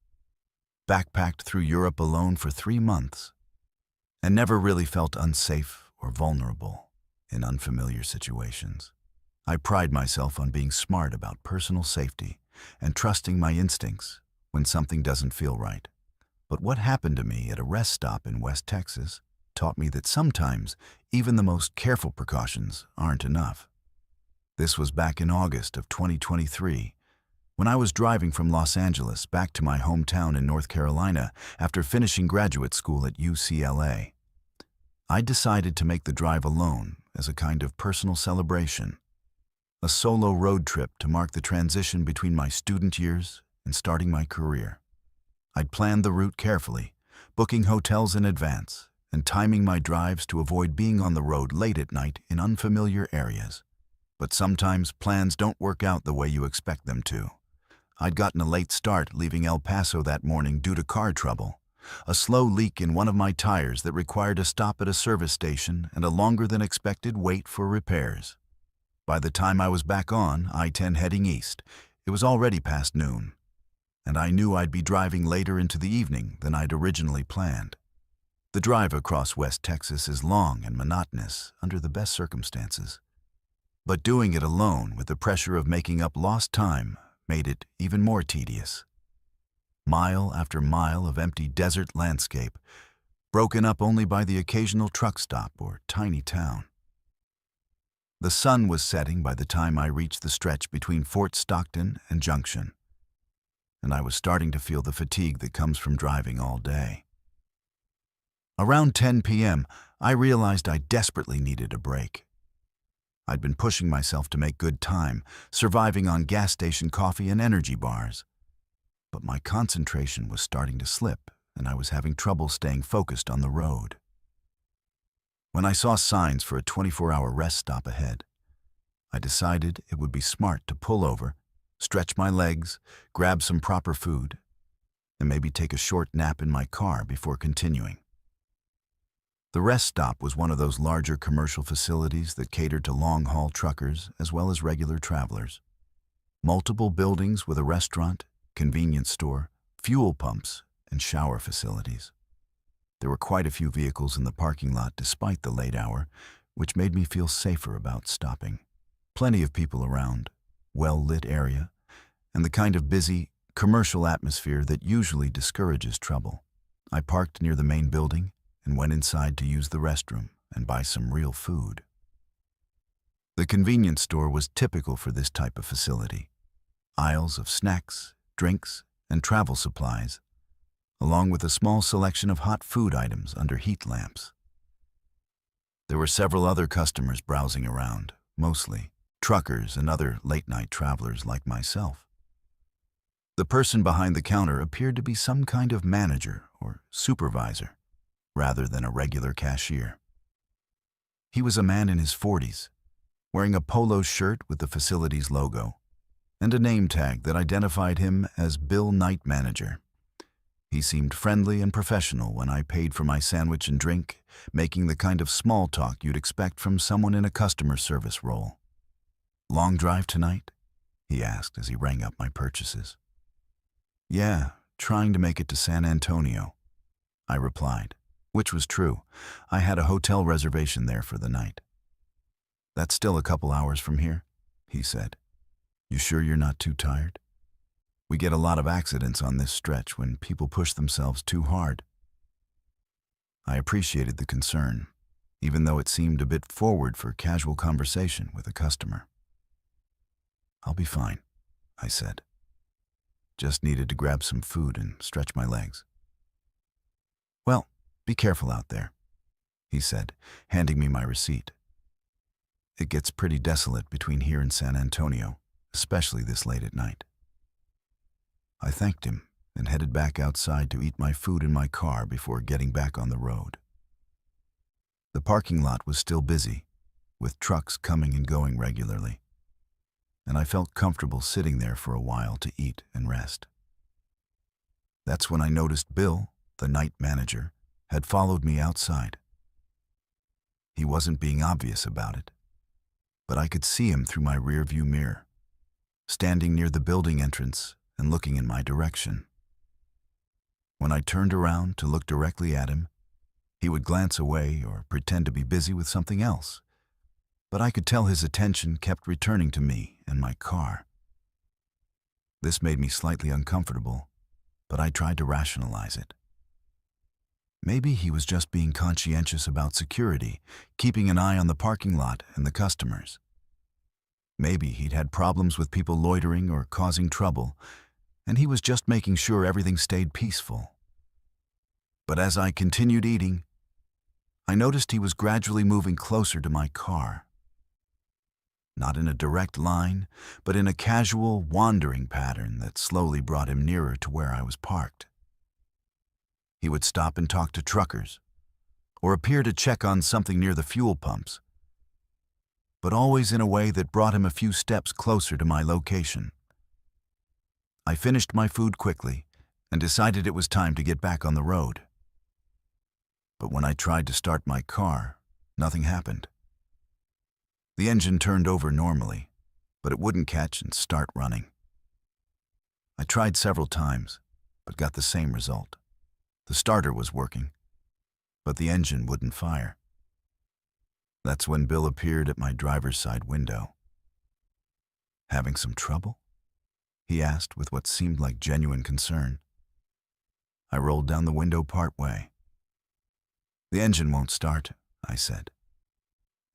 backpacked through Europe alone for 3 months, and never really felt unsafe or vulnerable in unfamiliar situations. I pride myself on being smart about personal safety and trusting my instincts when something doesn't feel right. But what happened to me at a rest stop in West Texas taught me that sometimes even the most careful precautions aren't enough. This was back in August of 2023, when I was driving from Los Angeles back to my hometown in North Carolina after finishing graduate school at UCLA. I decided to make the drive alone as a kind of personal celebration, a solo road trip to mark the transition between my student years and starting my career. I'd planned the route carefully, booking hotels in advance and timing my drives to avoid being on the road late at night in unfamiliar areas. But sometimes plans don't work out the way you expect them to. I'd gotten a late start leaving El Paso that morning due to car trouble, a slow leak in one of my tires that required a stop at a service station and a longer than expected wait for repairs. By the time I was back on I-10 heading east, it was already past noon, and I knew I'd be driving later into the evening than I'd originally planned. The drive across West Texas is long and monotonous under the best circumstances, but doing it alone with the pressure of making up lost time made it even more tedious. Mile after mile of empty desert landscape, broken up only by the occasional truck stop or tiny town. The sun was setting by the time I reached the stretch between Fort Stockton and Junction, and I was starting to feel the fatigue that comes from driving all day. Around 10 p.m., I realized I desperately needed a break. I'd been pushing myself to make good time, surviving on gas station coffee and energy bars. But my concentration was starting to slip, and I was having trouble staying focused on the road. When I saw signs for a 24-hour rest stop ahead, I decided it would be smart to pull over, stretch my legs, grab some proper food, and maybe take a short nap in my car before continuing. The rest stop was one of those larger commercial facilities that catered to long-haul truckers as well as regular travelers. Multiple buildings with a restaurant, convenience store, fuel pumps, and shower facilities. There were quite a few vehicles in the parking lot despite the late hour, which made me feel safer about stopping. Plenty of people around, well-lit area, and the kind of busy, commercial atmosphere that usually discourages trouble. I parked near the main building and went inside to use the restroom and buy some real food. The convenience store was typical for this type of facility. Aisles of snacks, drinks, and travel supplies, along with a small selection of hot food items under heat lamps. There were several other customers browsing around, mostly truckers and other late-night travelers like myself. The person behind the counter appeared to be some kind of manager or supervisor, rather than a regular cashier. He was a man in his 40s, wearing a polo shirt with the facility's logo, and a name tag that identified him as Bill Night Manager. He seemed friendly and professional when I paid for my sandwich and drink, making the kind of small talk you'd expect from someone in a customer service role. "Long drive tonight?" he asked as he rang up my purchases. "Yeah, trying to make it to San Antonio," I replied, which was true. I had a hotel reservation there for the night. "That's still a couple hours from here," he said. "You sure you're not too tired? We get a lot of accidents on this stretch when people push themselves too hard." I appreciated the concern, even though it seemed a bit forward for casual conversation with a customer. "I'll be fine," I said. "Just needed to grab some food and stretch my legs." "Well, be careful out there," he said, handing me my receipt. "It gets pretty desolate between here and San Antonio, especially this late at night." I thanked him and headed back outside to eat my food in my car before getting back on the road. The parking lot was still busy, with trucks coming and going regularly, and I felt comfortable sitting there for a while to eat and rest. That's when I noticed Bill, the night manager, had followed me outside. He wasn't being obvious about it, but I could see him through my rearview mirror, standing near the building entrance and looking in my direction. When I turned around to look directly at him, he would glance away or pretend to be busy with something else, but I could tell his attention kept returning to me and my car. This made me slightly uncomfortable, but I tried to rationalize it. Maybe he was just being conscientious about security, keeping an eye on the parking lot and the customers. Maybe he'd had problems with people loitering or causing trouble, and he was just making sure everything stayed peaceful. But as I continued eating, I noticed he was gradually moving closer to my car. Not in a direct line, but in a casual, wandering pattern that slowly brought him nearer to where I was parked. He would stop and talk to truckers, or appear to check on something near the fuel pumps, but always in a way that brought him a few steps closer to my location. I finished my food quickly and decided it was time to get back on the road. But when I tried to start my car, nothing happened. The engine turned over normally, but it wouldn't catch and start running. I tried several times, but got the same result. The starter was working, but the engine wouldn't fire. That's when Bill appeared at my driver's side window. "Having some trouble?" he asked with what seemed like genuine concern. I rolled down the window part way. "The engine won't start," I said.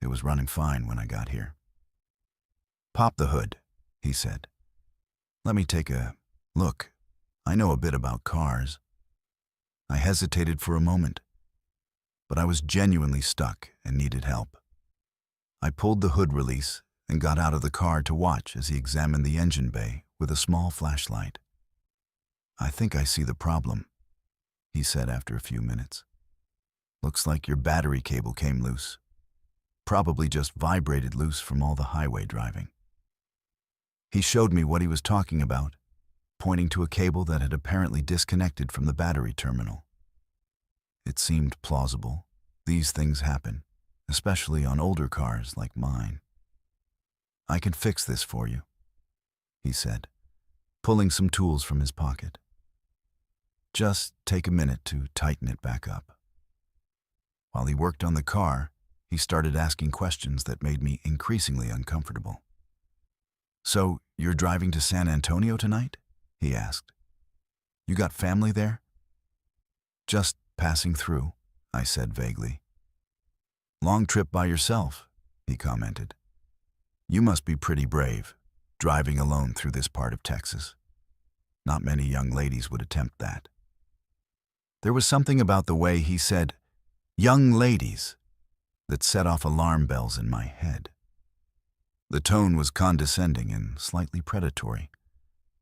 "It was running fine when I got here." "Pop the hood," he said. "Let me take a look. I know a bit about cars." I hesitated for a moment, but I was genuinely stuck and needed help. I pulled the hood release and got out of the car to watch as he examined the engine bay with a small flashlight. "I think I see the problem," he said after a few minutes. "Looks like your battery cable came loose. Probably just vibrated loose from all the highway driving." He showed me what he was talking about, pointing to a cable that had apparently disconnected from the battery terminal. It seemed plausible. These things happen, especially on older cars like mine. "I can fix this for you," he said, pulling some tools from his pocket. "Just take a minute to tighten it back up." While he worked on the car, he started asking questions that made me increasingly uncomfortable. "So, you're driving to San Antonio tonight?" he asked. "You got family there?" "Just passing through," I said vaguely. "Long trip by yourself," he commented. "You must be pretty brave, driving alone through this part of Texas. Not many young ladies would attempt that." There was something about the way he said, "young ladies," that set off alarm bells in my head. The tone was condescending and slightly predatory,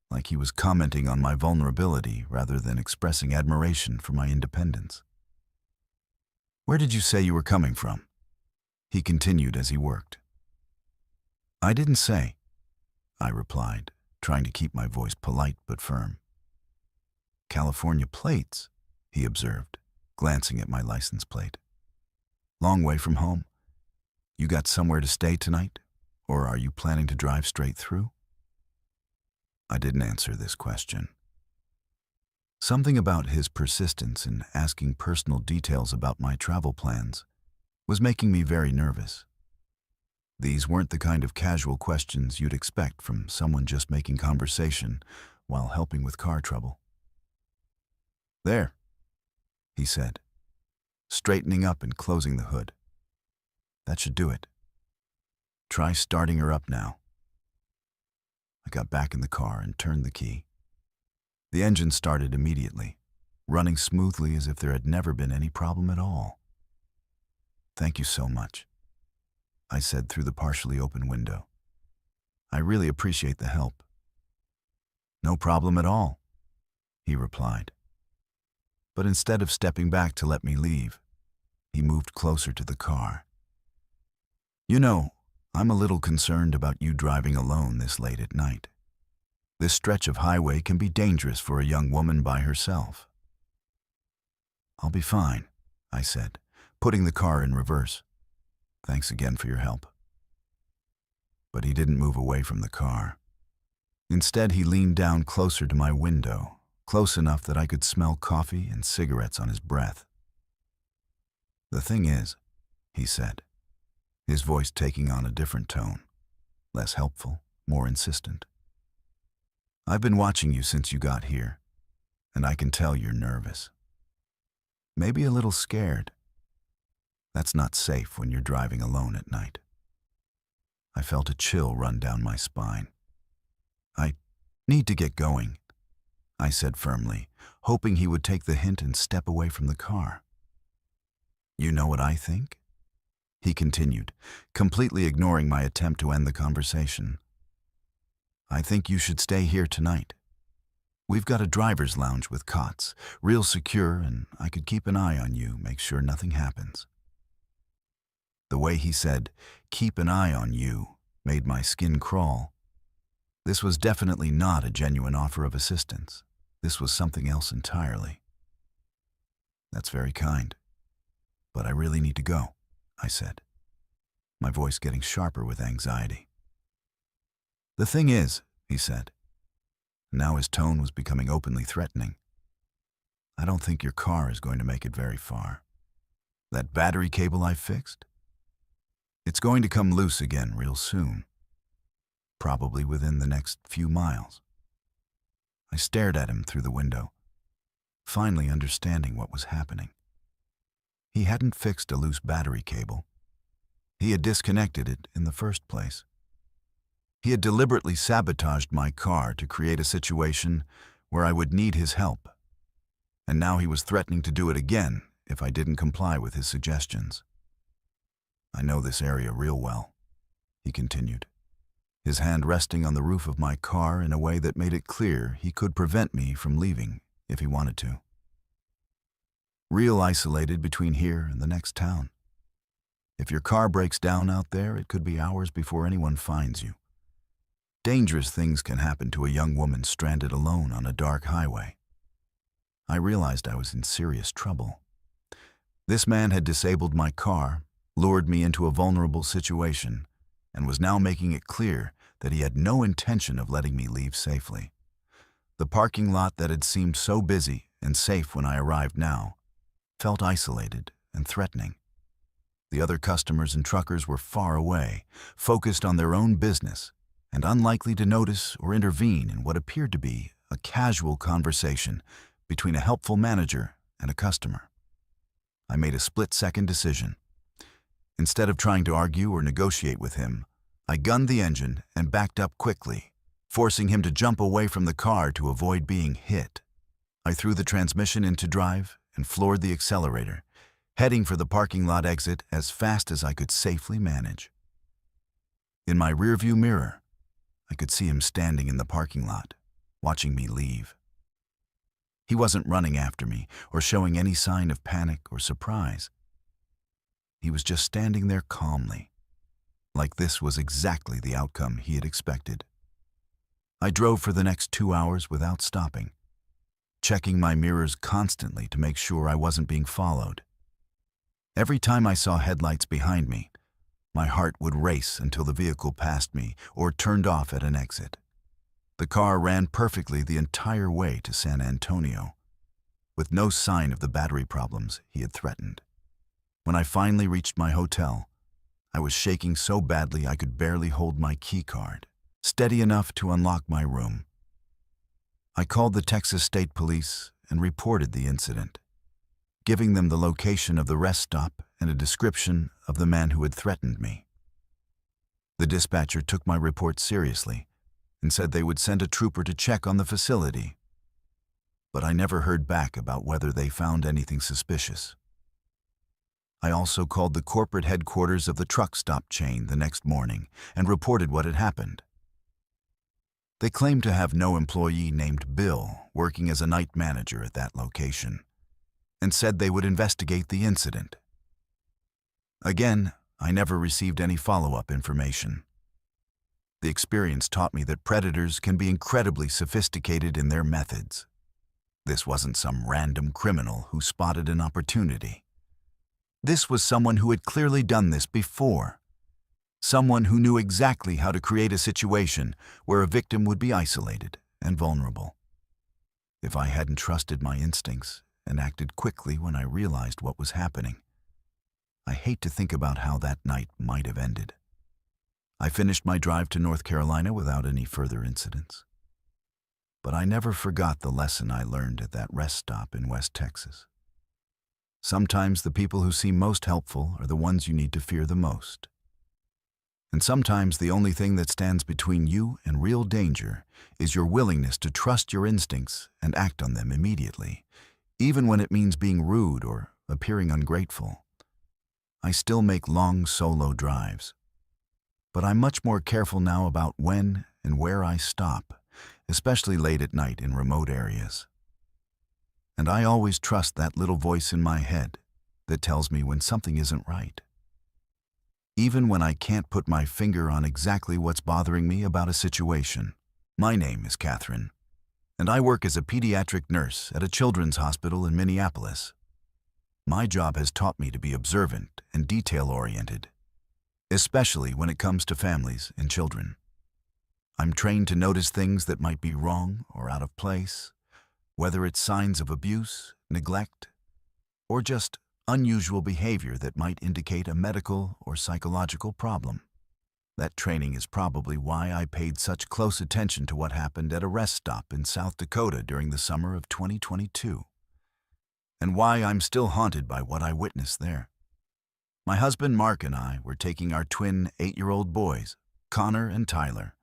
like he was commenting on my vulnerability rather than expressing admiration for my independence. "Where did you say you were coming from?" he continued as he worked. "I didn't say," I replied, trying to keep my voice polite but firm. "California plates," he observed, glancing at my license plate. "Long way from home. You got somewhere to stay tonight, or are you planning to drive straight through?" I didn't answer this question. Something about his persistence in asking personal details about my travel plans was making me very nervous. These weren't the kind of casual questions you'd expect from someone just making conversation while helping with car trouble. "There," he said, straightening up and closing the hood. "That should do it. Try starting her up now." I got back in the car and turned the key. The engine started immediately, running smoothly as if there had never been any problem at all. "Thank you so much," I said through the partially open window. "I really appreciate the help." "No problem at all," he replied. But instead of stepping back to let me leave, he moved closer to the car. You know, I'm a little concerned about you driving alone this late at night. This stretch of highway can be dangerous for a young woman by herself. I'll be fine, I said, putting the car in reverse. Thanks again for your help. But he didn't move away from the car. Instead, he leaned down closer to my window, close enough that I could smell coffee and cigarettes on his breath. The thing is, he said, his voice taking on a different tone, less helpful, more insistent. I've been watching you since you got here, and I can tell you're nervous. Maybe a little scared. That's not safe when you're driving alone at night. I felt a chill run down my spine. I need to get going, I said firmly, hoping he would take the hint and step away from the car. You know what I think? He continued, completely ignoring my attempt to end the conversation. I think you should stay here tonight. We've got a driver's lounge with cots, real secure, and I could keep an eye on you, make sure nothing happens. The way he said, keep an eye on you, made my skin crawl. This was definitely not a genuine offer of assistance. This was something else entirely. That's very kind. But I really need to go, I said, my voice getting sharper with anxiety. The thing is, he said. Now his tone was becoming openly threatening. I don't think your car is going to make it very far. That battery cable I fixed? It's going to come loose again real soon. Probably within the next few miles. I stared at him through the window, finally understanding what was happening. He hadn't fixed a loose battery cable. He had disconnected it in the first place. He had deliberately sabotaged my car to create a situation where I would need his help. And now he was threatening to do it again if I didn't comply with his suggestions. I know this area real well, he continued, his hand resting on the roof of my car in a way that made it clear he could prevent me from leaving if he wanted to. Real isolated between here and the next town. If your car breaks down out there, it could be hours before anyone finds you. Dangerous things can happen to a young woman stranded alone on a dark highway. I realized I was in serious trouble. This man had disabled my car, lured me into a vulnerable situation, and was now making it clear that he had no intention of letting me leave safely. The parking lot that had seemed so busy and safe when I arrived now felt isolated and threatening. The other customers and truckers were far away, focused on their own business, and unlikely to notice or intervene in what appeared to be a casual conversation between a helpful manager and a customer. I made a split-second decision. Instead of trying to argue or negotiate with him, I gunned the engine and backed up quickly, forcing him to jump away from the car to avoid being hit. I threw the transmission into drive and floored the accelerator, heading for the parking lot exit as fast as I could safely manage. In my rearview mirror, I could see him standing in the parking lot, watching me leave. He wasn't running after me or showing any sign of panic or surprise. He was just standing there calmly, like this was exactly the outcome he had expected. I drove for the next 2 hours without stopping, checking my mirrors constantly to make sure I wasn't being followed. Every time I saw headlights behind me, my heart would race until the vehicle passed me or turned off at an exit. The car ran perfectly the entire way to San Antonio, with no sign of the battery problems he had threatened. When I finally reached my hotel, I was shaking so badly I could barely hold my key card, steady enough to unlock my room. I called the Texas State Police and reported the incident, giving them the location of the rest stop and a description of the man who had threatened me. The dispatcher took my report seriously and said they would send a trooper to check on the facility, but I never heard back about whether they found anything suspicious. I also called the corporate headquarters of the truck stop chain the next morning and reported what had happened. They claimed to have no employee named Bill working as a night manager at that location, and said they would investigate the incident. Again, I never received any follow-up information. The experience taught me that predators can be incredibly sophisticated in their methods. This wasn't some random criminal who spotted an opportunity. This was someone who had clearly done this before. Someone who knew exactly how to create a situation where a victim would be isolated and vulnerable. If I hadn't trusted my instincts and acted quickly when I realized what was happening, I hate to think about how that night might have ended. I finished my drive to North Carolina without any further incidents. But I never forgot the lesson I learned at that rest stop in West Texas. Sometimes the people who seem most helpful are the ones you need to fear the most. And sometimes the only thing that stands between you and real danger is your willingness to trust your instincts and act on them immediately, even when it means being rude or appearing ungrateful. I still make long solo drives, but I'm much more careful now about when and where I stop, especially late at night in remote areas. And I always trust that little voice in my head that tells me when something isn't right. Even when I can't put my finger on exactly what's bothering me about a situation. My name is Catherine, and I work as a pediatric nurse at a children's hospital in Minneapolis. My job has taught me to be observant and detail-oriented, especially when it comes to families and children. I'm trained to notice things that might be wrong or out of place, whether it's signs of abuse, neglect, or just unusual behavior that might indicate a medical or psychological problem. That training is probably why I paid such close attention to what happened at a rest stop in South Dakota during the summer of 2022, and why I'm still haunted by what I witnessed there. My husband Mark and I were taking our twin 8-year-old boys, Connor and Tyler,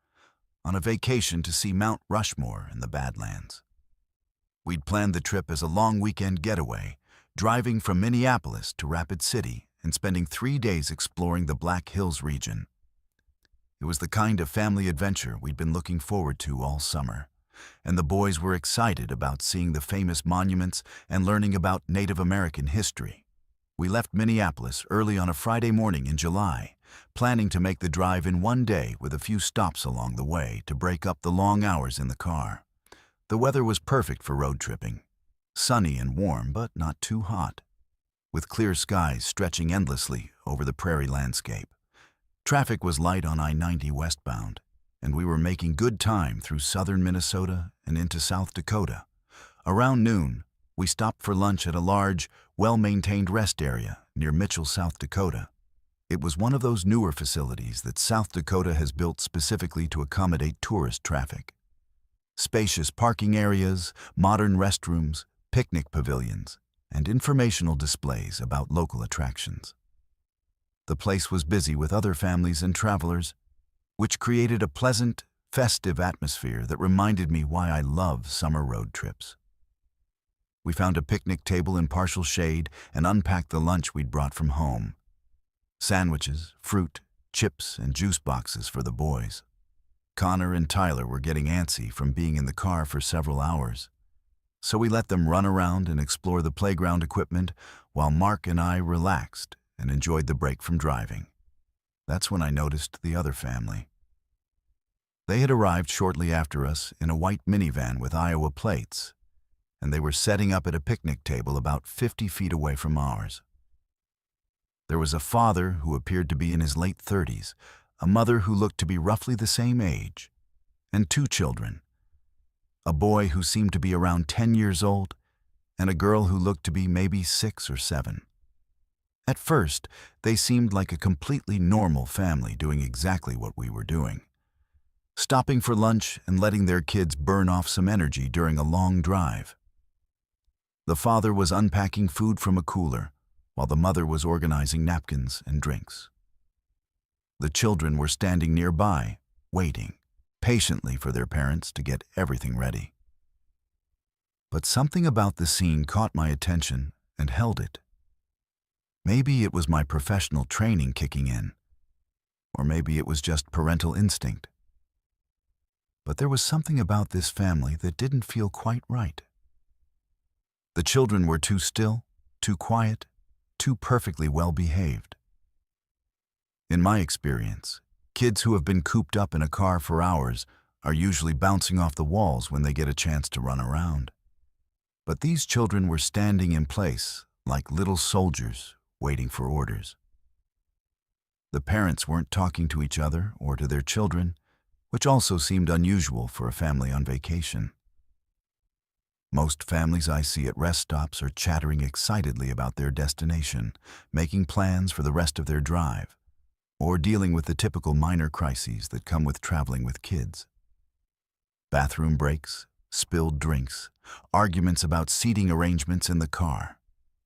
on a vacation to see Mount Rushmore in the Badlands. We'd planned the trip as a long weekend getaway, driving from Minneapolis to Rapid City and spending 3 days exploring the Black Hills region. It was the kind of family adventure we'd been looking forward to all summer, and the boys were excited about seeing the famous monuments and learning about Native American history. We left Minneapolis early on a Friday morning in July, planning to make the drive in one day with a few stops along the way to break up the long hours in the car. The weather was perfect for road tripping. Sunny and warm, but not too hot, with clear skies stretching endlessly over the prairie landscape. Traffic was light on I-90 westbound, and we were making good time through southern Minnesota and into South Dakota. Around noon, we stopped for lunch at a large, well-maintained rest area near Mitchell, South Dakota. It was one of those newer facilities that South Dakota has built specifically to accommodate tourist traffic. Spacious parking areas, modern restrooms, picnic pavilions, and informational displays about local attractions. The place was busy with other families and travelers, which created a pleasant, festive atmosphere that reminded me why I love summer road trips. We found a picnic table in partial shade and unpacked the lunch we'd brought from home. Sandwiches, fruit, chips, and juice boxes for the boys. Connor and Tyler were getting antsy from being in the car for several hours, so we let them run around and explore the playground equipment while Mark and I relaxed and enjoyed the break from driving. That's when I noticed the other family. They had arrived shortly after us in a white minivan with Iowa plates, and they were setting up at a picnic table about 50 feet away from ours. There was a father who appeared to be in his late 30s, a mother who looked to be roughly the same age, and 2 children. A boy who seemed to be around 10 years old, and a girl who looked to be maybe 6 or 7. At first, they seemed like a completely normal family doing exactly what we were doing, stopping for lunch and letting their kids burn off some energy during a long drive. The father was unpacking food from a cooler, while the mother was organizing napkins and drinks. The children were standing nearby, waiting patiently for their parents to get everything ready. But something about the scene caught my attention and held it. Maybe it was my professional training kicking in, or maybe it was just parental instinct. But there was something about this family that didn't feel quite right. The children were too still, too quiet, too perfectly well behaved. In my experience, kids who have been cooped up in a car for hours are usually bouncing off the walls when they get a chance to run around. But these children were standing in place like little soldiers waiting for orders. The parents weren't talking to each other or to their children, which also seemed unusual for a family on vacation. Most families I see at rest stops are chattering excitedly about their destination, making plans for the rest of their drive, or dealing with the typical minor crises that come with traveling with kids. Bathroom breaks, spilled drinks, arguments about seating arrangements in the car.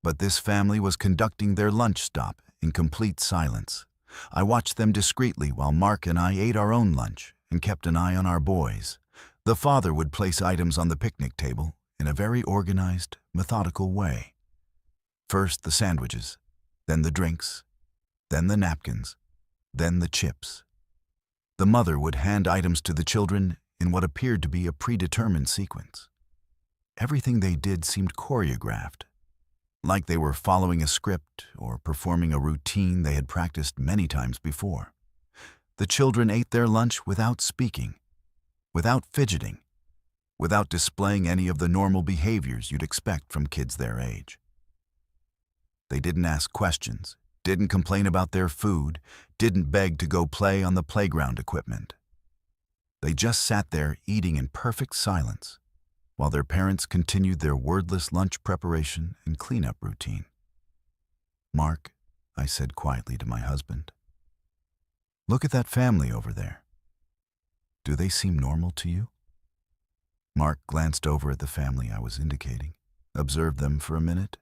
But this family was conducting their lunch stop in complete silence. I watched them discreetly while Mark and I ate our own lunch and kept an eye on our boys. The father would place items on the picnic table in a very organized, methodical way. First the sandwiches, then the drinks, then the napkins, then the chips. The mother would hand items to the children in what appeared to be a predetermined sequence. Everything they did seemed choreographed, like they were following a script or performing a routine they had practiced many times before. The children ate their lunch without speaking, without fidgeting, without displaying any of the normal behaviors you'd expect from kids their age. They didn't ask questions, didn't complain about their food, didn't beg to go play on the playground equipment. They just sat there eating in perfect silence, while their parents continued their wordless lunch preparation and cleanup routine. "Mark," I said quietly to my husband, "look at that family over there. Do they seem normal to you?" Mark glanced over at the family I was indicating, observed them for a minute,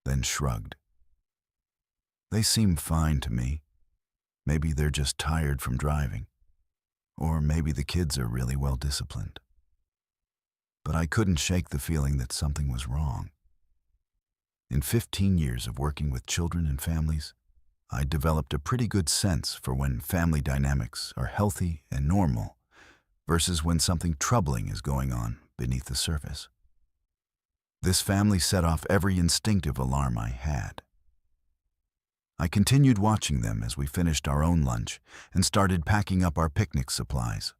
then shrugged. "They seem fine to me. Maybe they're just tired from driving. Or maybe the kids are really well disciplined." But I couldn't shake the feeling that something was wrong. In 15 years of working with children and families, I developed a pretty good sense for when family dynamics are healthy and normal versus when something troubling is going on beneath the surface. This family set off every instinctive alarm I had. I continued watching them as we finished our own lunch and started packing up our picnic supplies.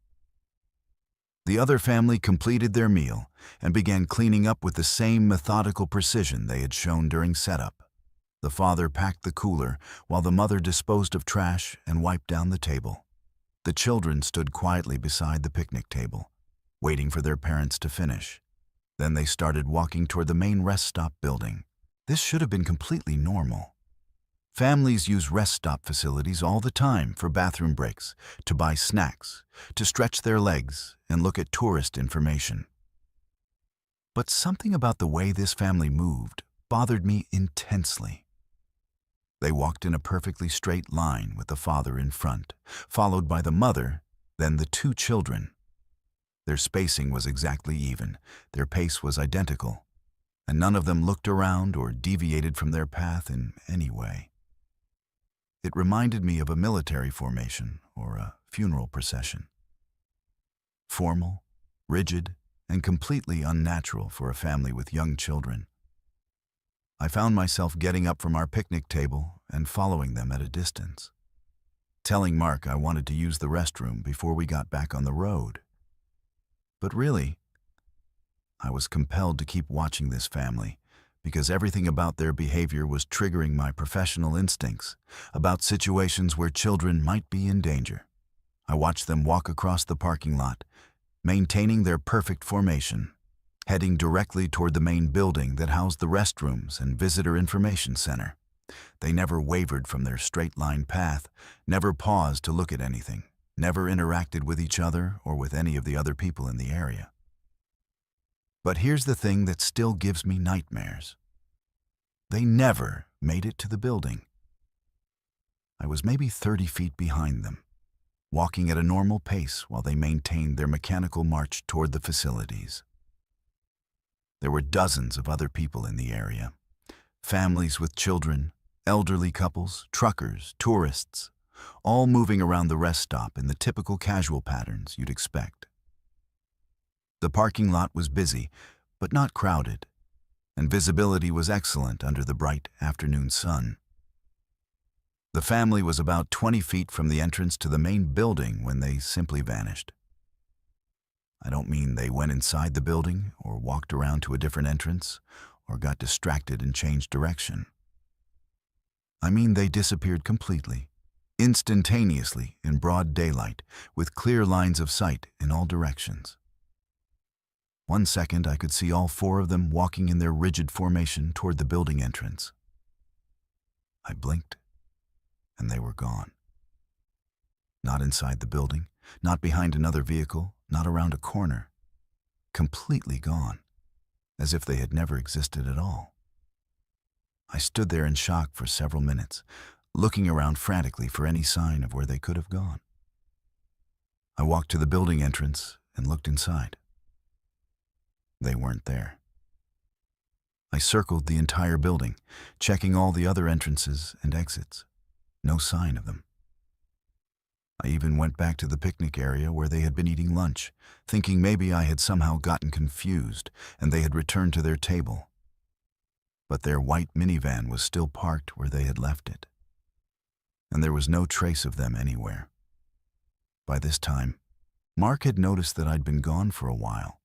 The other family completed their meal and began cleaning up with the same methodical precision they had shown during setup. The father packed the cooler while the mother disposed of trash and wiped down the table. The children stood quietly beside the picnic table, waiting for their parents to finish. Then they started walking toward the main rest stop building. This should have been completely normal. Families use rest stop facilities all the time for bathroom breaks, to buy snacks, to stretch their legs, and look at tourist information. But something about the way this family moved bothered me intensely. They walked in a perfectly straight line with the father in front, followed by the mother, then the two children. Their spacing was exactly even, their pace was identical, and none of them looked around or deviated from their path in any way. It reminded me of a military formation or a funeral procession. Formal, rigid, and completely unnatural for a family with young children. I found myself getting up from our picnic table and following them at a distance, telling Mark I wanted to use the restroom before we got back on the road. But really, I was compelled to keep watching this family because everything about their behavior was triggering my professional instincts about situations where children might be in danger. I watched them walk across the parking lot, maintaining their perfect formation, heading directly toward the main building that housed the restrooms and visitor information center. They never wavered from their straight-line path, never paused to look at anything, never interacted with each other or with any of the other people in the area. But here's the thing that still gives me nightmares. They never made it to the building. I was maybe 30 feet behind them, walking at a normal pace while they maintained their mechanical march toward the facilities. There were dozens of other people in the area, families with children, elderly couples, truckers, tourists, all moving around the rest stop in the typical casual patterns you'd expect. The parking lot was busy, but not crowded, and visibility was excellent under the bright afternoon sun. The family was about 20 feet from the entrance to the main building when they simply vanished. I don't mean they went inside the building or walked around to a different entrance or got distracted and changed direction. I mean they disappeared completely, instantaneously in broad daylight, with clear lines of sight in all directions. 1 second I could see all 4 of them walking in their rigid formation toward the building entrance. I blinked, and they were gone. Not inside the building, not behind another vehicle, not around a corner. Completely gone, as if they had never existed at all. I stood there in shock for several minutes, looking around frantically for any sign of where they could have gone. I walked to the building entrance and looked inside. They weren't there. I circled the entire building, checking all the other entrances and exits. No sign of them. I even went back to the picnic area where they had been eating lunch, thinking maybe I had somehow gotten confused and they had returned to their table. But their white minivan was still parked where they had left it, and there was no trace of them anywhere. By this time, Mark had noticed that I'd been gone for a while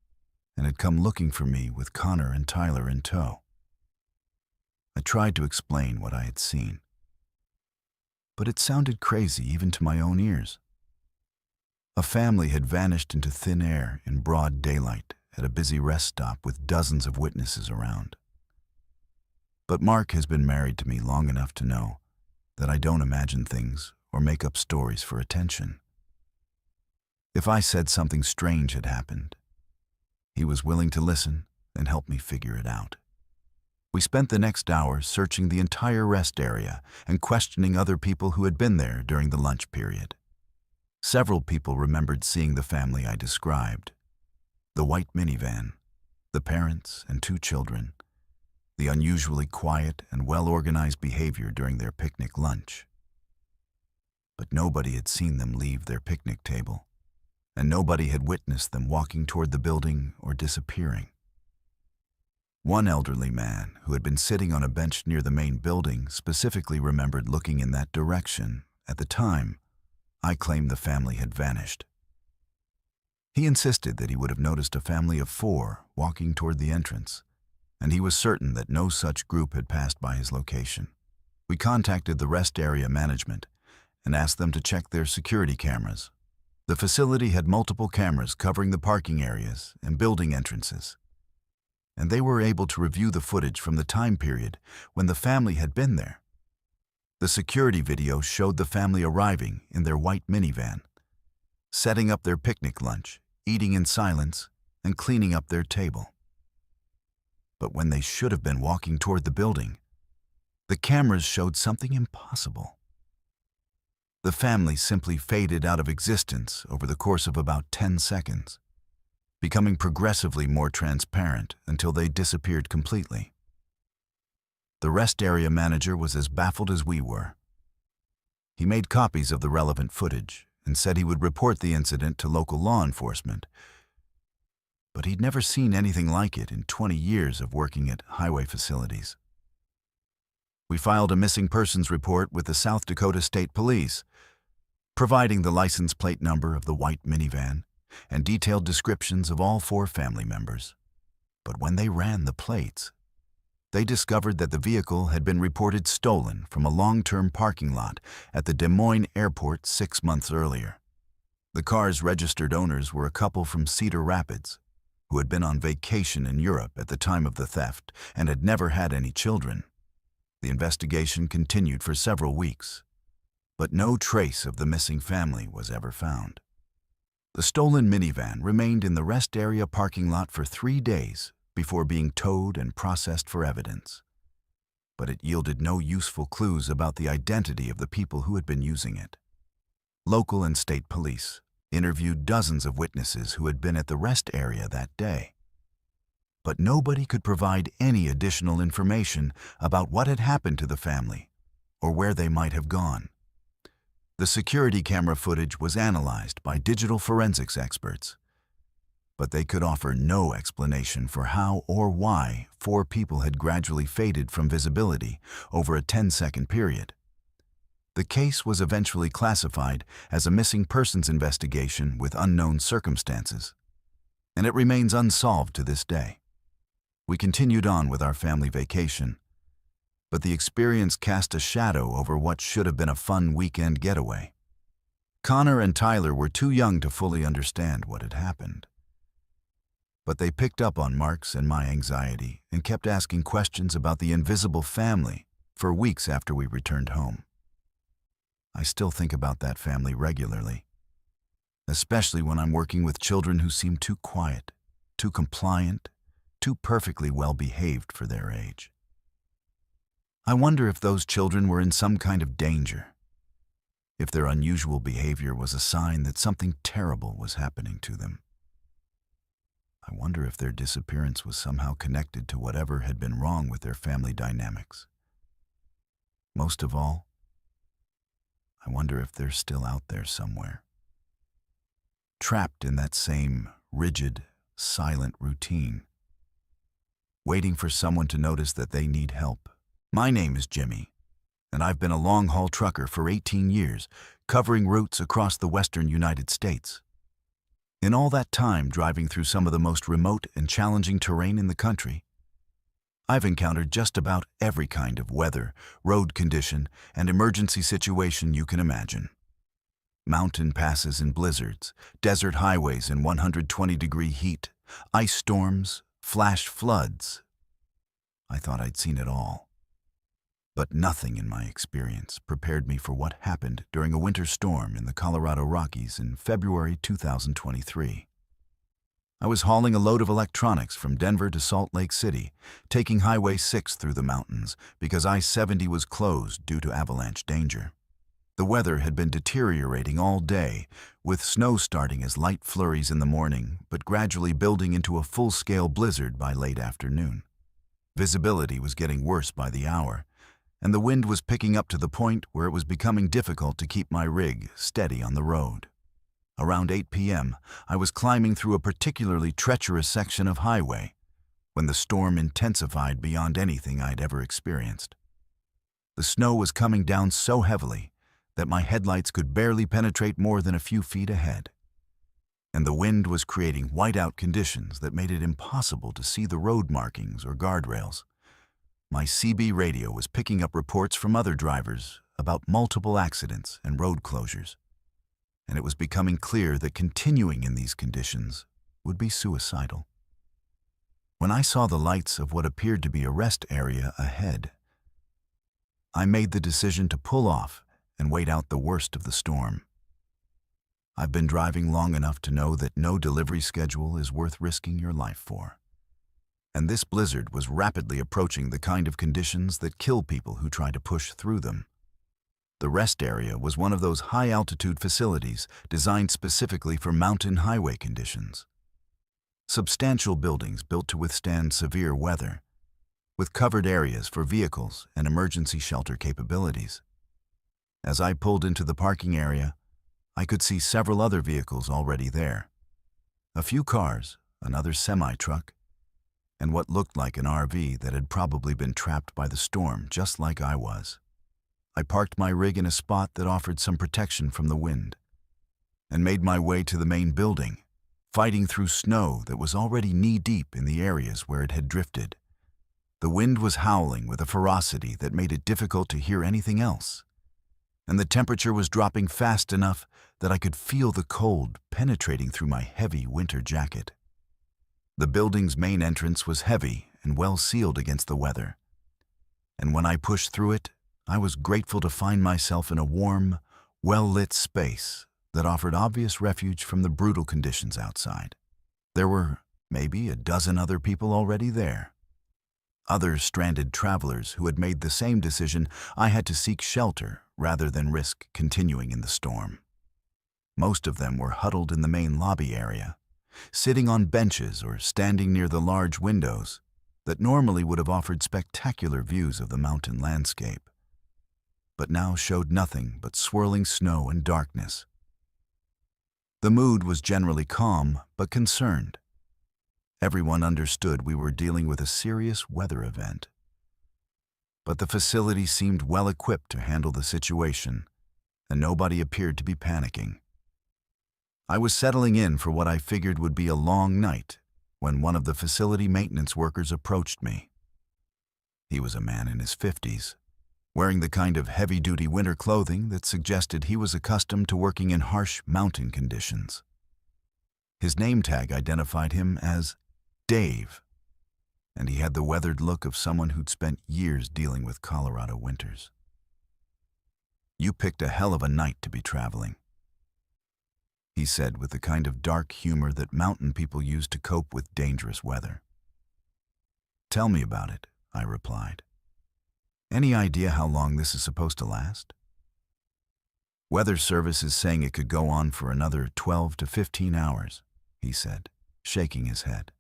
and had come looking for me with Connor and Tyler in tow. I tried to explain what I had seen, but it sounded crazy even to my own ears. A family had vanished into thin air in broad daylight at a busy rest stop with dozens of witnesses around. But Mark has been married to me long enough to know that I don't imagine things or make up stories for attention. If I said something strange had happened, he was willing to listen and help me figure it out. We spent the next hour searching the entire rest area and questioning other people who had been there during the lunch period. Several people remembered seeing the family I described: the white minivan, the parents and 2 children, the unusually quiet and well-organized behavior during their picnic lunch. But nobody had seen them leave their picnic table, and nobody had witnessed them walking toward the building or disappearing. One elderly man who had been sitting on a bench near the main building specifically remembered looking in that direction at the time I claimed the family had vanished. He insisted that he would have noticed a family of 4 walking toward the entrance, and he was certain that no such group had passed by his location. We contacted the rest area management and asked them to check their security cameras. The facility had multiple cameras covering the parking areas and building entrances, and they were able to review the footage from the time period when the family had been there. The security video showed the family arriving in their white minivan, setting up their picnic lunch, eating in silence, and cleaning up their table. But when they should have been walking toward the building, the cameras showed something impossible. The family simply faded out of existence over the course of about 10 seconds, becoming progressively more transparent until they disappeared completely. The rest area manager was as baffled as we were. He made copies of the relevant footage and said he would report the incident to local law enforcement, but he'd never seen anything like it in 20 years of working at highway facilities. We filed a missing persons report with the South Dakota State Police, providing the license plate number of the white minivan and detailed descriptions of all 4 family members. But when they ran the plates, they discovered that the vehicle had been reported stolen from a long-term parking lot at the Des Moines airport 6 months earlier. The car's registered owners were a couple from Cedar Rapids who had been on vacation in Europe at the time of the theft and had never had any children. The investigation continued for several weeks, but no trace of the missing family was ever found. The stolen minivan remained in the rest area parking lot for 3 days before being towed and processed for evidence. But it yielded no useful clues about the identity of the people who had been using it. Local and state police interviewed dozens of witnesses who had been at the rest area that day. But nobody could provide any additional information about what had happened to the family or where they might have gone. The security camera footage was analyzed by digital forensics experts, but they could offer no explanation for how or why 4 people had gradually faded from visibility over a 10-second period. The case was eventually classified as a missing persons investigation with unknown circumstances, and it remains unsolved to this day. We continued on with our family vacation, but the experience cast a shadow over what should have been a fun weekend getaway. Connor and Tyler were too young to fully understand what had happened, but they picked up on Mark's and my anxiety and kept asking questions about the invisible family for weeks after we returned home. I still think about that family regularly, especially when I'm working with children who seem too quiet, too compliant, too perfectly well-behaved for their age. I wonder if those children were in some kind of danger, if their unusual behavior was a sign that something terrible was happening to them. I wonder if their disappearance was somehow connected to whatever had been wrong with their family dynamics. Most of all, I wonder if they're still out there somewhere, trapped in that same rigid, silent routine, waiting for someone to notice that they need help. My name is Jimmy, and I've been a long-haul trucker for 18 years, covering routes across the western United States. In all that time driving through some of the most remote and challenging terrain in the country, I've encountered just about every kind of weather, road condition, and emergency situation you can imagine. Mountain passes in blizzards, desert highways in 120-degree heat, ice storms, flash floods. I thought I'd seen it all. But nothing in my experience prepared me for what happened during a winter storm in the Colorado Rockies in February 2023. I was hauling a load of electronics from Denver to Salt Lake City, taking Highway 6 through the mountains because I-70 was closed due to avalanche danger. The weather had been deteriorating all day, with snow starting as light flurries in the morning, but gradually building into a full-scale blizzard by late afternoon. Visibility was getting worse by the hour, and the wind was picking up to the point where it was becoming difficult to keep my rig steady on the road. Around 8 p.m., I was climbing through a particularly treacherous section of highway when the storm intensified beyond anything I'd ever experienced. The snow was coming down so heavily that my headlights could barely penetrate more than a few feet ahead, and the wind was creating whiteout conditions that made it impossible to see the road markings or guardrails. My CB radio was picking up reports from other drivers about multiple accidents and road closures, and it was becoming clear that continuing in these conditions would be suicidal. When I saw the lights of what appeared to be a rest area ahead, I made the decision to pull off and wait out the worst of the storm. I've been driving long enough to know that no delivery schedule is worth risking your life for. And this blizzard was rapidly approaching the kind of conditions that kill people who try to push through them. The rest area was one of those high-altitude facilities designed specifically for mountain highway conditions. Substantial buildings built to withstand severe weather, with covered areas for vehicles and emergency shelter capabilities. As I pulled into the parking area, I could see several other vehicles already there. A few cars, another semi-truck, and what looked like an RV that had probably been trapped by the storm, just like I was. I parked my rig in a spot that offered some protection from the wind, and made my way to the main building, fighting through snow that was already knee-deep in the areas where it had drifted. The wind was howling with a ferocity that made it difficult to hear anything else, and the temperature was dropping fast enough that I could feel the cold penetrating through my heavy winter jacket. The building's main entrance was heavy and well sealed against the weather, and when I pushed through it, I was grateful to find myself in a warm, well-lit space that offered obvious refuge from the brutal conditions outside. There were maybe a dozen other people already there. Other stranded travelers who had made the same decision I had to seek shelter rather than risk continuing in the storm. Most of them were huddled in the main lobby area, sitting on benches or standing near the large windows that normally would have offered spectacular views of the mountain landscape, but now showed nothing but swirling snow and darkness. The mood was generally calm but concerned. Everyone understood we were dealing with a serious weather event. but the facility seemed well equipped to handle the situation, and nobody appeared to be panicking. I was settling in for what I figured would be a long night when one of the facility maintenance workers approached me. He was a man in his 50s, wearing the kind of heavy-duty winter clothing that suggested he was accustomed to working in harsh mountain conditions. His name tag identified him as Dave, and he had the weathered look of someone who'd spent years dealing with Colorado winters. "You picked a hell of a night to be traveling," he said with the kind of dark humor that mountain people use to cope with dangerous weather. "Tell me about it," I replied. "Any idea how long this is supposed to last?" "Weather Service is saying it could go on for another 12 to 15 hours, he said, shaking his head.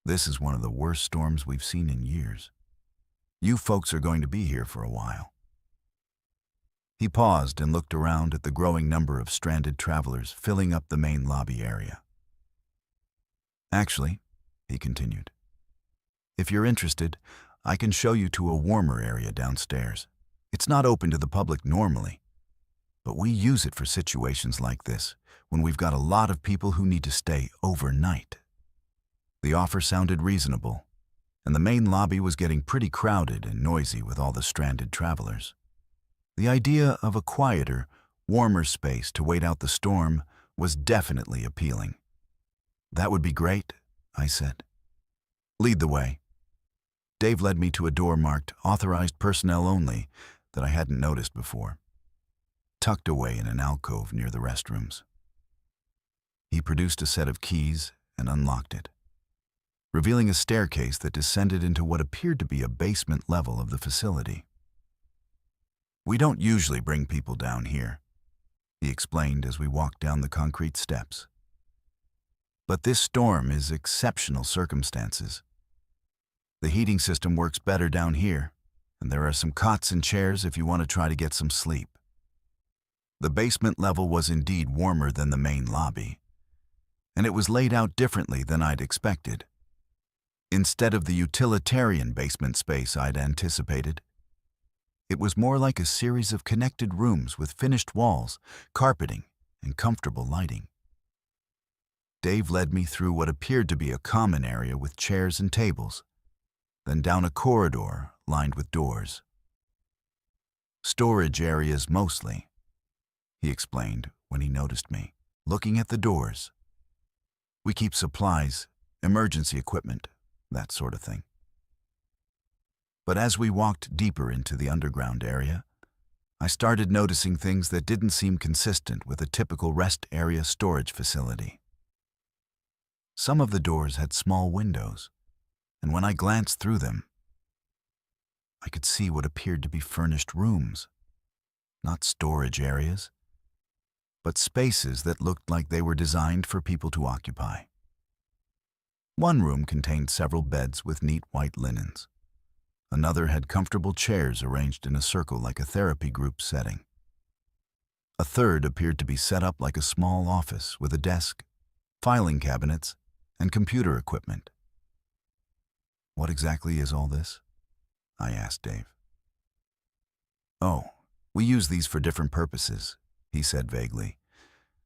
"This is one of the worst storms we've seen in years. You folks are going to be here for a while." He paused and looked around at the growing number of stranded travelers filling up the main lobby area. "Actually," he continued, "if you're interested, I can show you to a warmer area downstairs. It's not open to the public normally, but we use it for situations like this, when we've got a lot of people who need to stay overnight." The offer sounded reasonable, and the main lobby was getting pretty crowded and noisy with all the stranded travelers. The idea of a quieter, warmer space to wait out the storm was definitely appealing. "That would be great," I said. "Lead the way." Dave led me to a door marked "Authorized Personnel Only" that I hadn't noticed before, tucked away in an alcove near the restrooms. He produced a set of keys and unlocked it, revealing a staircase that descended into what appeared to be a basement level of the facility. "We don't usually bring people down here," he explained as we walked down the concrete steps. "But this storm is exceptional circumstances. The heating system works better down here, and there are some cots and chairs if you want to try to get some sleep." The basement level was indeed warmer than the main lobby, and it was laid out differently than I'd expected. Instead of the utilitarian basement space I'd anticipated, it was more like a series of connected rooms with finished walls, carpeting, and comfortable lighting. Dave led me through what appeared to be a common area with chairs and tables, then down a corridor lined with doors. "Storage areas mostly," he explained when he noticed me, looking at the doors. "We keep supplies, emergency equipment, that sort of thing." But as we walked deeper into the underground area, I started noticing things that didn't seem consistent with a typical rest area storage facility. Some of the doors had small windows, and when I glanced through them, I could see what appeared to be furnished rooms, not storage areas, but spaces that looked like they were designed for people to occupy. One room contained several beds with neat white linens. Another had comfortable chairs arranged in a circle like a therapy group setting. A third appeared to be set up like a small office with a desk, filing cabinets, and computer equipment. "What exactly is all this?" I asked Dave. "Oh, we use these for different purposes," he said vaguely.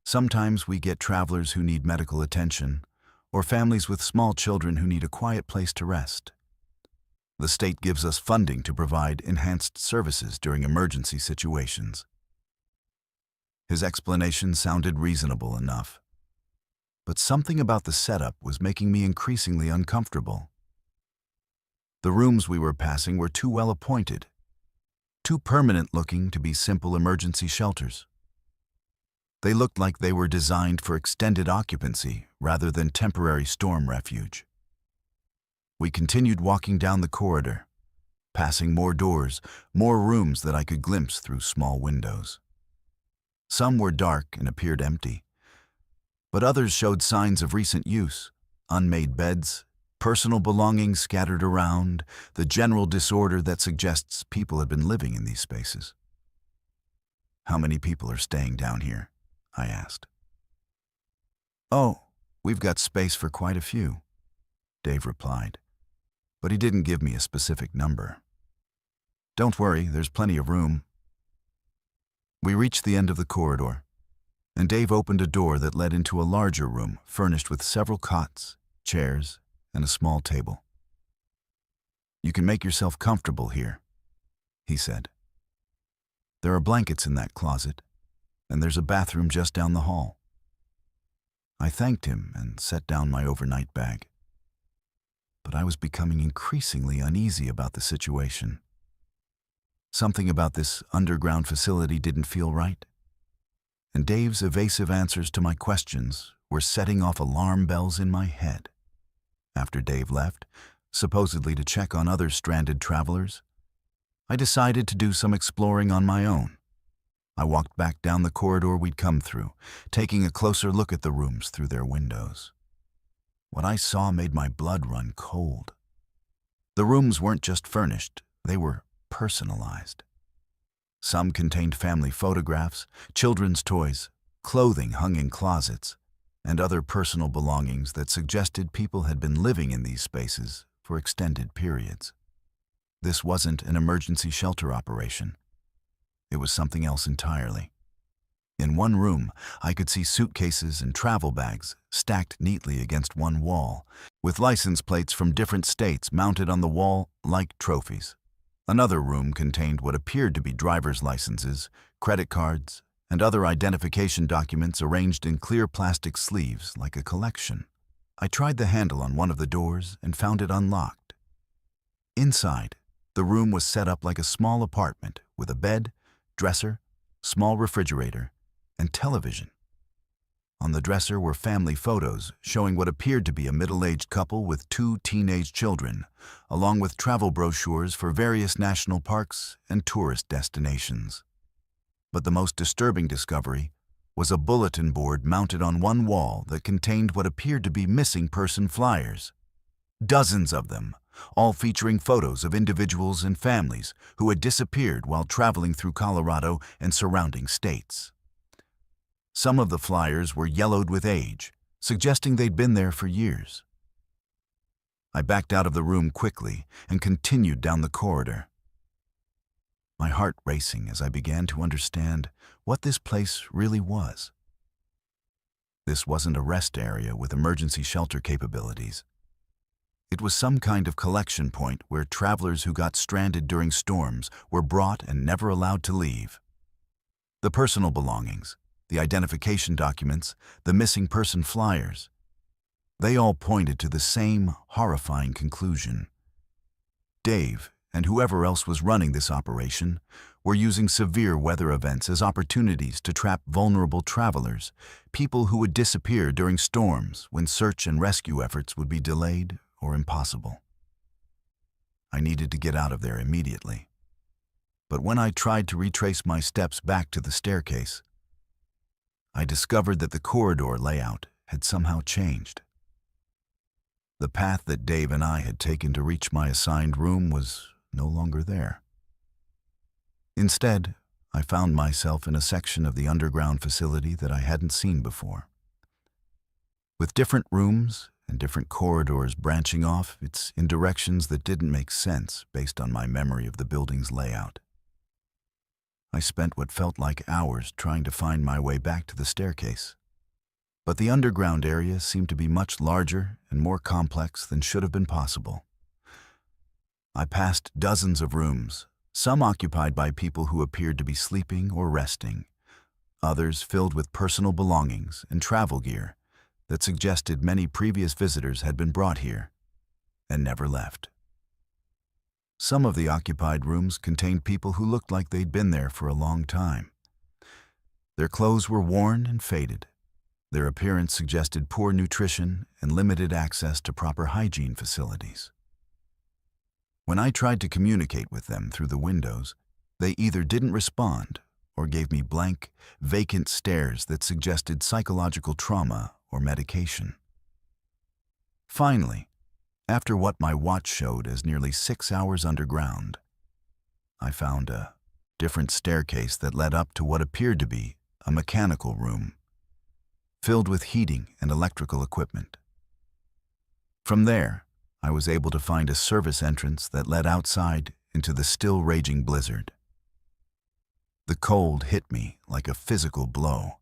"Sometimes we get travelers who need medical attention, or families with small children who need a quiet place to rest. The state gives us funding to provide enhanced services during emergency situations." His explanation sounded reasonable enough, but something about the setup was making me increasingly uncomfortable. The rooms we were passing were too well appointed, too permanent-looking to be simple emergency shelters. They looked like they were designed for extended occupancy rather than temporary storm refuge. We continued walking down the corridor, passing more doors, more rooms that I could glimpse through small windows. Some were dark and appeared empty, but others showed signs of recent use: unmade beds, personal belongings scattered around, the general disorder that suggests people had been living in these spaces. "How many people are staying down here?" I asked. "Oh, we've got space for quite a few," Dave replied, but he didn't give me a specific number. Don't worry, there's plenty of room. We reached the end of the corridor, and Dave opened a door that led into a larger room furnished with several cots, chairs, and a small table. You can make yourself comfortable here, he said. There are blankets in that closet, and there's a bathroom just down the hall. I thanked him and set down my overnight bag. But I was becoming increasingly uneasy about the situation. Something about this underground facility didn't feel right, and Dave's evasive answers to my questions were setting off alarm bells in my head. After Dave left, supposedly to check on other stranded travelers, I decided to do some exploring on my own. I walked back down the corridor we'd come through, taking a closer look at the rooms through their windows. What I saw made my blood run cold. The rooms weren't just furnished, they were personalized. Some contained family photographs, children's toys, clothing hung in closets, and other personal belongings that suggested people had been living in these spaces for extended periods. This wasn't an emergency shelter operation. It was something else entirely. In one room, I could see suitcases and travel bags stacked neatly against one wall, with license plates from different states mounted on the wall like trophies. Another room contained what appeared to be driver's licenses, credit cards, and other identification documents arranged in clear plastic sleeves like a collection. I tried the handle on one of the doors and found it unlocked. Inside, the room was set up like a small apartment with a bed, dresser, small refrigerator, and television. On the dresser were family photos showing what appeared to be a middle-aged couple with 2 teenage children, along with travel brochures for various national parks and tourist destinations. But the most disturbing discovery was a bulletin board mounted on one wall that contained what appeared to be missing person flyers. Dozens of them, all featuring photos of individuals and families who had disappeared while traveling through Colorado and surrounding states. Some of the flyers were yellowed with age, suggesting they'd been there for years. I backed out of the room quickly and continued down the corridor, my heart racing as I began to understand what this place really was. This wasn't a rest area with emergency shelter capabilities. It was some kind of collection point where travelers who got stranded during storms were brought and never allowed to leave. The personal belongings, the identification documents, the missing person flyers, they all pointed to the same horrifying conclusion. Dave, and whoever else was running this operation, were using severe weather events as opportunities to trap vulnerable travelers, people who would disappear during storms when search and rescue efforts would be delayed or impossible. I needed to get out of there immediately. But when I tried to retrace my steps back to the staircase, I discovered that the corridor layout had somehow changed. The path that Dave and I had taken to reach my assigned room was no longer there. Instead, I found myself in a section of the underground facility that I hadn't seen before. With different rooms and different corridors branching off, it's in directions that didn't make sense based on my memory of the building's layout. I spent what felt like hours trying to find my way back to the staircase. But the underground area seemed to be much larger and more complex than should have been possible. I passed dozens of rooms, some occupied by people who appeared to be sleeping or resting, others filled with personal belongings and travel gear that suggested many previous visitors had been brought here and never left. Some of the occupied rooms contained people who looked like they'd been there for a long time. Their clothes were worn and faded. Their appearance suggested poor nutrition and limited access to proper hygiene facilities. When I tried to communicate with them through the windows, they either didn't respond or gave me blank, vacant stares that suggested psychological trauma or medication. Finally, after what my watch showed as nearly 6 hours underground, I found a different staircase that led up to what appeared to be a mechanical room, filled with heating and electrical equipment. From there, I was able to find a service entrance that led outside into the still raging blizzard. The cold hit me like a physical blow.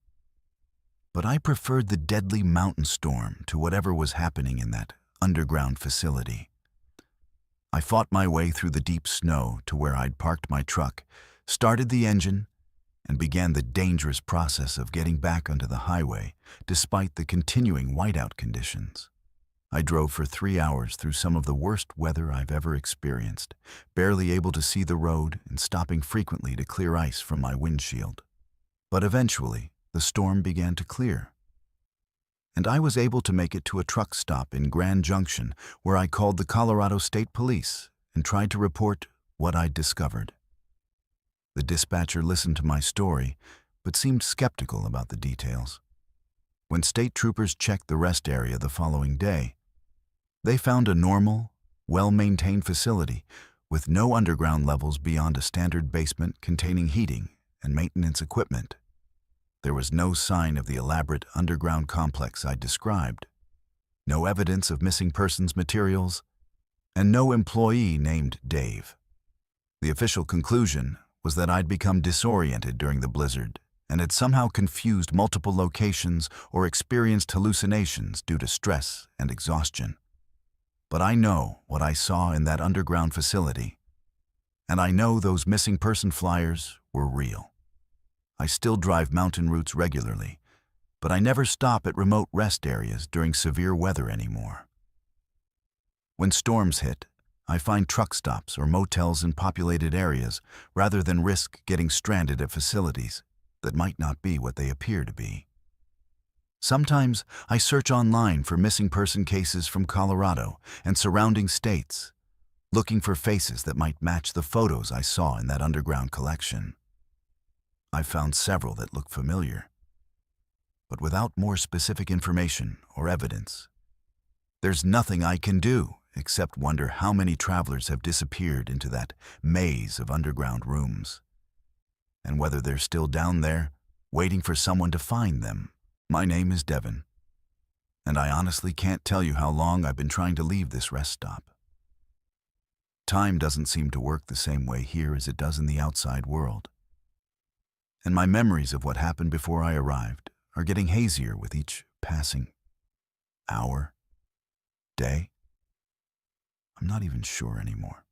But I preferred the deadly mountain storm to whatever was happening in that underground facility. I fought my way through the deep snow to where I'd parked my truck, started the engine, and began the dangerous process of getting back onto the highway despite the continuing whiteout conditions. I drove for 3 hours through some of the worst weather I've ever experienced, barely able to see the road and stopping frequently to clear ice from my windshield. But eventually, the storm began to clear, and I was able to make it to a truck stop in Grand Junction where I called the Colorado State Police and tried to report what I'd discovered. The dispatcher listened to my story, but seemed skeptical about the details. When state troopers checked the rest area the following day, they found a normal, well-maintained facility with no underground levels beyond a standard basement containing heating and maintenance equipment. There was no sign of the elaborate underground complex I'd described, no evidence of missing persons materials, and no employee named Dave. The official conclusion was that I'd become disoriented during the blizzard and had somehow confused multiple locations or experienced hallucinations due to stress and exhaustion. But I know what I saw in that underground facility, and I know those missing person flyers were real. I still drive mountain routes regularly, but I never stop at remote rest areas during severe weather anymore. When storms hit, I find truck stops or motels in populated areas rather than risk getting stranded at facilities that might not be what they appear to be. Sometimes I search online for missing person cases from Colorado and surrounding states, looking for faces that might match the photos I saw in that underground collection. I've found several that look familiar, but without more specific information or evidence, there's nothing I can do except wonder how many travelers have disappeared into that maze of underground rooms, and whether they're still down there, waiting for someone to find them. My name is Devin, and I honestly can't tell you how long I've been trying to leave this rest stop. Time doesn't seem to work the same way here as it does in the outside world, and my memories of what happened before I arrived are getting hazier with each passing hour, day. I'm not even sure anymore.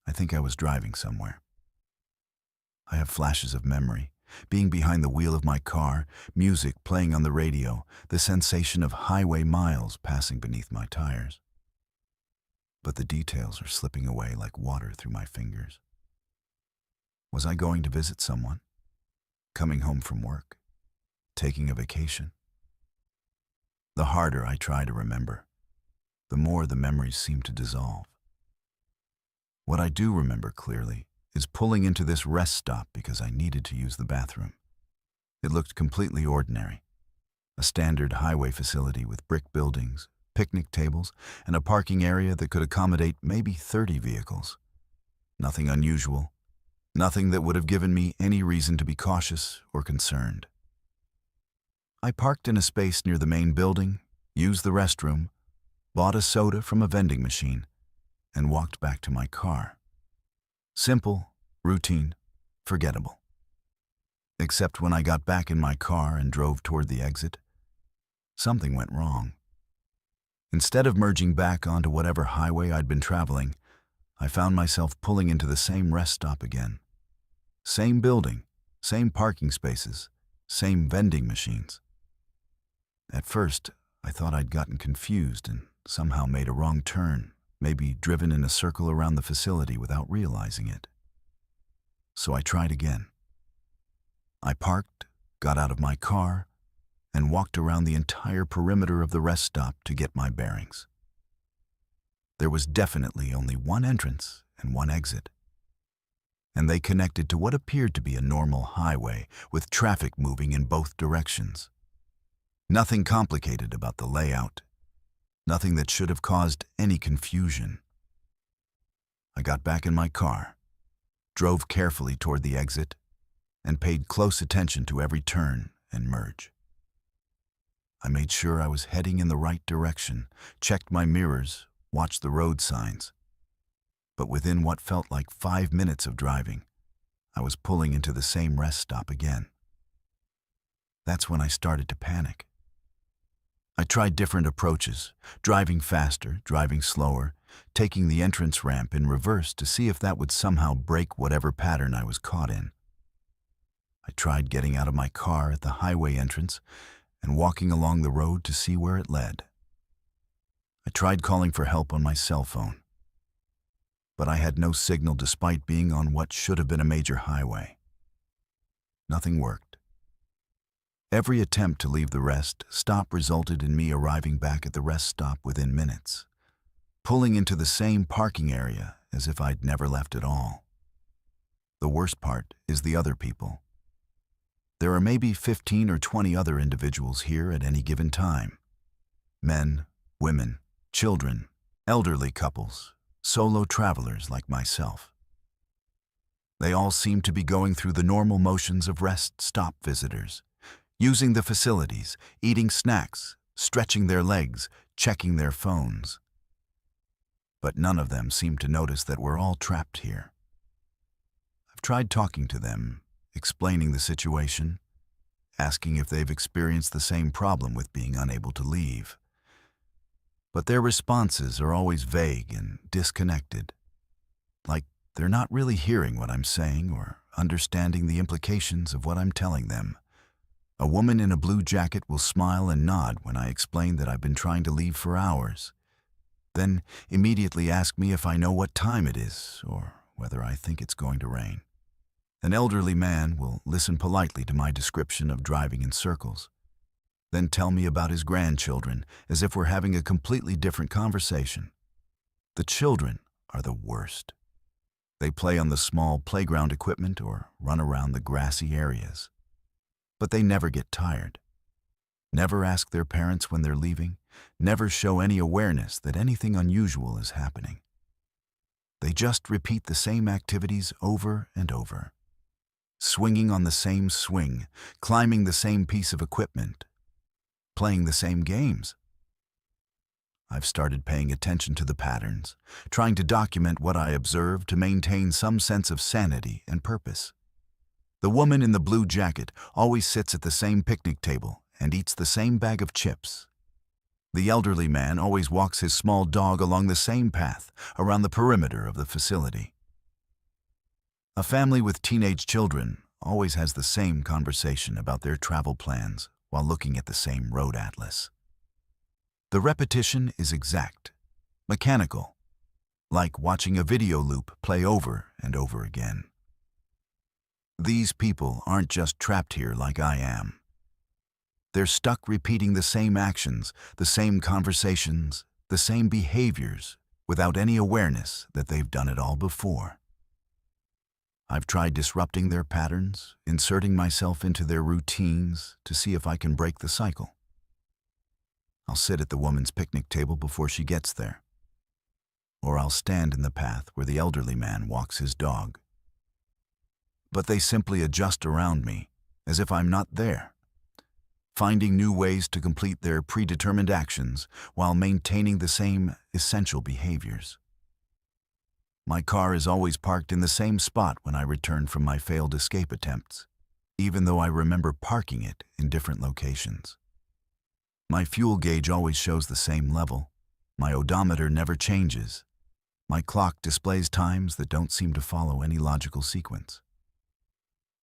I think I was driving somewhere. I have flashes of memory, being behind the wheel of my car, music playing on the radio, the sensation of highway miles passing beneath my tires. But the details are slipping away like water through my fingers. Was I going to visit someone? Coming home from work? Taking a vacation? The harder I try to remember, the more the memories seem to dissolve. What I do remember clearly is pulling into this rest stop because I needed to use the bathroom. It looked completely ordinary. A standard highway facility with brick buildings, picnic tables, and a parking area that could accommodate maybe 30 vehicles. Nothing unusual, nothing that would have given me any reason to be cautious or concerned. I parked in a space near the main building, used the restroom, bought a soda from a vending machine, and walked back to my car. Simple, routine, forgettable. Except when I got back in my car and drove toward the exit, something went wrong. Instead of merging back onto whatever highway I'd been traveling, I found myself pulling into the same rest stop again. Same building, same parking spaces, same vending machines. At first, I thought I'd gotten confused and somehow made a wrong turn, maybe driven in a circle around the facility without realizing it. So I tried again. I parked, got out of my car, and walked around the entire perimeter of the rest stop to get my bearings. There was definitely only one entrance and one exit, and they connected to what appeared to be a normal highway with traffic moving in both directions. Nothing complicated about the layout, nothing that should have caused any confusion. I got back in my car, drove carefully toward the exit, and paid close attention to every turn and merge. I made sure I was heading in the right direction, checked my mirrors, watched the road signs. but within what felt like 5 minutes of driving, I was pulling into the same rest stop again. That's when I started to panic. I tried different approaches, driving faster, driving slower, taking the entrance ramp in reverse to see if that would somehow break whatever pattern I was caught in. I tried getting out of my car at the highway entrance and walking along the road to see where it led. I tried calling for help on my cell phone, but I had no signal despite being on what should have been a major highway. Nothing worked. Every attempt to leave the rest stop resulted in me arriving back at the rest stop within minutes, pulling into the same parking area as if I'd never left at all. The worst part is the other people. There are maybe 15 or 20 other individuals here at any given time. Men, women, children, elderly couples, solo travelers like myself. They all seem to be going through the normal motions of rest stop visitors, using the facilities, eating snacks, stretching their legs, checking their phones. But none of them seem to notice that we're all trapped here. I've tried talking to them, explaining the situation, asking if they've experienced the same problem with being unable to leave. But their responses are always vague and disconnected, like they're not really hearing what I'm saying or understanding the implications of what I'm telling them. A woman in a blue jacket will smile and nod when I explain that I've been trying to leave for hours, then immediately ask me if I know what time it is or whether I think it's going to rain. An elderly man will listen politely to my description of driving in circles, then tell me about his grandchildren as if we're having a completely different conversation. The children are the worst. They play on the small playground equipment or run around the grassy areas. But they never get tired, never ask their parents when they're leaving, never show any awareness that anything unusual is happening. They just repeat the same activities over and over, swinging on the same swing, climbing the same piece of equipment, playing the same games. I've started paying attention to the patterns, trying to document what I observe to maintain some sense of sanity and purpose. The woman in the blue jacket always sits at the same picnic table and eats the same bag of chips. The elderly man always walks his small dog along the same path around the perimeter of the facility. A family with teenage children always has the same conversation about their travel plans while looking at the same road atlas. The repetition is exact, mechanical, like watching a video loop play over and over again. These people aren't just trapped here like I am. They're stuck repeating the same actions, the same conversations, the same behaviors, without any awareness that they've done it all before. I've tried disrupting their patterns, inserting myself into their routines to see if I can break the cycle. I'll sit at the woman's picnic table before she gets there, or I'll stand in the path where the elderly man walks his dog. But they simply adjust around me, as if I'm not there, finding new ways to complete their predetermined actions while maintaining the same essential behaviors. My car is always parked in the same spot when I return from my failed escape attempts, even though I remember parking it in different locations. My fuel gauge always shows the same level. My odometer never changes. My clock displays times that don't seem to follow any logical sequence.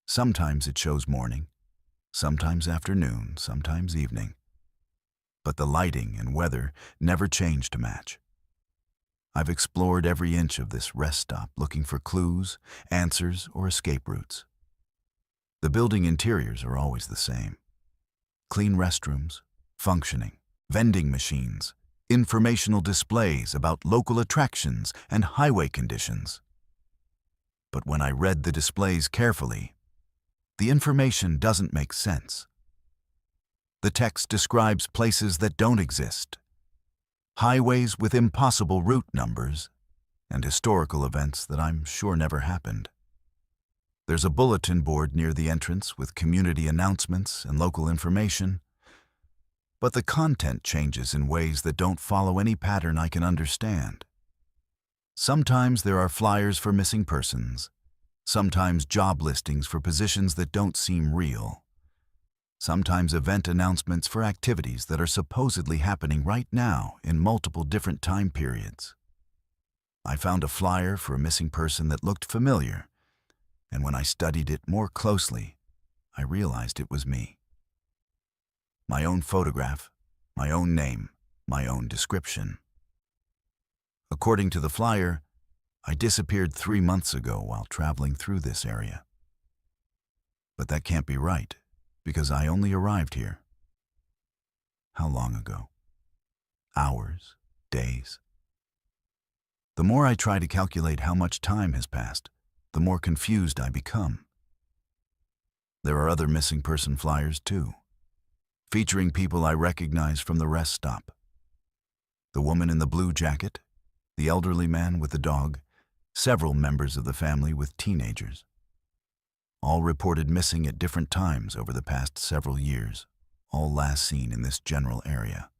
Sometimes it shows morning, sometimes afternoon, sometimes evening. But the lighting and weather never change to match. I've explored every inch of this rest stop looking for clues, answers, or escape routes. The building interiors are always the same. Clean restrooms, functioning, vending machines, informational displays about local attractions and highway conditions. But when I read the displays carefully, the information doesn't make sense. The text describes places that don't exist, highways with impossible route numbers, and historical events that I'm sure never happened. There's a bulletin board near the entrance with community announcements and local information, but the content changes in ways that don't follow any pattern I can understand. Sometimes there are flyers for missing persons, sometimes job listings for positions that don't seem real, sometimes event announcements for activities that are supposedly happening right now in multiple different time periods. I found a flyer for a missing person that looked familiar, and when I studied it more closely, I realized it was me. My own photograph, my own name, my own description. According to the flyer, I disappeared 3 months ago while traveling through this area. But that can't be right, because I only arrived here. How long ago? Hours? Days? The more I try to calculate how much time has passed, the more confused I become. There are other missing person flyers too, featuring people I recognize from the rest stop. The woman in the blue jacket, the elderly man with the dog, several members of the family with teenagers. All reported missing at different times over the past several years, all last seen in this general area.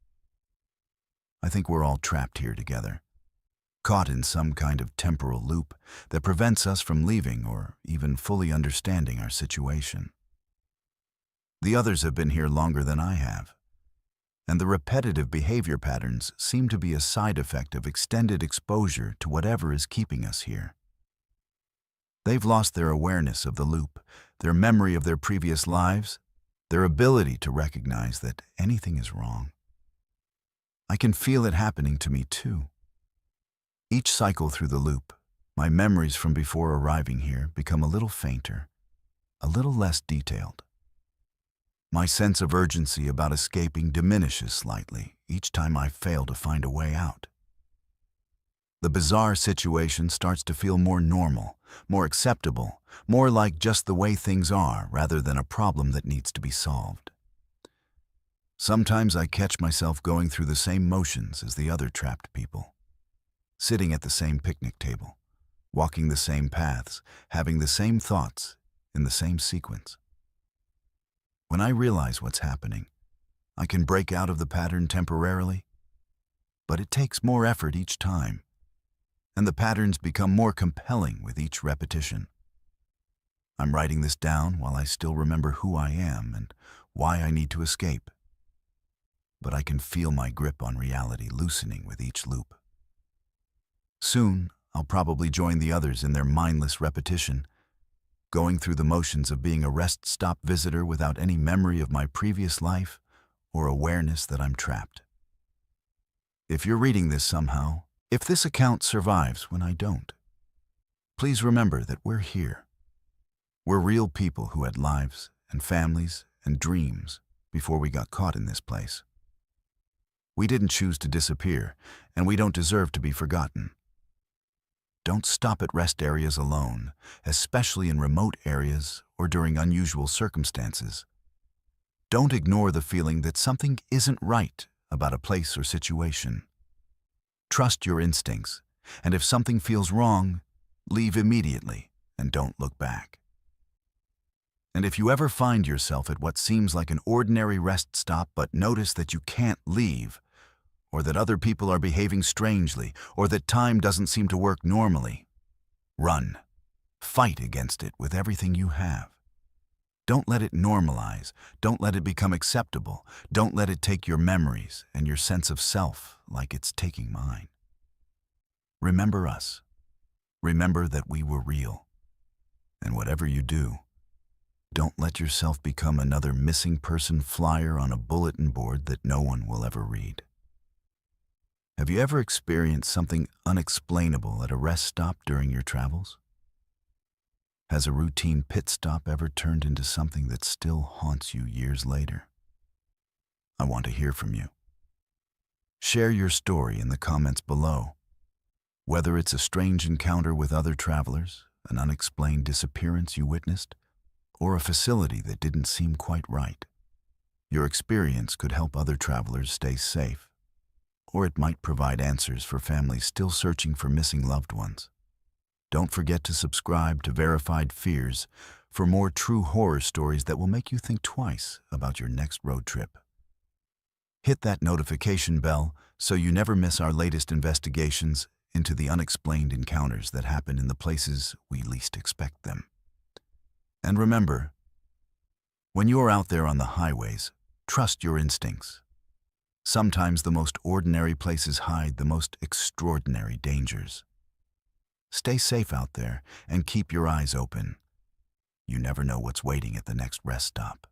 I think we're all trapped here together, caught in some kind of temporal loop that prevents us from leaving or even fully understanding our situation. The others have been here longer than I have, and the repetitive behavior patterns seem to be a side effect of extended exposure to whatever is keeping us here. They've lost their awareness of the loop, their memory of their previous lives, their ability to recognize that anything is wrong. I can feel it happening to me too. Each cycle through the loop, my memories from before arriving here become a little fainter, a little less detailed. My sense of urgency about escaping diminishes slightly each time I fail to find a way out. The bizarre situation starts to feel more normal, more acceptable, more like just the way things are rather than a problem that needs to be solved. Sometimes I catch myself going through the same motions as the other trapped people, sitting at the same picnic table, walking the same paths, having the same thoughts in the same sequence. When I realize what's happening, I can break out of the pattern temporarily, but it takes more effort each time, and the patterns become more compelling with each repetition. I'm writing this down while I still remember who I am and why I need to escape, but I can feel my grip on reality loosening with each loop. Soon, I'll probably join the others in their mindless repetition, going through the motions of being a rest stop visitor without any memory of my previous life or awareness that I'm trapped. If you're reading this somehow, if this account survives when I don't, please remember that we're here. We're real people who had lives and families and dreams before we got caught in this place. We didn't choose to disappear, and we don't deserve to be forgotten. Don't stop at rest areas alone, especially in remote areas or during unusual circumstances. Don't ignore the feeling that something isn't right about a place or situation. Trust your instincts, and if something feels wrong, leave immediately and don't look back. And if you ever find yourself at what seems like an ordinary rest stop but notice that you can't leave, or that other people are behaving strangely, or that time doesn't seem to work normally, run. Fight against it with everything you have. Don't let it normalize. Don't let it become acceptable. Don't let it take your memories and your sense of self like it's taking mine. Remember us. Remember that we were real. And whatever you do, don't let yourself become another missing person flyer on a bulletin board that no one will ever read. Have you ever experienced something unexplainable at a rest stop during your travels? Has a routine pit stop ever turned into something that still haunts you years later? I want to hear from you. Share your story in the comments below. Whether it's a strange encounter with other travelers, an unexplained disappearance you witnessed, or a facility that didn't seem quite right, your experience could help other travelers stay safe. Or it might provide answers for families still searching for missing loved ones. Don't forget to subscribe to Verified Fears for more true horror stories that will make you think twice about your next road trip. Hit that notification bell so you never miss our latest investigations into the unexplained encounters that happen in the places we least expect them. And remember, when you're out there on the highways, trust your instincts. Sometimes the most ordinary places hide the most extraordinary dangers. Stay safe out there and keep your eyes open. You never know what's waiting at the next rest stop.